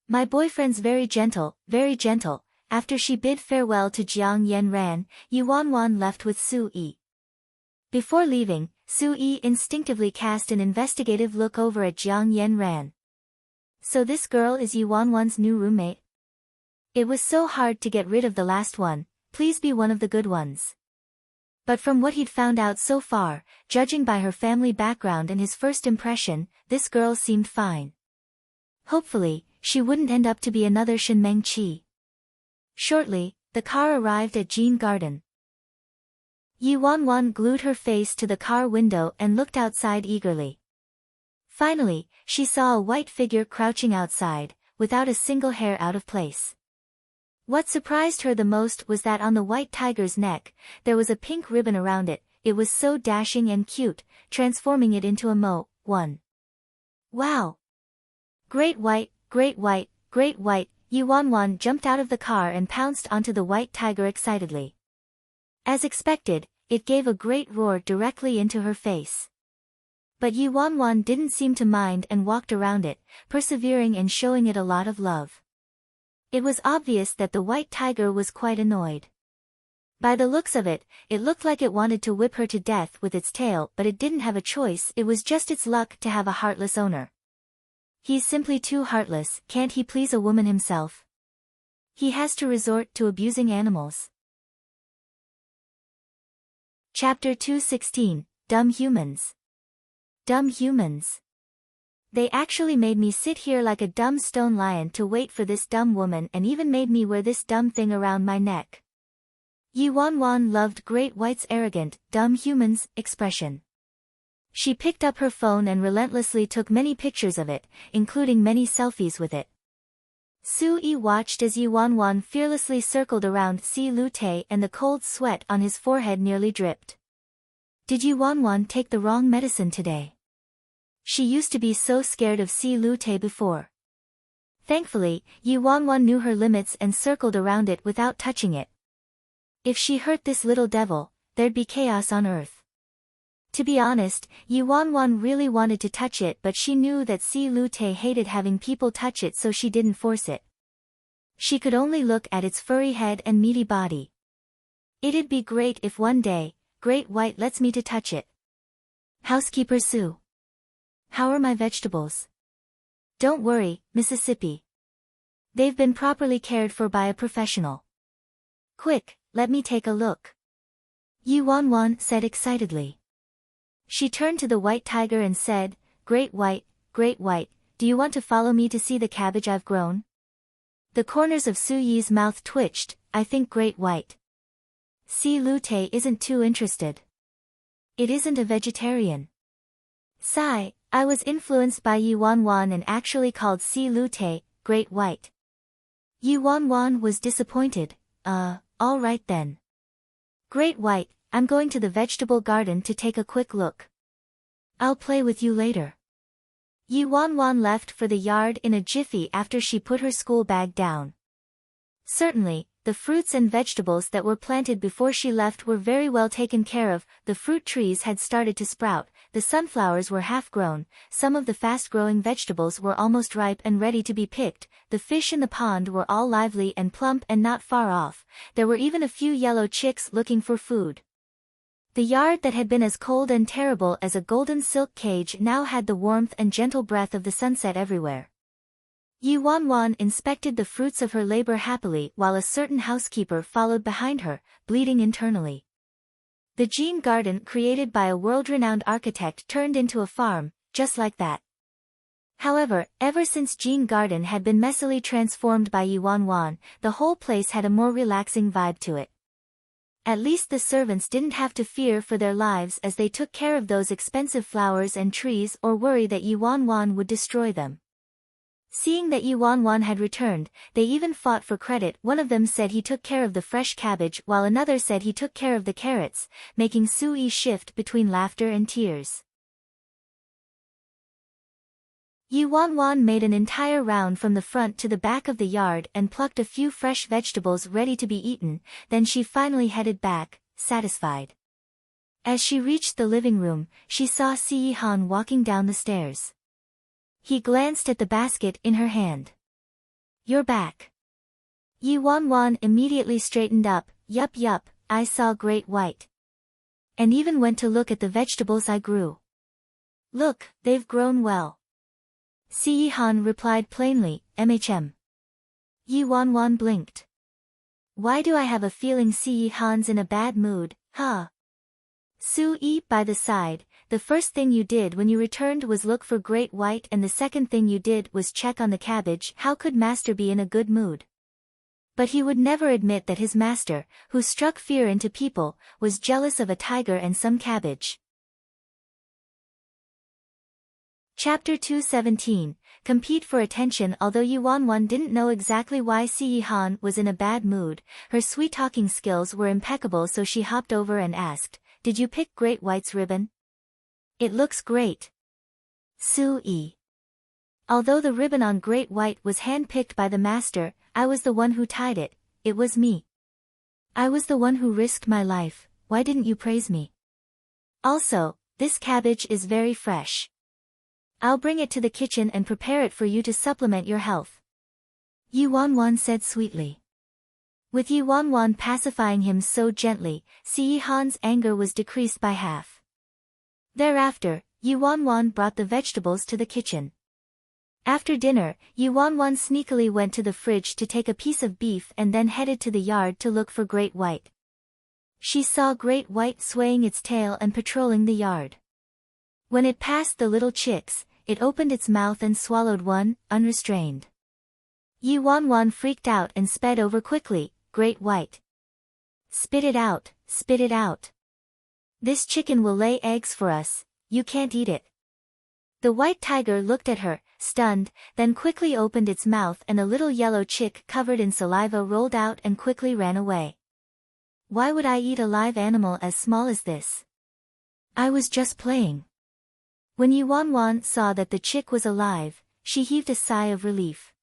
My boyfriend's very gentle. After she bid farewell to Jiang Yanran, Yi Wanwan left with Su Yi. Before leaving, Su Yi instinctively cast an investigative look over at Jiang Yanran. So this girl is Yi Wanwan's new roommate? It was so hard to get rid of the last one, please be one of the good ones. But from what he'd found out so far, judging by her family background and his first impression, this girl seemed fine. Hopefully, she wouldn't end up to be another Shinmeng Qi. Shortly, the car arrived at Jean Garden. Yi Wanwan glued her face to the car window and looked outside eagerly. Finally, she saw a white figure crouching outside, without a single hair out of place. What surprised her the most was that on the white tiger's neck, there was a pink ribbon around it. It was so dashing and cute, transforming it into a mo. Wow! Great white! Yi Wanwan jumped out of the car and pounced onto the white tiger excitedly. As expected, it gave a great roar directly into her face. But Yi Wanwan didn't seem to mind and walked around it, persevering and showing it a lot of love. It was obvious that the white tiger was quite annoyed. By the looks of it, it looked like it wanted to whip her to death with its tail, but it didn't have a choice. It was just its luck to have a heartless owner. He's simply too heartless. Can't he please a woman himself? He has to resort to abusing animals. Chapter 216, Dumb Humans. Dumb humans. They actually made me sit here like a dumb stone lion to wait for this dumb woman, and even made me wear this dumb thing around my neck. Yi Wanwan loved Great White's arrogant, dumb humans expression. She picked up her phone and relentlessly took many pictures of it, including many selfies with it. Su Yi watched as Yi Wanwan fearlessly circled around Si Lu Te, and the cold sweat on his forehead nearly dripped. Did Yi Wanwan take the wrong medicine today? She used to be so scared of Si Lu Te before. Thankfully, Yi Wanwan knew her limits and circled around it without touching it. If she hurt this little devil, there'd be chaos on earth. To be honest, Yi Wanwan really wanted to touch it, but she knew that Si Lu Te hated having people touch it, so she didn't force it. She could only look at its furry head and meaty body. It'd be great if one day, Great White lets me to touch it. Housekeeper Sue. How are my vegetables? Don't worry, Mississippi. They've been properly cared for by a professional. Quick, let me take a look. Yi Wanwan said excitedly. She turned to the white tiger and said, Great White, do you want to follow me to see the cabbage I've grown? The corners of Su Yi's mouth twitched. I think Great White. Si Lu Te isn't too interested. It isn't a vegetarian. Sigh, I was influenced by Yi Wanwan and actually called Si Lu Te, Great White. Yi Wanwan was disappointed. All right then. Great White, I'm going to the vegetable garden to take a quick look. I'll play with you later. Yi Wanwan left for the yard in a jiffy after she put her school bag down. Certainly, the fruits and vegetables that were planted before she left were very well taken care of. The fruit trees had started to sprout, the sunflowers were half grown, some of the fast-growing vegetables were almost ripe and ready to be picked, the fish in the pond were all lively and plump and not far off, there were even a few yellow chicks looking for food. The yard that had been as cold and terrible as a golden silk cage now had the warmth and gentle breath of the sunset everywhere. Yi Wanwan inspected the fruits of her labor happily while a certain housekeeper followed behind her, bleeding internally. The Jean garden created by a world-renowned architect turned into a farm, just like that. However, ever since Jean garden had been messily transformed by Yi Wanwan, the whole place had a more relaxing vibe to it. At least the servants didn't have to fear for their lives as they took care of those expensive flowers and trees or worry that Yi Wanwan would destroy them. Seeing that Yi Wanwan had returned, they even fought for credit. One of them said he took care of the fresh cabbage while another said he took care of the carrots, making Su Yi shift between laughter and tears. Yi Wanwan made an entire round from the front to the back of the yard and plucked a few fresh vegetables ready to be eaten, then she finally headed back, satisfied. As she reached the living room, she saw Si Han walking down the stairs. He glanced at the basket in her hand. You're back. Yi Wanwan immediately straightened up. Yup, I saw Great White. And even went to look at the vegetables I grew. Look, they've grown well. Si Han replied plainly, MHM. Yi Wanwan blinked. Why do I have a feeling Si Han's in a bad mood, huh? Su Yi by the side, the first thing you did when you returned was look for Great White and the second thing you did was check on the cabbage. How could master be in a good mood? But he would never admit that his master, who struck fear into people, was jealous of a tiger and some cabbage. Chapter 217, Compete for Attention. Although Yi Wanwan didn't know exactly why Si Han was in a bad mood, her sweet-talking skills were impeccable, so she hopped over and asked, Did you pick Great White's ribbon? It looks great. Su Yi. Although the ribbon on Great White was hand-picked by the master, I was the one who tied it. It was me. I was the one who risked my life. Why didn't you praise me? Also, this cabbage is very fresh. I'll bring it to the kitchen and prepare it for you to supplement your health. Yi Wanwan said sweetly. With Yi Wanwan pacifying him so gently, Si Han's anger was decreased by half. Thereafter, Yi Wanwan brought the vegetables to the kitchen. After dinner, Yi Wanwan sneakily went to the fridge to take a piece of beef and then headed to the yard to look for Great White. She saw Great White swaying its tail and patrolling the yard. When it passed the little chicks, it opened its mouth and swallowed one, unrestrained. Yi Wanwan freaked out and sped over quickly. Great White. Spit it out, spit it out. This chicken will lay eggs for us, you can't eat it. The white tiger looked at her, stunned, then quickly opened its mouth and a little yellow chick covered in saliva rolled out and quickly ran away. Why would I eat a live animal as small as this? I was just playing. When Yi Wanwan saw that the chick was alive, she heaved a sigh of relief.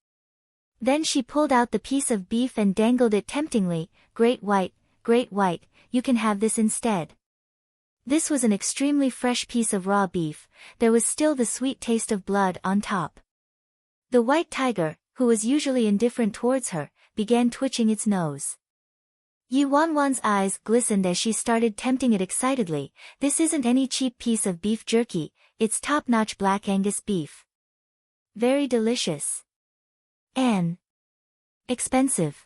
Then she pulled out the piece of beef and dangled it temptingly. Great White, you can have this instead. This was an extremely fresh piece of raw beef, there was still the sweet taste of blood on top. The white tiger, who was usually indifferent towards her, began twitching its nose. Yi Wanwan's eyes glistened as she started tempting it excitedly. This isn't any cheap piece of beef jerky, it's top-notch Black Angus beef. Very delicious. And expensive.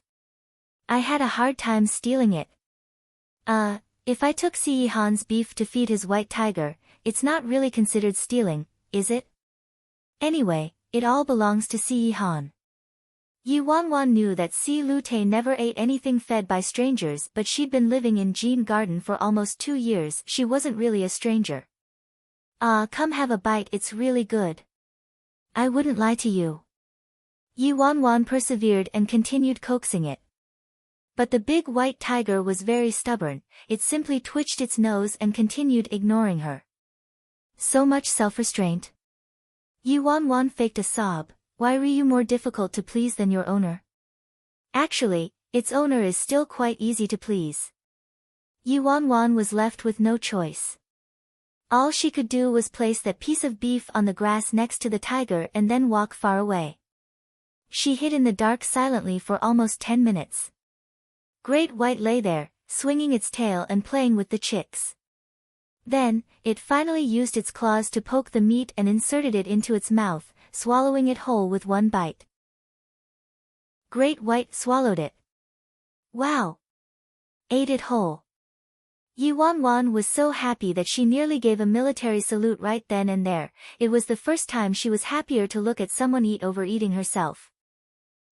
I had a hard time stealing it. If I took Si Han's beef to feed his white tiger, it's not really considered stealing, is it? Anyway, it all belongs to Si Han. Yi Wanwan knew that Si Lute never ate anything fed by strangers, but she'd been living in Jin Garden for almost 2 years, she wasn't really a stranger. Come have a bite, it's really good. I wouldn't lie to you. Yi Wanwan persevered and continued coaxing it. But the big white tiger was very stubborn, it simply twitched its nose and continued ignoring her. So much self-restraint. Yi Wanwan faked a sob. Why were you more difficult to please than your owner? Actually, its owner is still quite easy to please. Yi Wanwan was left with no choice. All she could do was place that piece of beef on the grass next to the tiger and then walk far away. She hid in the dark silently for almost 10 minutes. Great White lay there, swinging its tail and playing with the chicks. Then, it finally used its claws to poke the meat and inserted it into its mouth, swallowing it whole with one bite. Great White swallowed it. Wow! Ate it whole. Yi Wanwan was so happy that she nearly gave a military salute right then and there. It was the first time she was happier to look at someone eat over eating herself.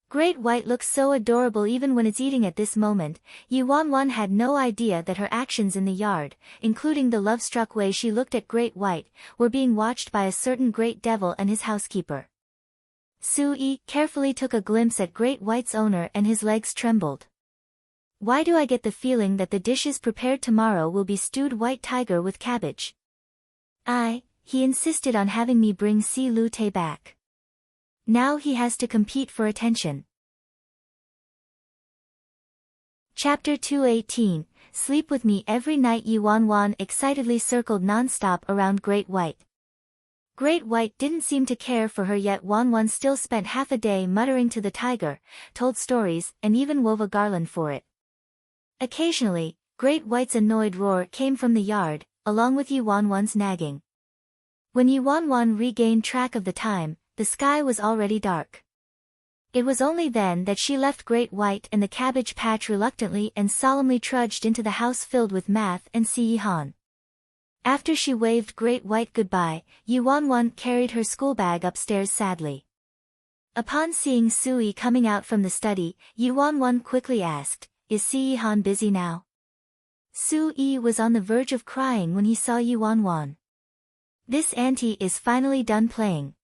Great White looks so adorable even when it's eating at this moment. Yi Wanwan had no idea that her actions in the yard, including the love-struck way she looked at Great White, were being watched by a certain Great Devil and his housekeeper. Sui carefully took a glimpse at Great White's owner and his legs trembled. Why do I get the feeling that the dishes prepared tomorrow will be stewed white tiger with cabbage? He insisted on having me bring Si Lute back. Now he has to compete for attention. Chapter 218, Sleep with Me Every Night. Yi Wanwan excitedly circled non-stop around Great White. Great White didn't seem to care for her, yet Wanwan still spent half a day muttering to the tiger, told stories, and even wove a garland for it. Occasionally, Great White's annoyed roar came from the yard, along with Yi Wanwan's nagging. When Yi Wanwan regained track of the time, the sky was already dark. It was only then that she left Great White and the cabbage patch reluctantly and solemnly trudged into the house filled with Math and Si Han. After she waved Great White goodbye, Yi Wanwan carried her schoolbag upstairs sadly. Upon seeing Sui coming out from the study, Yi Wanwan quickly asked, "Is Si Han busy now?" Sui was on the verge of crying when he saw Yi Wanwan. This auntie is finally done playing.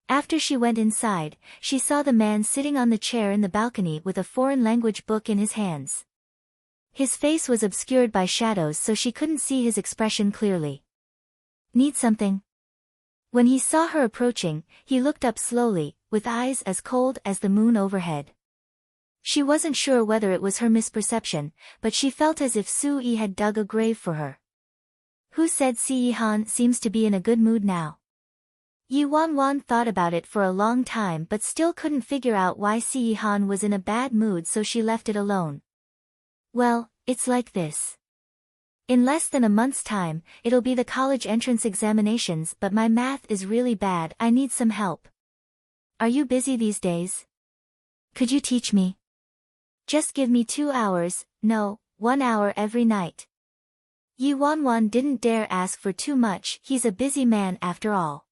After she went inside, she saw the man sitting on the chair in the balcony with a foreign language book in his hands. His face was obscured by shadows so she couldn't see his expression clearly. Need something? When he saw her approaching, he looked up slowly, with eyes as cold as the moon overhead. She wasn't sure whether it was her misperception, but she felt as if Sui had dug a grave for her. Who said Si Han seems to be in a good mood now? Yu Wanwan thought about it for a long time but still couldn't figure out why Si Han was in a bad mood, so she left it alone. Well, it's like this. In less than a month's time, it'll be the college entrance examinations, but my math is really bad. I need some help. Are you busy these days? Could you teach me? Just give me 2 hours, no, 1 hour every night. Yu Wanwan didn't dare ask for too much, he's a busy man after all.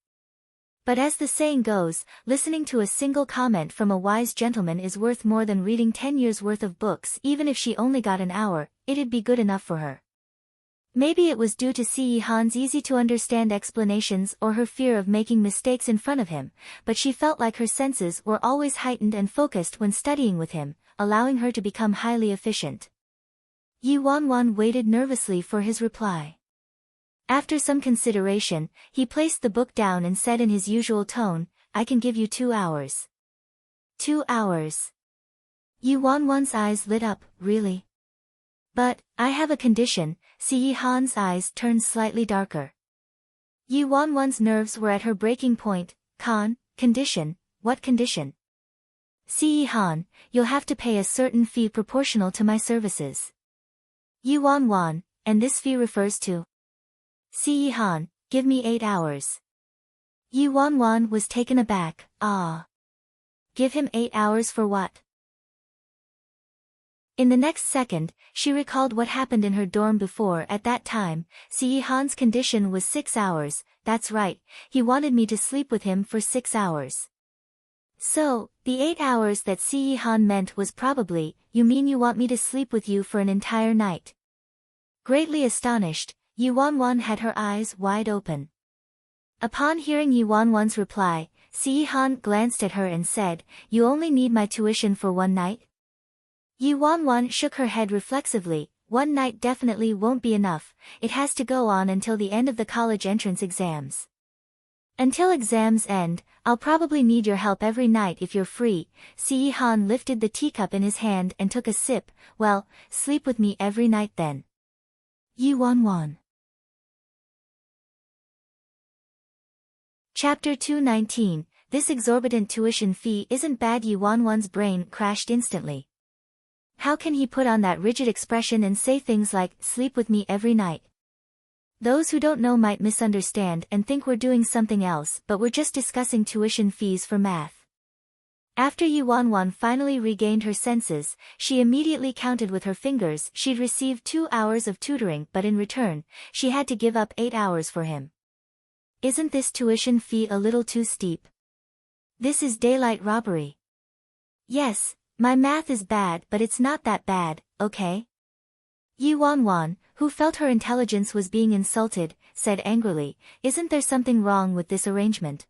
But as the saying goes, listening to a single comment from a wise gentleman is worth more than reading 10 years' worth of books. Even if she only got an hour, it'd be good enough for her. Maybe it was due to Si Han's easy-to-understand explanations or her fear of making mistakes in front of him, but she felt like her senses were always heightened and focused when studying with him, allowing her to become highly efficient. Yu Wanwan waited nervously for his reply. After some consideration, he placed the book down and said in his usual tone, I can give you 2 hours. 2 hours. Yu Wanwan's eyes lit up, really? But, I have a condition. Si Han's eyes turned slightly darker. Yu Wanwan's nerves were at her breaking point. Condition, what condition? Si Han, you'll have to pay a certain fee proportional to my services. Yu Wanwan, and this fee refers to? Si Han, give me 8 hours. Yu Wanwan was taken aback. Give him 8 hours for what? In the next second, she recalled what happened in her dorm before. At that time, Si Han's condition was 6 hours, that's right, he wanted me to sleep with him for 6 hours. So, the 8 hours that Si Han meant was probably, you mean you want me to sleep with you for an entire night? Greatly astonished, Yu Wanwan had her eyes wide open. Upon hearing Yu Wanwan's reply, Si Han glanced at her and said, you only need my tuition for 1 night? Yu Wanwan shook her head reflexively. 1 night definitely won't be enough, it has to go on until the end of the college entrance exams. Until exams end, I'll probably need your help every night if you're free. Si Han lifted the teacup in his hand and took a sip. Well, sleep with me every night then. Yu Wanwan. Chapter 219, This exorbitant tuition fee isn't bad. Yu Wanwan's brain crashed instantly. How can he put on that rigid expression and say things like, sleep with me every night? Those who don't know might misunderstand and think we're doing something else, but we're just discussing tuition fees for math. After Yu Wanwan finally regained her senses, she immediately counted with her fingers. She'd received 2 hours of tutoring, but in return, she had to give up 8 hours for him. Isn't this tuition fee a little too steep? This is daylight robbery. Yes, my math is bad, but it's not that bad, okay? Yu Wanwan, who felt her intelligence was being insulted, said angrily, isn't there something wrong with this arrangement?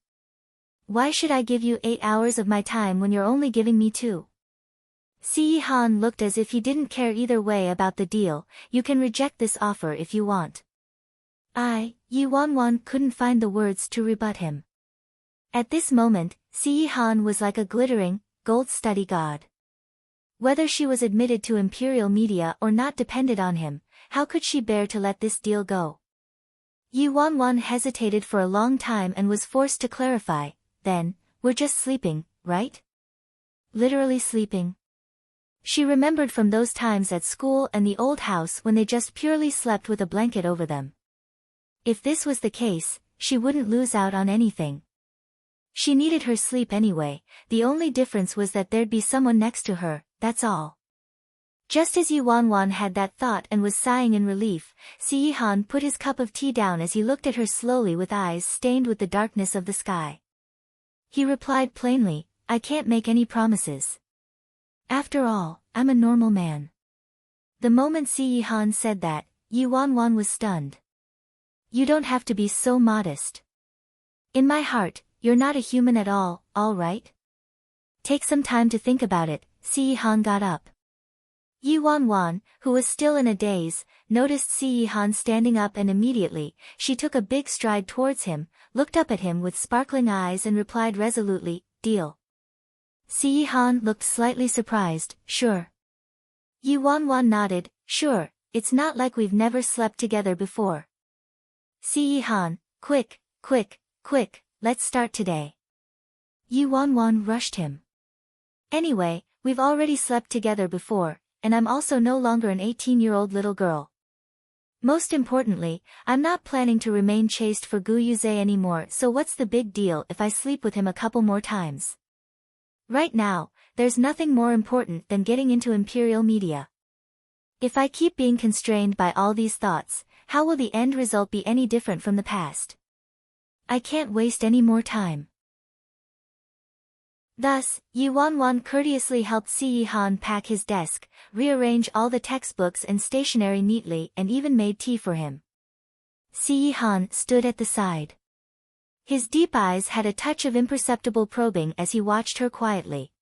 Why should I give you 8 hours of my time when you're only giving me 2? Si Han looked as if he didn't care either way about the deal. You can reject this offer if you want. Yu Wanwan couldn't find the words to rebut him. At this moment, Si Han was like a glittering, gold study god. Whether she was admitted to imperial media or not depended on him. How could she bear to let this deal go? Yu Wanwan hesitated for a long time and was forced to clarify, then, we're just sleeping, right? Literally sleeping. She remembered from those times at school and the old house when they just purely slept with a blanket over them. If this was the case, she wouldn't lose out on anything. She needed her sleep anyway, the only difference was that there'd be someone next to her, that's all. Just as Yu Wanwan had that thought and was sighing in relief, Si Han put his cup of tea down as he looked at her slowly with eyes stained with the darkness of the sky. He replied plainly, I can't make any promises. After all, I'm a normal man. The moment Si Han said that, Yu Wanwan was stunned. You don't have to be so modest. In my heart, you're not a human at all right? Take some time to think about it. Si Han got up. Yu Wanwan, who was still in a daze, noticed Si Han standing up and immediately, she took a big stride towards him, looked up at him with sparkling eyes and replied resolutely, deal. Si Han looked slightly surprised, sure. Yu Wanwan nodded, sure, it's not like we've never slept together before. Si Han, quick, let's start today. Yi Wanwan rushed him. Anyway, we've already slept together before, and I'm also no longer an 18-year-old little girl. Most importantly, I'm not planning to remain chaste for Gu Yuze anymore, so what's the big deal if I sleep with him a couple more times? Right now, there's nothing more important than getting into imperial media. If I keep being constrained by all these thoughts, how will the end result be any different from the past? I can't waste any more time. Thus, Yi Wanwan courteously helped Si Yihan pack his desk, rearrange all the textbooks and stationery neatly, and even made tea for him. Si Yihan stood at the side. His deep eyes had a touch of imperceptible probing as he watched her quietly.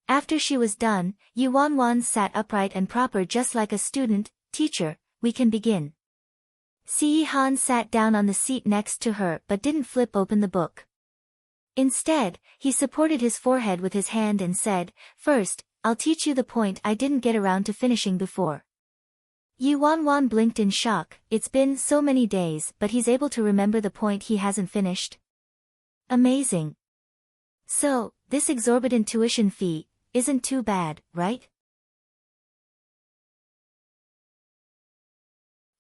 After she was done, Yi Wanwan sat upright and proper just like a student. Teacher, we can begin. Si Yihan sat down on the seat next to her but didn't flip open the book. Instead, he supported his forehead with his hand and said, "First, I'll teach you the point I didn't get around to finishing before." Yi Wanwan blinked in shock. It's been so many days, but he's able to remember the point he hasn't finished. Amazing. So, this exorbitant tuition fee isn't too bad, right?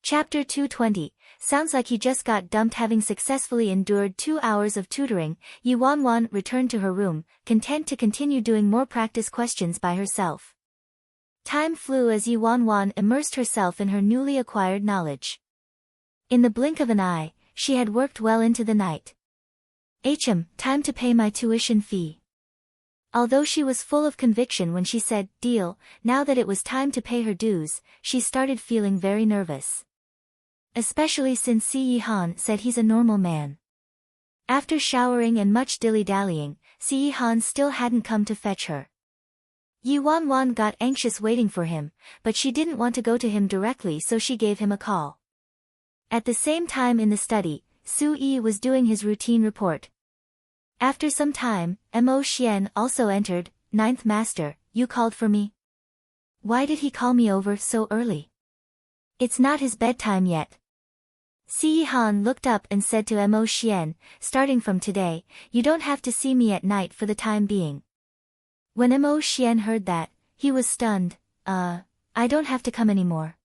Chapter 220. Sounds like he just got dumped. Having successfully endured 2 hours of tutoring, Yi Wanwan returned to her room, content to continue doing more practice questions by herself. Time flew as Yi Wanwan immersed herself in her newly acquired knowledge. In the blink of an eye, she had worked well into the night. Time to pay my tuition fee. Although she was full of conviction when she said, "Deal," now that it was time to pay her dues, she started feeling very nervous. Especially since Si Yihan said he's a normal man. After showering and much dilly-dallying, Si Yihan still hadn't come to fetch her. Yi Wanwan got anxious waiting for him, but she didn't want to go to him directly, so she gave him a call. At the same time in the study, Su Yi was doing his routine report. After some time, Mo Xian also entered. "Ninth Master, you called for me? Why did he call me over so early? It's not his bedtime yet." Si Yihan looked up and said to Mo Xian, "Starting from today, you don't have to see me at night for the time being." When Mo Xian heard that, he was stunned. I don't have to come anymore."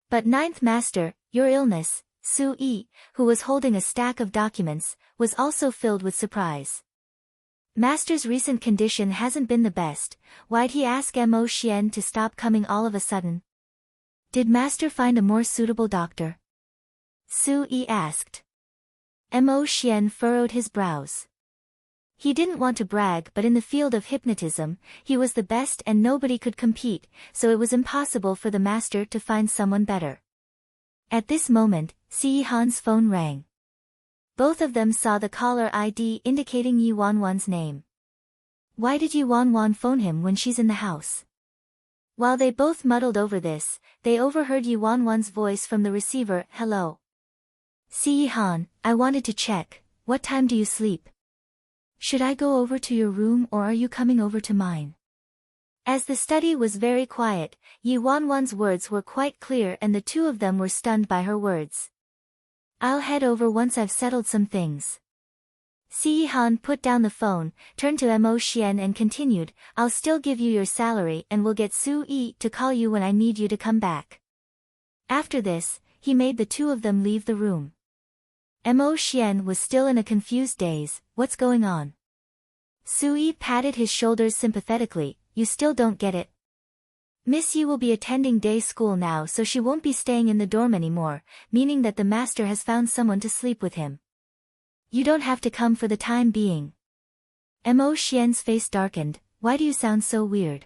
"But Ninth Master, your illness," Su Yi, who was holding a stack of documents, was also filled with surprise. "Master's recent condition hasn't been the best. Why'd he ask Mo Xian to stop coming all of a sudden? Did Master find a more suitable doctor?" Su Yi asked. Mo Xian furrowed his brows. He didn't want to brag, but in the field of hypnotism, he was the best and nobody could compete, so it was impossible for the master to find someone better. At this moment, Si Yihan's phone rang. Both of them saw the caller ID indicating Yi Wanwan's name. Why did Yi Wanwan phone him when she's in the house? While they both muddled over this, they overheard Yi Wanwan's voice from the receiver. "Hello. Si Yihan, I wanted to check, what time do you sleep? Should I go over to your room or are you coming over to mine?" As the study was very quiet, Yi Wanwan's words were quite clear and the two of them were stunned by her words. "I'll head over once I've settled some things." Si Yihan put down the phone, turned to Mo Xian and continued, "I'll still give you your salary and we'll get Su Yi to call you when I need you to come back." After this, he made the two of them leave the room. Mo Xian was still in a confused daze. What's going on? Su Yi patted his shoulders sympathetically. "You still don't get it? Miss Yi will be attending day school now, so she won't be staying in the dorm anymore, meaning that the master has found someone to sleep with him. You don't have to come for the time being." Mo Xian's face darkened. "Why do you sound so weird?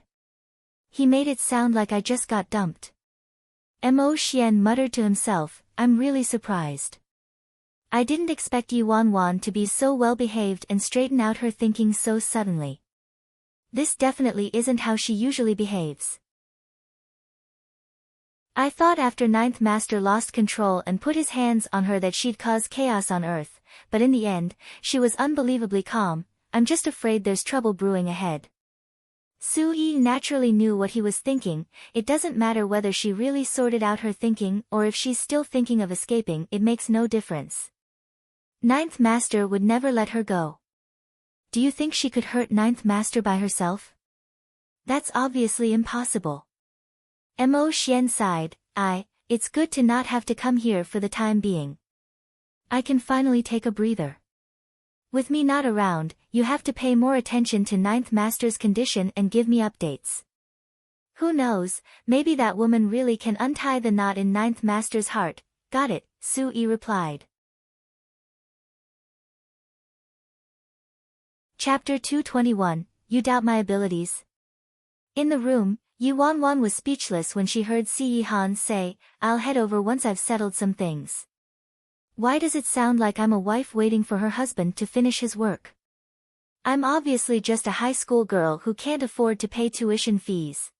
He made it sound like I just got dumped." Mo Xian muttered to himself, "I'm really surprised. I didn't expect Yi Wanwan to be so well-behaved and straighten out her thinking so suddenly. This definitely isn't how she usually behaves. I thought after Ninth Master lost control and put his hands on her that she'd cause chaos on Earth, but in the end, she was unbelievably calm. I'm just afraid there's trouble brewing ahead." Su Yi naturally knew what he was thinking. It doesn't matter whether she really sorted out her thinking or if she's still thinking of escaping, it makes no difference. Ninth Master would never let her go. Do you think she could hurt Ninth Master by herself? That's obviously impossible. Mo Xian sighed. It's good to not have to come here for the time being. I can finally take a breather. With me not around, you have to pay more attention to Ninth Master's condition and give me updates. Who knows, maybe that woman really can untie the knot in Ninth Master's heart. Got it, Su Yi replied. Chapter 221, You Doubt My Abilities? In the room, Yu Wanwan was speechless when she heard Si Yihan say, I'll head over once I've settled some things. Why does it sound like I'm a wife waiting for her husband to finish his work? I'm obviously just a high school girl who can't afford to pay tuition fees.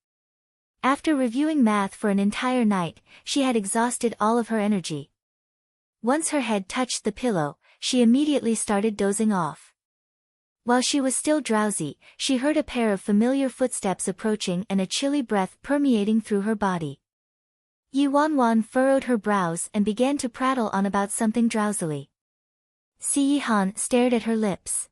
After reviewing math for an entire night, she had exhausted all of her energy. Once her head touched the pillow, she immediately started dozing off. While she was still drowsy, she heard a pair of familiar footsteps approaching and a chilly breath permeating through her body. Yu Wanwan furrowed her brows and began to prattle on about something drowsily. Si Yihan stared at her lips.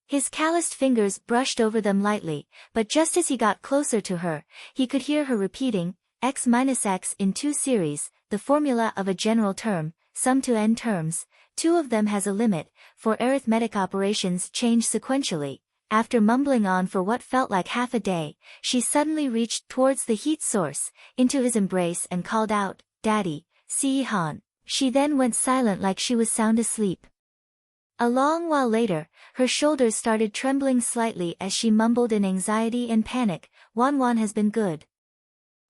His calloused fingers brushed over them lightly, but just as he got closer to her, he could hear her repeating, x minus x in 2 series, the formula of a general term, sum to n terms. 2 of them has a limit, for arithmetic operations change sequentially. After mumbling on for what felt like half a day, she suddenly reached towards the heat source, into his embrace and called out, Daddy, Si Yihan. She then went silent like she was sound asleep. A long while later, her shoulders started trembling slightly as she mumbled in anxiety and panic, Wanwan has been good.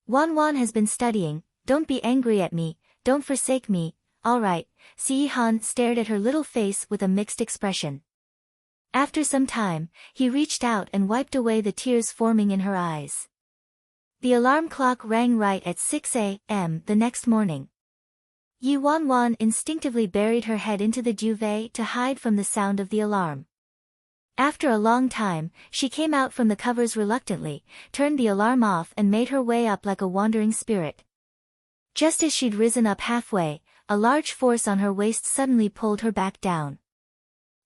Wanwan has been studying, don't be angry at me, don't forsake me. All right, Si Yihan stared at her little face with a mixed expression. After some time, he reached out and wiped away the tears forming in her eyes. The alarm clock rang right at 6 a.m. the next morning. Yu Wanwan instinctively buried her head into the duvet to hide from the sound of the alarm. After a long time, she came out from the covers reluctantly, turned the alarm off and made her way up like a wandering spirit. Just as she'd risen up halfway, a large force on her waist suddenly pulled her back down.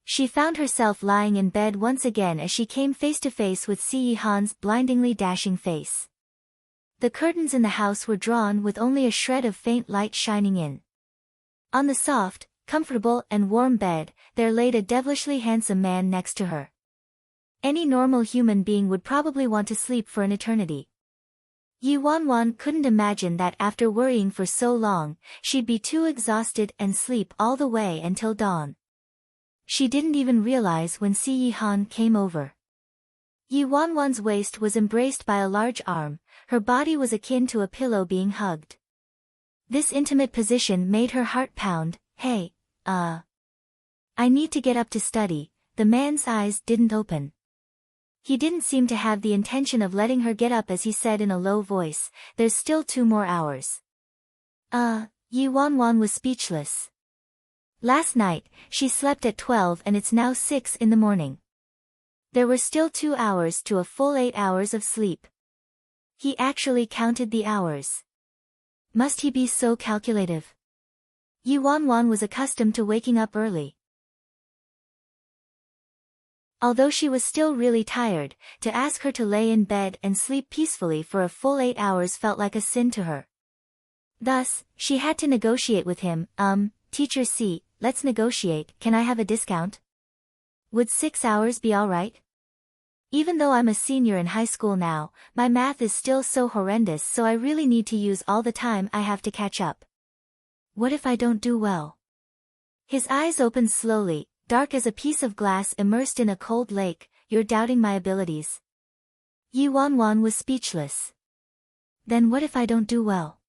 She found herself lying in bed once again as she came face to face with Si Yihan's blindingly dashing face. The curtains in the house were drawn with only a shred of faint light shining in. On the soft, comfortable and warm bed, there laid a devilishly handsome man next to her. Any normal human being would probably want to sleep for an eternity. Yu Wanwan couldn't imagine that after worrying for so long, she'd be too exhausted and sleep all the way until dawn. She didn't even realize when Si Yihan came over. Yu Wanwan's waist was embraced by a large arm, her body was akin to a pillow being hugged. This intimate position made her heart pound. Hey, I need to get up to study. The man's eyes didn't open. He didn't seem to have the intention of letting her get up as he said in a low voice, there's still 2 more hours. Yu Wanwan was speechless. Last night, she slept at 12 and it's now 6 in the morning. There were still 2 hours to a full 8 hours of sleep. He actually counted the hours. Must he be so calculative? Yu Wanwan was accustomed to waking up early. Although she was still really tired, to ask her to lay in bed and sleep peacefully for a full 8 hours felt like a sin to her. Thus, she had to negotiate with him. Teacher C, let's negotiate, can I have a discount? Would 6 hours be alright? Even though I'm a senior in high school now, my math is still so horrendous, so I really need to use all the time I have to catch up. What if I don't do well? His eyes opened slowly, dark as a piece of glass immersed in a cold lake. You're doubting my abilities. Yu Wanwan was speechless. Then what if I don't do well?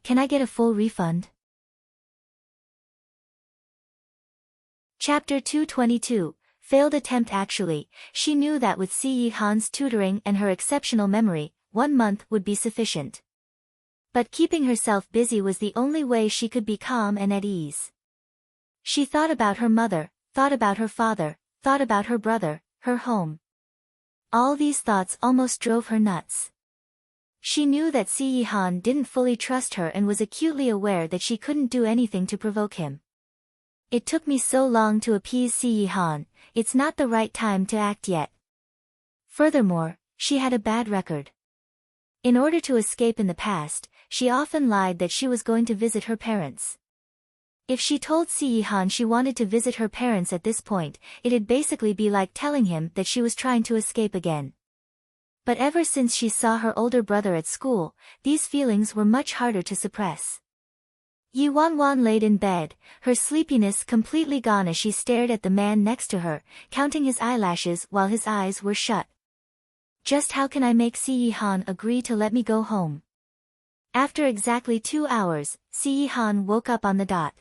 Can I get a full refund? Chapter 222, Failed Attempt. Actually, she knew that with Si Yihan's tutoring and her exceptional memory, 1 month would be sufficient. But keeping herself busy was the only way she could be calm and at ease. She thought about her mother, thought about her father, thought about her brother, her home. All these thoughts almost drove her nuts. She knew that Si Yihan didn't fully trust her and was acutely aware that she couldn't do anything to provoke him. It took me so long to appease Si Han, it's not the right time to act yet. Furthermore, she had a bad record. In order to escape in the past, she often lied that she was going to visit her parents. If she told Si Han she wanted to visit her parents at this point, it'd basically be like telling him that she was trying to escape again. But ever since she saw her older brother at school, these feelings were much harder to suppress. Yi Wanwan laid in bed, her sleepiness completely gone as she stared at the man next to her, counting his eyelashes while his eyes were shut. Just how can I make Si Han agree to let me go home? After exactly 2 hours, Si Han woke up on the dot.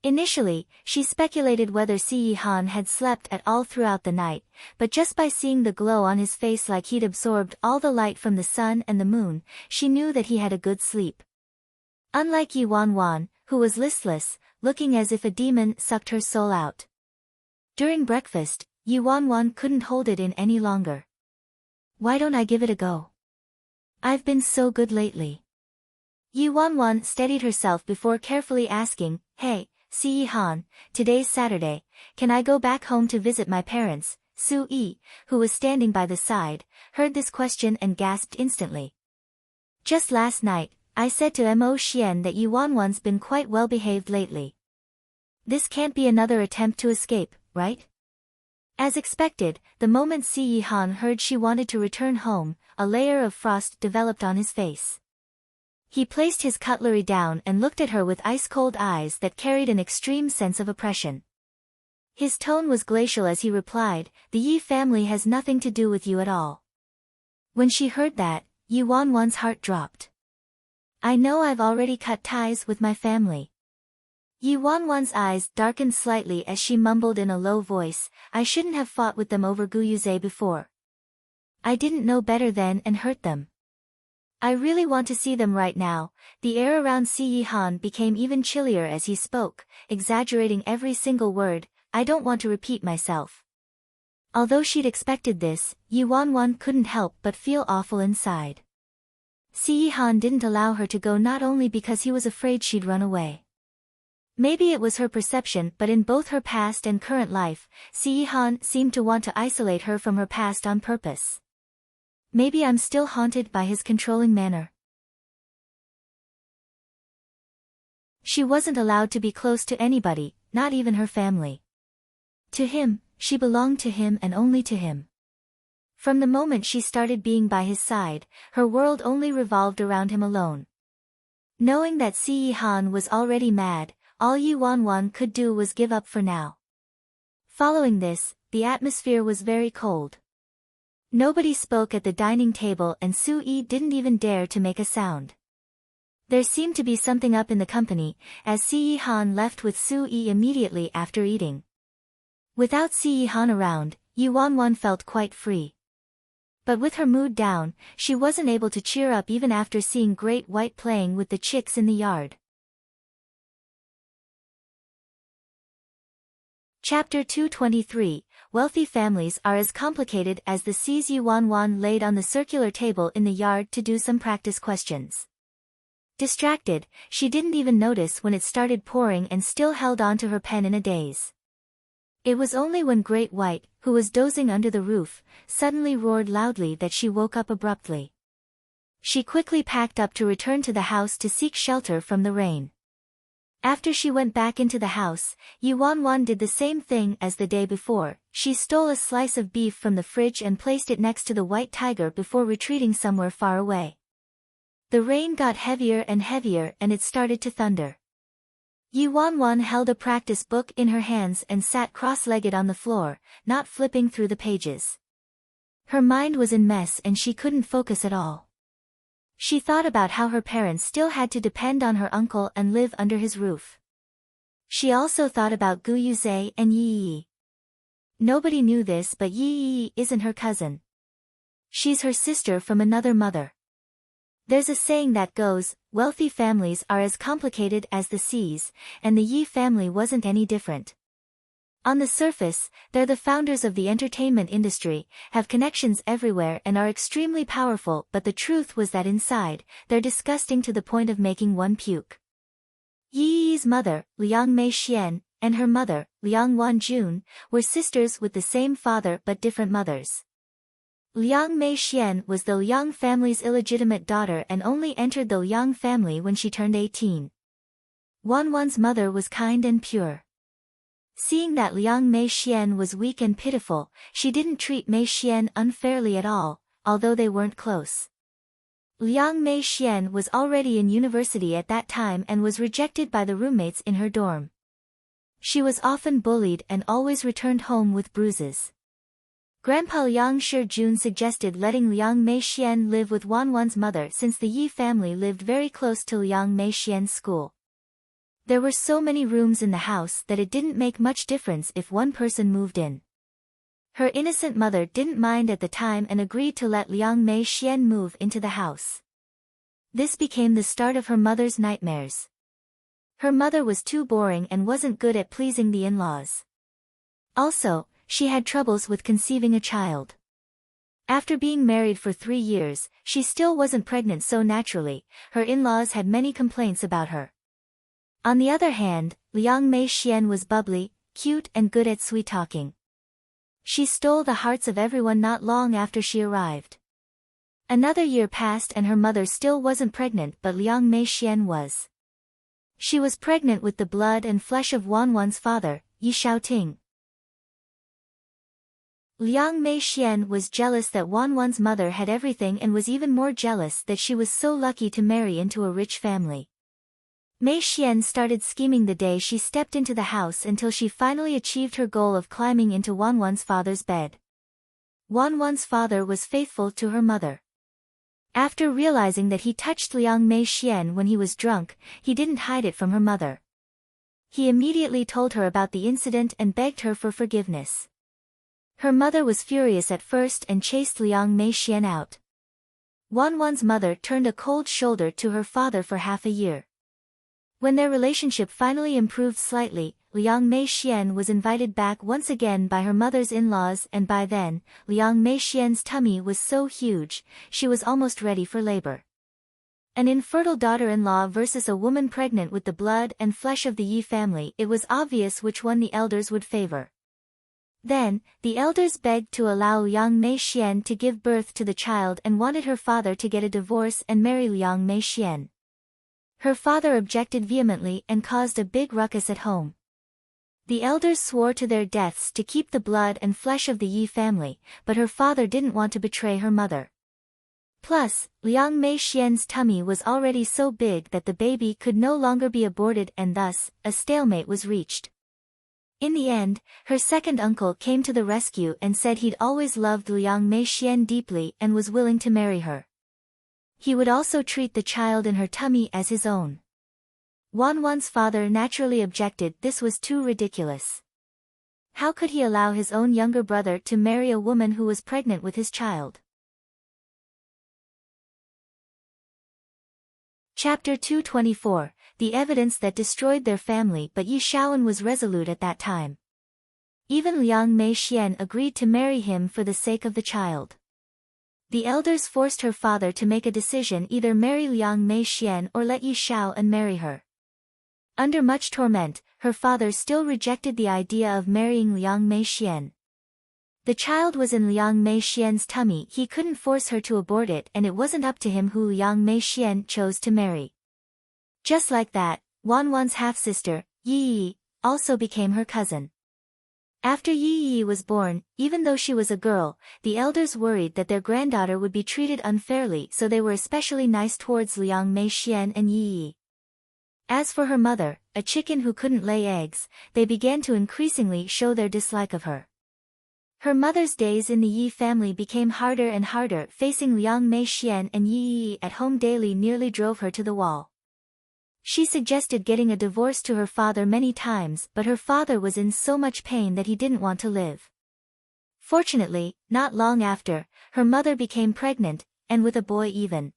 Initially, she speculated whether Si Han had slept at all throughout the night, but just by seeing the glow on his face like he'd absorbed all the light from the sun and the moon, she knew that he had a good sleep. Unlike Yi Wanwan, who was listless, looking as if a demon sucked her soul out. During breakfast, Yi Wanwan couldn't hold it in any longer. Why don't I give it a go? I've been so good lately. Yi Wanwan steadied herself before carefully asking, Hey, Si Han, today's Saturday, can I go back home to visit my parents? Su Yi, who was standing by the side, heard this question and gasped instantly. Just last night, I said to Mo Xian that Yi Wanwan's been quite well behaved lately. This can't be another attempt to escape, right? As expected, the moment Si Han heard she wanted to return home, a layer of frost developed on his face. He placed his cutlery down and looked at her with ice-cold eyes that carried an extreme sense of oppression. His tone was glacial as he replied, The Yi family has nothing to do with you at all. When she heard that, Yi Wanwan's heart dropped. I know I've already cut ties with my family. Yi Wanwan's eyes darkened slightly as she mumbled in a low voice, I shouldn't have fought with them over Gu Yuze before. I didn't know better then and hurt them. I really want to see them right now. The air around Si Han became even chillier as he spoke, exaggerating every single word, I don't want to repeat myself. Although she'd expected this, Yi Wanwan couldn't help but feel awful inside. Si Han didn't allow her to go not only because he was afraid she'd run away. Maybe it was her perception, but in both her past and current life, Si Han seemed to want to isolate her from her past on purpose. Maybe I'm still haunted by his controlling manner. She wasn't allowed to be close to anybody, not even her family. To him, she belonged to him and only to him. From the moment she started being by his side, her world only revolved around him alone. Knowing that Si Han was already mad, all Yi Wanwan could do was give up for now. Following this, the atmosphere was very cold. Nobody spoke at the dining table and Su Yi didn't even dare to make a sound. There seemed to be something up in the company, as Si Han left with Su Yi immediately after eating. Without Si Han around, Yi Wanwan felt quite free. But with her mood down, she wasn't able to cheer up even after seeing Great White playing with the chicks in the yard. Chapter 223, Wealthy families are as complicated as the seas. Yi Wanwan laid on the circular table in the yard to do some practice questions. Distracted, she didn't even notice when it started pouring and still held on to her pen in a daze. It was only when Great White, who was dozing under the roof, suddenly roared loudly that she woke up abruptly. She quickly packed up to return to the house to seek shelter from the rain. After she went back into the house, Yi Wanwan did the same thing as the day before. She stole a slice of beef from the fridge and placed it next to the white tiger before retreating somewhere far away. The rain got heavier and heavier and it started to thunder. Yi Wanwan held a practice book in her hands and sat cross-legged on the floor, not flipping through the pages. Her mind was in mess and she couldn't focus at all. She thought about how her parents still had to depend on her uncle and live under his roof. She also thought about Gu Yuze and Yi Yi. Nobody knew this, but Yi Yi isn't her cousin. She's her sister from another mother. There's a saying that goes, wealthy families are as complicated as the seas, and the Yi family wasn't any different. On the surface, they're the founders of the entertainment industry, have connections everywhere and are extremely powerful, but the truth was that inside, they're disgusting to the point of making one puke. Yi Yi's mother, Liang Mei Xian, and her mother, Liang Wanjun, were sisters with the same father but different mothers. Liang Meixian was the Liang family's illegitimate daughter and only entered the Liang family when she turned 18. Wanwan's mother was kind and pure. Seeing that Liang Meixian was weak and pitiful, she didn't treat Meixian unfairly at all, although they weren't close. Liang Meixian was already in university at that time and was rejected by the roommates in her dorm. She was often bullied and always returned home with bruises. Grandpa Liang Shijun suggested letting Liang Meixian live with Wanwan's mother since the Yi family lived very close to Liang Meixian's school. There were so many rooms in the house that it didn't make much difference if one person moved in. Her innocent mother didn't mind at the time and agreed to let Liang Meixian move into the house. This became the start of her mother's nightmares. Her mother was too boring and wasn't good at pleasing the in-laws. Also, she had troubles with conceiving a child. After being married for 3 years, she still wasn't pregnant so naturally, her in-laws had many complaints about her. On the other hand, Liang Meixian was bubbly, cute and good at sweet-talking. She stole the hearts of everyone not long after she arrived. Another year passed and her mother still wasn't pregnant but Liang Meixian was. She was pregnant with the blood and flesh of Wanwan's father, Yi Shaoting. Liang Meixian was jealous that Wanwan's mother had everything and was even more jealous that she was so lucky to marry into a rich family. Meixian started scheming the day she stepped into the house until she finally achieved her goal of climbing into Wanwan's father's bed. Wanwan's father was faithful to her mother. After realizing that he touched Liang Meixian when he was drunk, he didn't hide it from her mother. He immediately told her about the incident and begged her for forgiveness. Her mother was furious at first and chased Liang Meixian out. Wanwan's mother turned a cold shoulder to her father for half a year. When their relationship finally improved slightly, Liang Meixian was invited back once again by her mother's in-laws and by then, Liang Meixian's tummy was so huge, she was almost ready for labor. An infertile daughter-in-law versus a woman pregnant with the blood and flesh of the Yi family, it was obvious which one the elders would favor. Then, the elders begged to allow Liang Meixian to give birth to the child and wanted her father to get a divorce and marry Liang Meixian. Her father objected vehemently and caused a big ruckus at home. The elders swore to their deaths to keep the blood and flesh of the Yi family, but her father didn't want to betray her mother. Plus, Liang Meixian's tummy was already so big that the baby could no longer be aborted and thus, a stalemate was reached. In the end, her second uncle came to the rescue and said he'd always loved Liang Meixian deeply and was willing to marry her. He would also treat the child in her tummy as his own. Wanwan's father naturally objected. This was too ridiculous. How could he allow his own younger brother to marry a woman who was pregnant with his child? Chapter 224, The Evidence That Destroyed Their Family. But Yi Shaoan was resolute at that time. Even Liang Meixian agreed to marry him for the sake of the child. The elders forced her father to make a decision: either marry Liang Meixian or let Yi Shaoan marry her. Under much torment, her father still rejected the idea of marrying Liang Meixian. The child was in Liang Meixian's tummy, he couldn't force her to abort it, and it wasn't up to him who Liang Meixian chose to marry. Just like that, Wanwan's half-sister, Yi, also became her cousin. After Yi was born, even though she was a girl, the elders worried that their granddaughter would be treated unfairly, so they were especially nice towards Liang Meixian and Yi. As for her mother, a chicken who couldn't lay eggs, they began to increasingly show their dislike of her. Her mother's days in the Yi family became harder and harder. Facing Liang Meixian and Yi at home daily nearly drove her to the wall. She suggested getting a divorce to her father many times, but her father was in so much pain that he didn't want to live. Fortunately, not long after, her mother became pregnant, and with a boy even.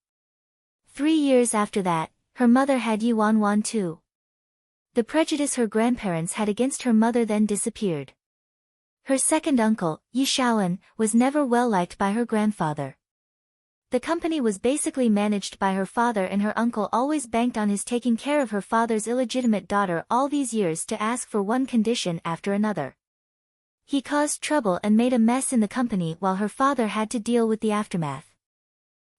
3 years after that, her mother had Yi Wanwan too. The prejudice her grandparents had against her mother then disappeared. Her second uncle, Yi Shaoan, was never well liked by her grandfather. The company was basically managed by her father, and her uncle always banked on his taking care of her father's illegitimate daughter all these years to ask for one condition after another. He caused trouble and made a mess in the company while her father had to deal with the aftermath.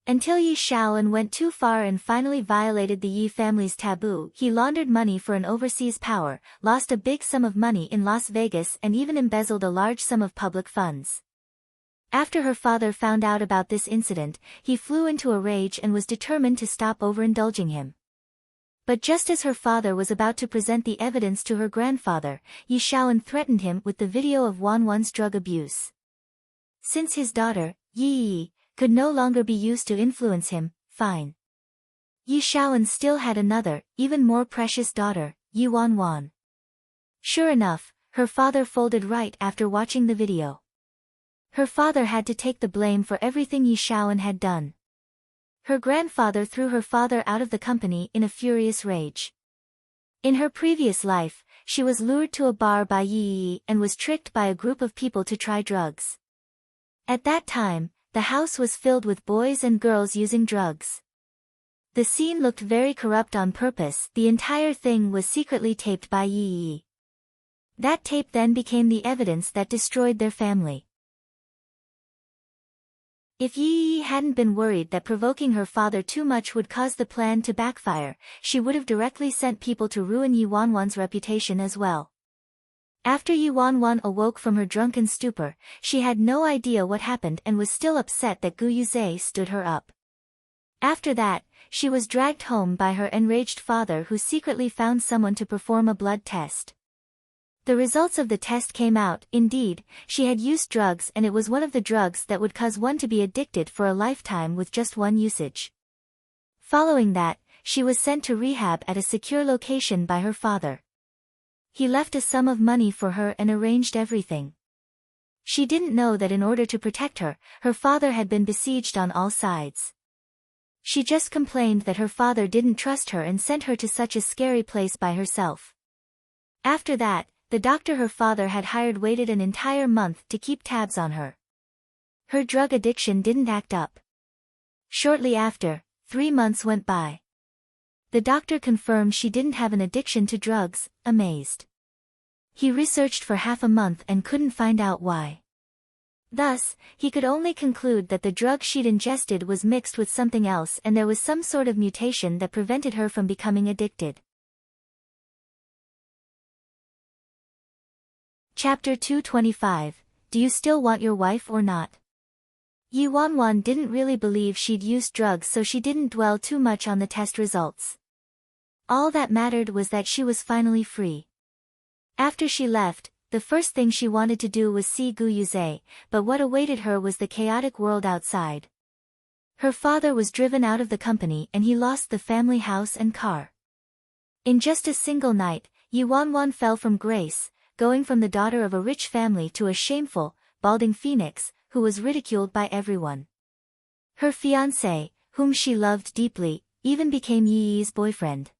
Until Yi Shaoan went too far and finally violated the Yi family's taboo. He laundered money for an overseas power, lost a big sum of money in Las Vegas, and even embezzled a large sum of public funds. After her father found out about this incident, he flew into a rage and was determined to stop overindulging him. But just as her father was about to present the evidence to her grandfather, Yi Shaoan threatened him with the video of Wanwan's drug abuse. Since his daughter, Yi, could no longer be used to influence him, fine. Yi Shaoan still had another, even more precious daughter, Yi Wanwan. Sure enough, her father folded right after watching the video. Her father had to take the blame for everything Yi Shaoan had done. Her grandfather threw her father out of the company in a furious rage. In her previous life, she was lured to a bar by Yi and was tricked by a group of people to try drugs. At that time, the house was filled with boys and girls using drugs. The scene looked very corrupt on purpose. The entire thing was secretly taped by Yi. That tape then became the evidence that destroyed their family. If Yi hadn't been worried that provoking her father too much would cause the plan to backfire, she would have directly sent people to ruin Yi Wanwan's reputation as well. After Yi Wanwan awoke from her drunken stupor, she had no idea what happened and was still upset that Gu Yuze stood her up. After that, she was dragged home by her enraged father, who secretly found someone to perform a blood test. The results of the test came out. Indeed, she had used drugs, and it was one of the drugs that would cause one to be addicted for a lifetime with just one usage. Following that, she was sent to rehab at a secure location by her father. He left a sum of money for her and arranged everything. She didn't know that in order to protect her, her father had been besieged on all sides. She just complained that her father didn't trust her and sent her to such a scary place by herself. After that, the doctor her father had hired waited an entire month to keep tabs on her. Her drug addiction didn't act up. Shortly after, 3 months went by. The doctor confirmed she didn't have an addiction to drugs, amazed. He researched for half a month and couldn't find out why. Thus, he could only conclude that the drug she'd ingested was mixed with something else, and there was some sort of mutation that prevented her from becoming addicted. Chapter 225, Do You Still Want Your Wife or Not? Yi Wanwan didn't really believe she'd used drugs, so she didn't dwell too much on the test results. All that mattered was that she was finally free. After she left, the first thing she wanted to do was see Gu Yuze, but what awaited her was the chaotic world outside. Her father was driven out of the company and he lost the family house and car. In just a single night, Yi Wanwan fell from grace, going from the daughter of a rich family to a shameful, balding phoenix, who was ridiculed by everyone. Her fiancé, whom she loved deeply, even became Yi's boyfriend.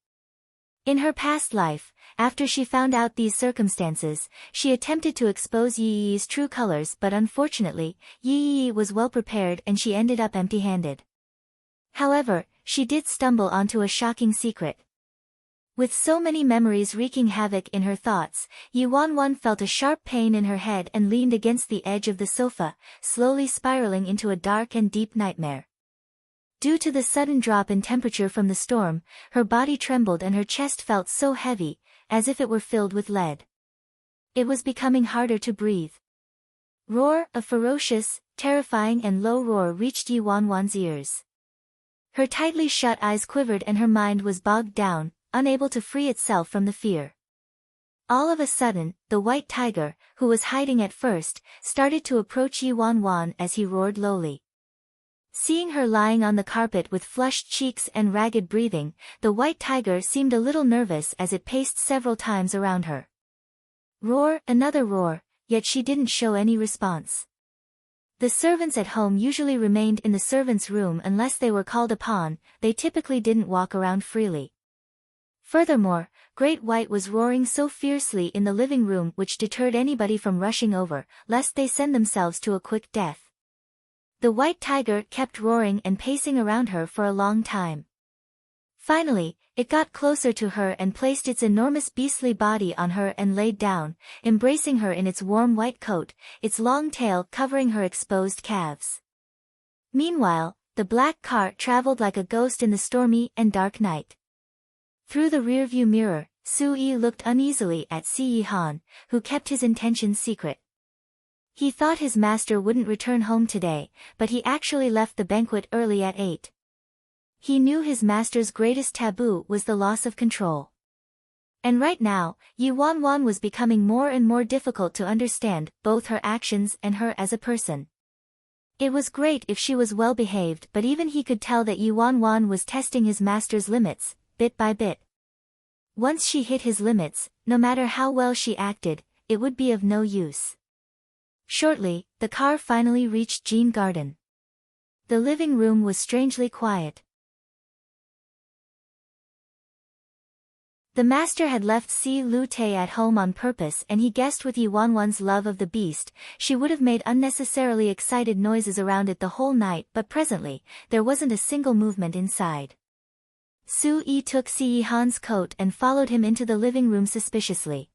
In her past life, after she found out these circumstances, she attempted to expose Yi's true colors, but unfortunately, Yi was well prepared and she ended up empty-handed. However, she did stumble onto a shocking secret. With so many memories wreaking havoc in her thoughts, Yi Wanwan felt a sharp pain in her head and leaned against the edge of the sofa, slowly spiraling into a dark and deep nightmare. Due to the sudden drop in temperature from the storm, her body trembled and her chest felt so heavy, as if it were filled with lead. It was becoming harder to breathe. Roar, a ferocious, terrifying and low roar reached Yi Wanwan's ears. Her tightly shut eyes quivered and her mind was bogged down, unable to free itself from the fear. All of a sudden, the white tiger, who was hiding at first, started to approach Yi Wanwan as he roared lowly. Seeing her lying on the carpet with flushed cheeks and ragged breathing, the white tiger seemed a little nervous as it paced several times around her. Roar, another roar, yet she didn't show any response. The servants at home usually remained in the servants' room unless they were called upon. They typically didn't walk around freely. Furthermore, Great White was roaring so fiercely in the living room which deterred anybody from rushing over, lest they send themselves to a quick death. The white tiger kept roaring and pacing around her for a long time. Finally, it got closer to her and placed its enormous beastly body on her and laid down, embracing her in its warm white coat, its long tail covering her exposed calves. Meanwhile, the black car traveled like a ghost in the stormy and dark night. Through the rearview mirror, Su-yi looked uneasily at Si-yi-han, who kept his intentions secret. He thought his master wouldn't return home today, but he actually left the banquet early at 8. He knew his master's greatest taboo was the loss of control. And right now, Yi Wanwan was becoming more and more difficult to understand, both her actions and her as a person. It was great if she was well behaved, but even he could tell that Yi Wanwan was testing his master's limits, bit by bit. Once she hit his limits, no matter how well she acted, it would be of no use. Shortly, the car finally reached Jean Garden. The living room was strangely quiet. The master had left Si Lu-tae at home on purpose, and he guessed with Yi Wanwan's love of the beast, she would have made unnecessarily excited noises around it the whole night, but presently, there wasn't a single movement inside. Su-yi took Si-yi-han's coat and followed him into the living room suspiciously.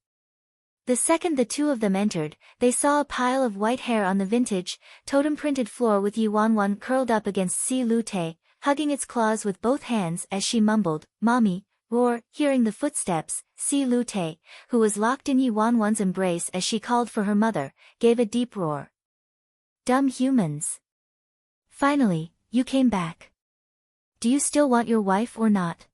The second the two of them entered, they saw a pile of white hair on the vintage, totem-printed floor with Yi Wanwan curled up against Si Lu-tae, hugging its claws with both hands as she mumbled, "Mommy." Or, hearing the footsteps, Si Lu-tae, who was locked in Yi Wanwan's embrace as she called for her mother, gave a deep roar. "Dumb humans. Finally, you came back. Do you still want your wife or not?"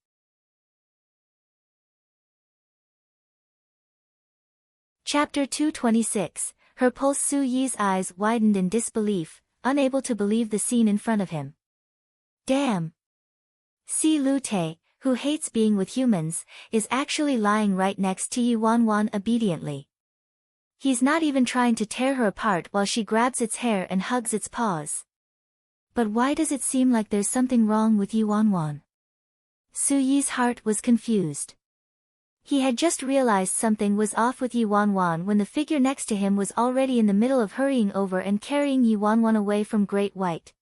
Chapter 226, Her pulse. Su-yi's eyes widened in disbelief, unable to believe the scene in front of him. Damn! Si Lu-tae, who hates being with humans, is actually lying right next to Yi Wanwan obediently. He's not even trying to tear her apart while she grabs its hair and hugs its paws. But why does it seem like there's something wrong with Yi Wanwan? Su-yi's heart was confused. He had just realized something was off with Yi Wanwan when the figure next to him was already in the middle of hurrying over and carrying Yi Wanwan away from Great White.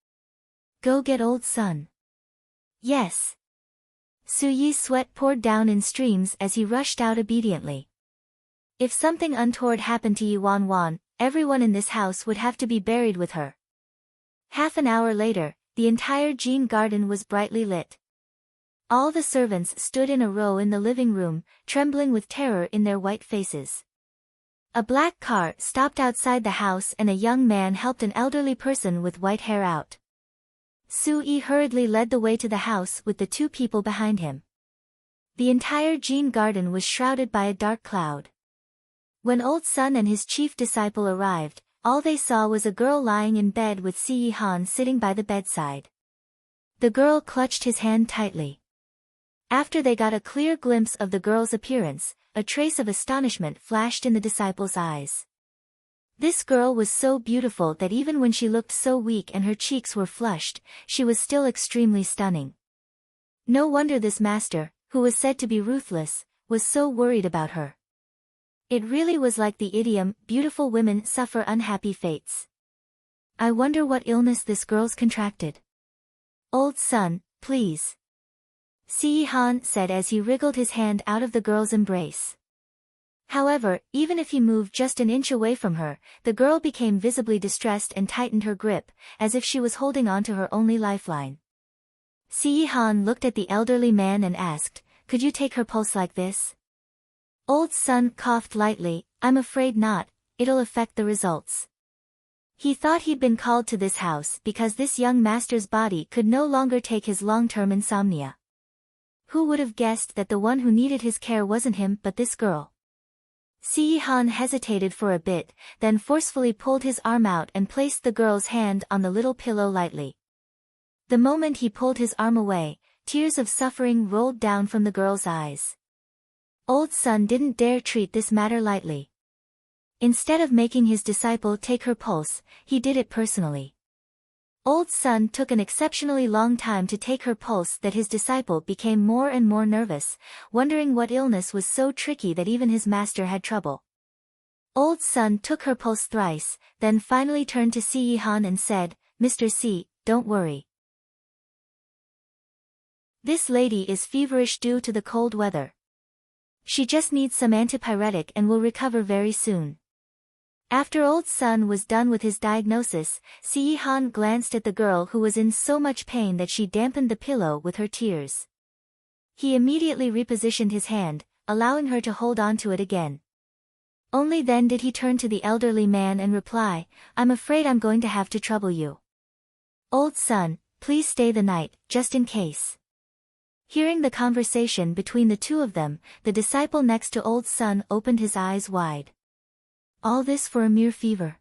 Go get old son. Yes. Su-yi's sweat poured down in streams as he rushed out obediently. If something untoward happened to Yi Wanwan, everyone in this house would have to be buried with her. Half an hour later, the entire Jean garden was brightly lit. All the servants stood in a row in the living room, trembling with terror in their white faces. A black car stopped outside the house and a young man helped an elderly person with white hair out. Su-yi hurriedly led the way to the house with the two people behind him. The entire Jean garden was shrouded by a dark cloud. When Old Sun and his chief disciple arrived, all they saw was a girl lying in bed with Si-yi-han sitting by the bedside. The girl clutched his hand tightly. After they got a clear glimpse of the girl's appearance, a trace of astonishment flashed in the disciple's eyes. This girl was so beautiful that even when she looked so weak and her cheeks were flushed, she was still extremely stunning. No wonder this master, who was said to be ruthless, was so worried about her. It really was like the idiom, beautiful women suffer unhappy fates. I wonder what illness this girl's contracted. Old Sun, please. Si-yi-han said as he wriggled his hand out of the girl's embrace. However, even if he moved just an inch away from her, the girl became visibly distressed and tightened her grip, as if she was holding on to her only lifeline. Si-yi-han looked at the elderly man and asked, "Could you take her pulse like this?" Old Sun coughed lightly, "I'm afraid not, it'll affect the results." He thought he'd been called to this house because this young master's body could no longer take his long-term insomnia. Who would have guessed that the one who needed his care wasn't him but this girl? Si-yi-han hesitated for a bit, then forcefully pulled his arm out and placed the girl's hand on the little pillow lightly. The moment he pulled his arm away, tears of suffering rolled down from the girl's eyes. Old Sun didn't dare treat this matter lightly. Instead of making his disciple take her pulse, he did it personally. Old Sun took an exceptionally long time to take her pulse that his disciple became more and more nervous, wondering what illness was so tricky that even his master had trouble. Old Sun took her pulse thrice, then finally turned to Si-yi-han and said, Mr. C, don't worry. This lady is feverish due to the cold weather. She just needs some antipyretic and will recover very soon. After old Sun was done with his diagnosis, Si-han glanced at the girl who was in so much pain that she dampened the pillow with her tears. He immediately repositioned his hand, allowing her to hold on to it again. Only then did he turn to the elderly man and reply, I'm afraid I'm going to have to trouble you. Old Sun, please stay the night, just in case. Hearing the conversation between the two of them, the disciple next to Old Sun opened his eyes wide. All this for a mere fever.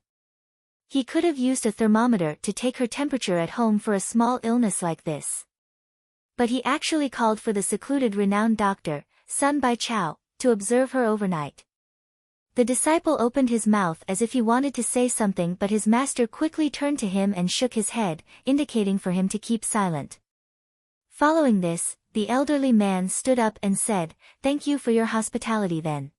He could have used a thermometer to take her temperature at home for a small illness like this. But he actually called for the secluded renowned doctor, Sun Bai Chao, to observe her overnight. The disciple opened his mouth as if he wanted to say something, but his master quickly turned to him and shook his head, indicating for him to keep silent. Following this, the elderly man stood up and said, Thank you for your hospitality then.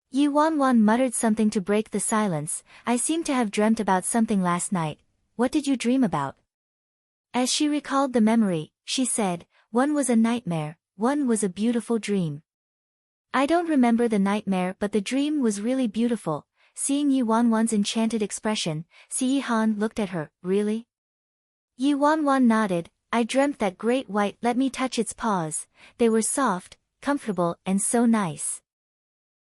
Yi Wanwan muttered something to break the silence. I seem to have dreamt about something last night. What did you dream about? As she recalled the memory, she said, one was a nightmare, one was a beautiful dream. I don't remember the nightmare, but the dream was really beautiful. Seeing Yi Wanwan's enchanted expression, Si-han looked at her, really? Yi Wanwan nodded. I dreamt that great white let me touch its paws. They were soft, comfortable, and so nice.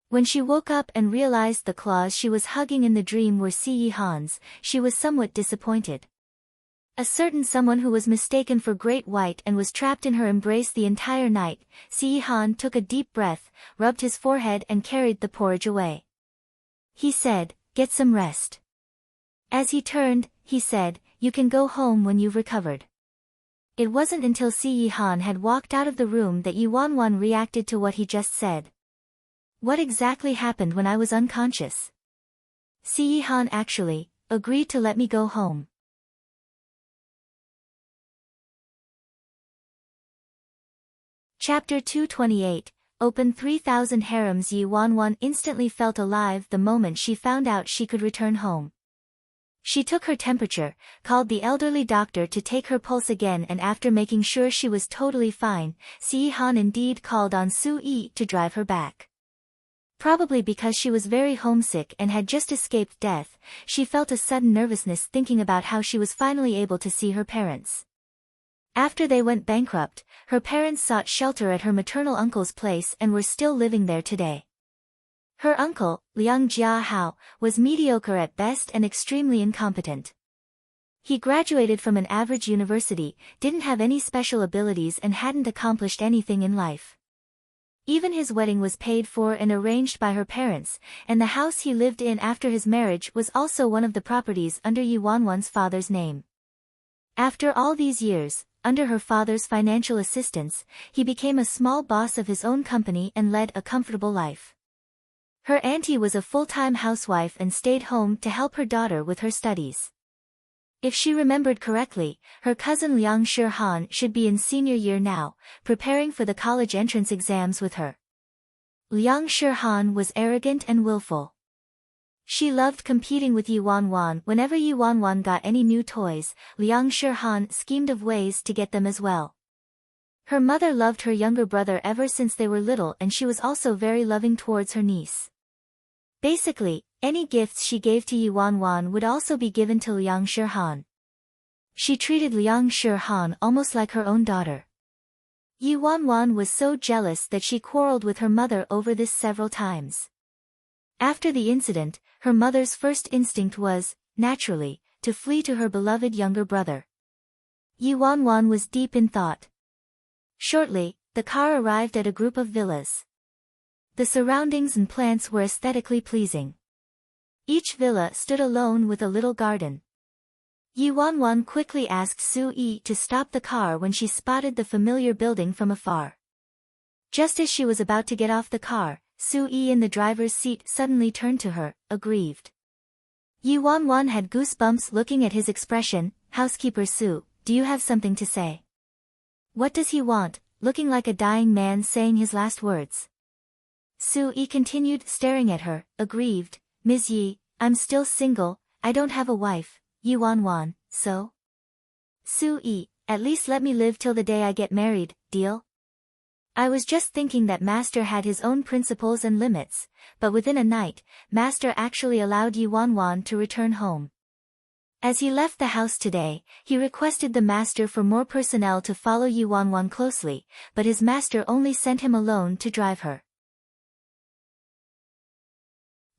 When she woke up and realized the claws she was hugging in the dream were Si-han's, she was somewhat disappointed. A certain someone who was mistaken for Great White and was trapped in her embrace the entire night. Si-han took a deep breath, rubbed his forehead and carried the porridge away. He said, Get some rest. As he turned, he said, You can go home when you've recovered. It wasn't until Si-han had walked out of the room that Yi Wanwan reacted to what he just said. What exactly happened when I was unconscious? Si-han actually agreed to let me go home. Chapter 228, Open 3,000 harems. Yi Wanwan instantly felt alive the moment she found out she could return home. She took her temperature, called the elderly doctor to take her pulse again, and after making sure she was totally fine, Si-han indeed called on Su-yi to drive her back. Probably because she was very homesick and had just escaped death, she felt a sudden nervousness thinking about how she was finally able to see her parents. After they went bankrupt, her parents sought shelter at her maternal uncle's place and were still living there today. Her uncle, Liang Jiahao, was mediocre at best and extremely incompetent. He graduated from an average university, didn't have any special abilities and hadn't accomplished anything in life. Even his wedding was paid for and arranged by her parents, and the house he lived in after his marriage was also one of the properties under Yi Wanwan's father's name. After all these years, under her father's financial assistance, he became a small boss of his own company and led a comfortable life. Her auntie was a full-time housewife and stayed home to help her daughter with her studies. If she remembered correctly, her cousin Liang Shihan should be in senior year now, preparing for the college entrance exams with her. Liang Shihan was arrogant and willful. She loved competing with Yi Wanwan. Whenever Yi Wanwan got any new toys, Liang Shihan schemed of ways to get them as well. Her mother loved her younger brother ever since they were little, and she was also very loving towards her niece. Basically, any gifts she gave to Yi Wanwan would also be given to Liang Shihan. She treated Liang Shihan almost like her own daughter. Yi Wanwan was so jealous that she quarreled with her mother over this several times. After the incident, her mother's first instinct was, naturally, to flee to her beloved younger brother. Yi Wanwan was deep in thought. Shortly, the car arrived at a group of villas. The surroundings and plants were aesthetically pleasing. Each villa stood alone with a little garden. Yi Wanwan quickly asked Su-yi to stop the car when she spotted the familiar building from afar. Just as she was about to get off the car, Su-yi in the driver's seat suddenly turned to her, aggrieved. Yi Wanwan had goosebumps looking at his expression. Housekeeper Su, do you have something to say? What does he want? Looking like a dying man saying his last words. Su-yi continued staring at her, aggrieved. Ms. Yi, I'm still single, I don't have a wife, Yi Wan, so? Su-yi, at least let me live till the day I get married, deal? I was just thinking that Master had his own principles and limits, but within a night, Master actually allowed Yi Wan to return home. As he left the house today, he requested the Master for more personnel to follow Yi Wan closely, but his Master only sent him alone to drive her.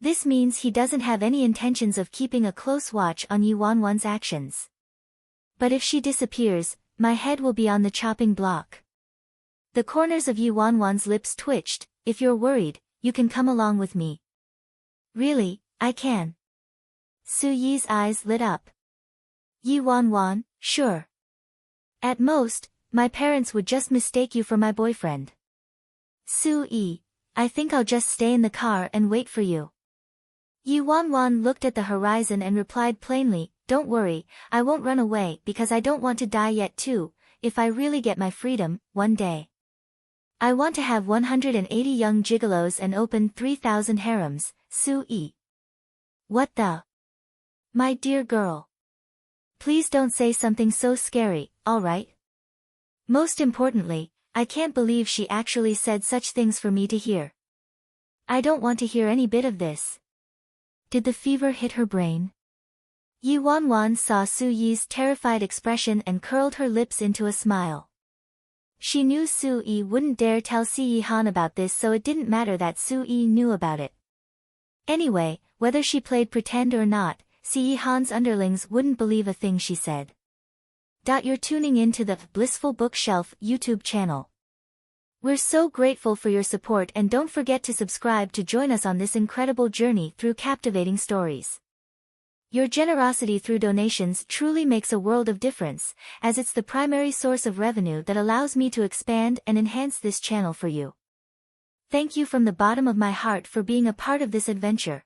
This means he doesn't have any intentions of keeping a close watch on Yi Wan's actions. But if she disappears, my head will be on the chopping block. The corners of Yi Wan's lips twitched. If you're worried, you can come along with me. Really, I can. Su-yi's eyes lit up. Yi Wan, sure. At most, my parents would just mistake you for my boyfriend. Su-yi, I think I'll just stay in the car and wait for you. Yi Wan looked at the horizon and replied plainly, don't worry, I won't run away because I don't want to die yet too, if I really get my freedom, one day. I want to have 180 young gigolos and open 3,000 harems, Su-yi. What the? My dear girl. Please don't say something so scary, alright? Most importantly, I can't believe she actually said such things for me to hear. I don't want to hear any bit of this. Did the fever hit her brain? Yi Wan saw Su-yi's terrified expression and curled her lips into a smile. She knew Su-yi wouldn't dare tell Si-yi-han about this, so it didn't matter that Su-yi knew about it. Anyway, whether she played pretend or not, Si-yi-han's underlings wouldn't believe a thing she said. You're tuning in to the Blissful Bookshelf YouTube channel. We're so grateful for your support, and don't forget to subscribe to join us on this incredible journey through captivating stories. Your generosity through donations truly makes a world of difference, as it's the primary source of revenue that allows me to expand and enhance this channel for you. Thank you from the bottom of my heart for being a part of this adventure.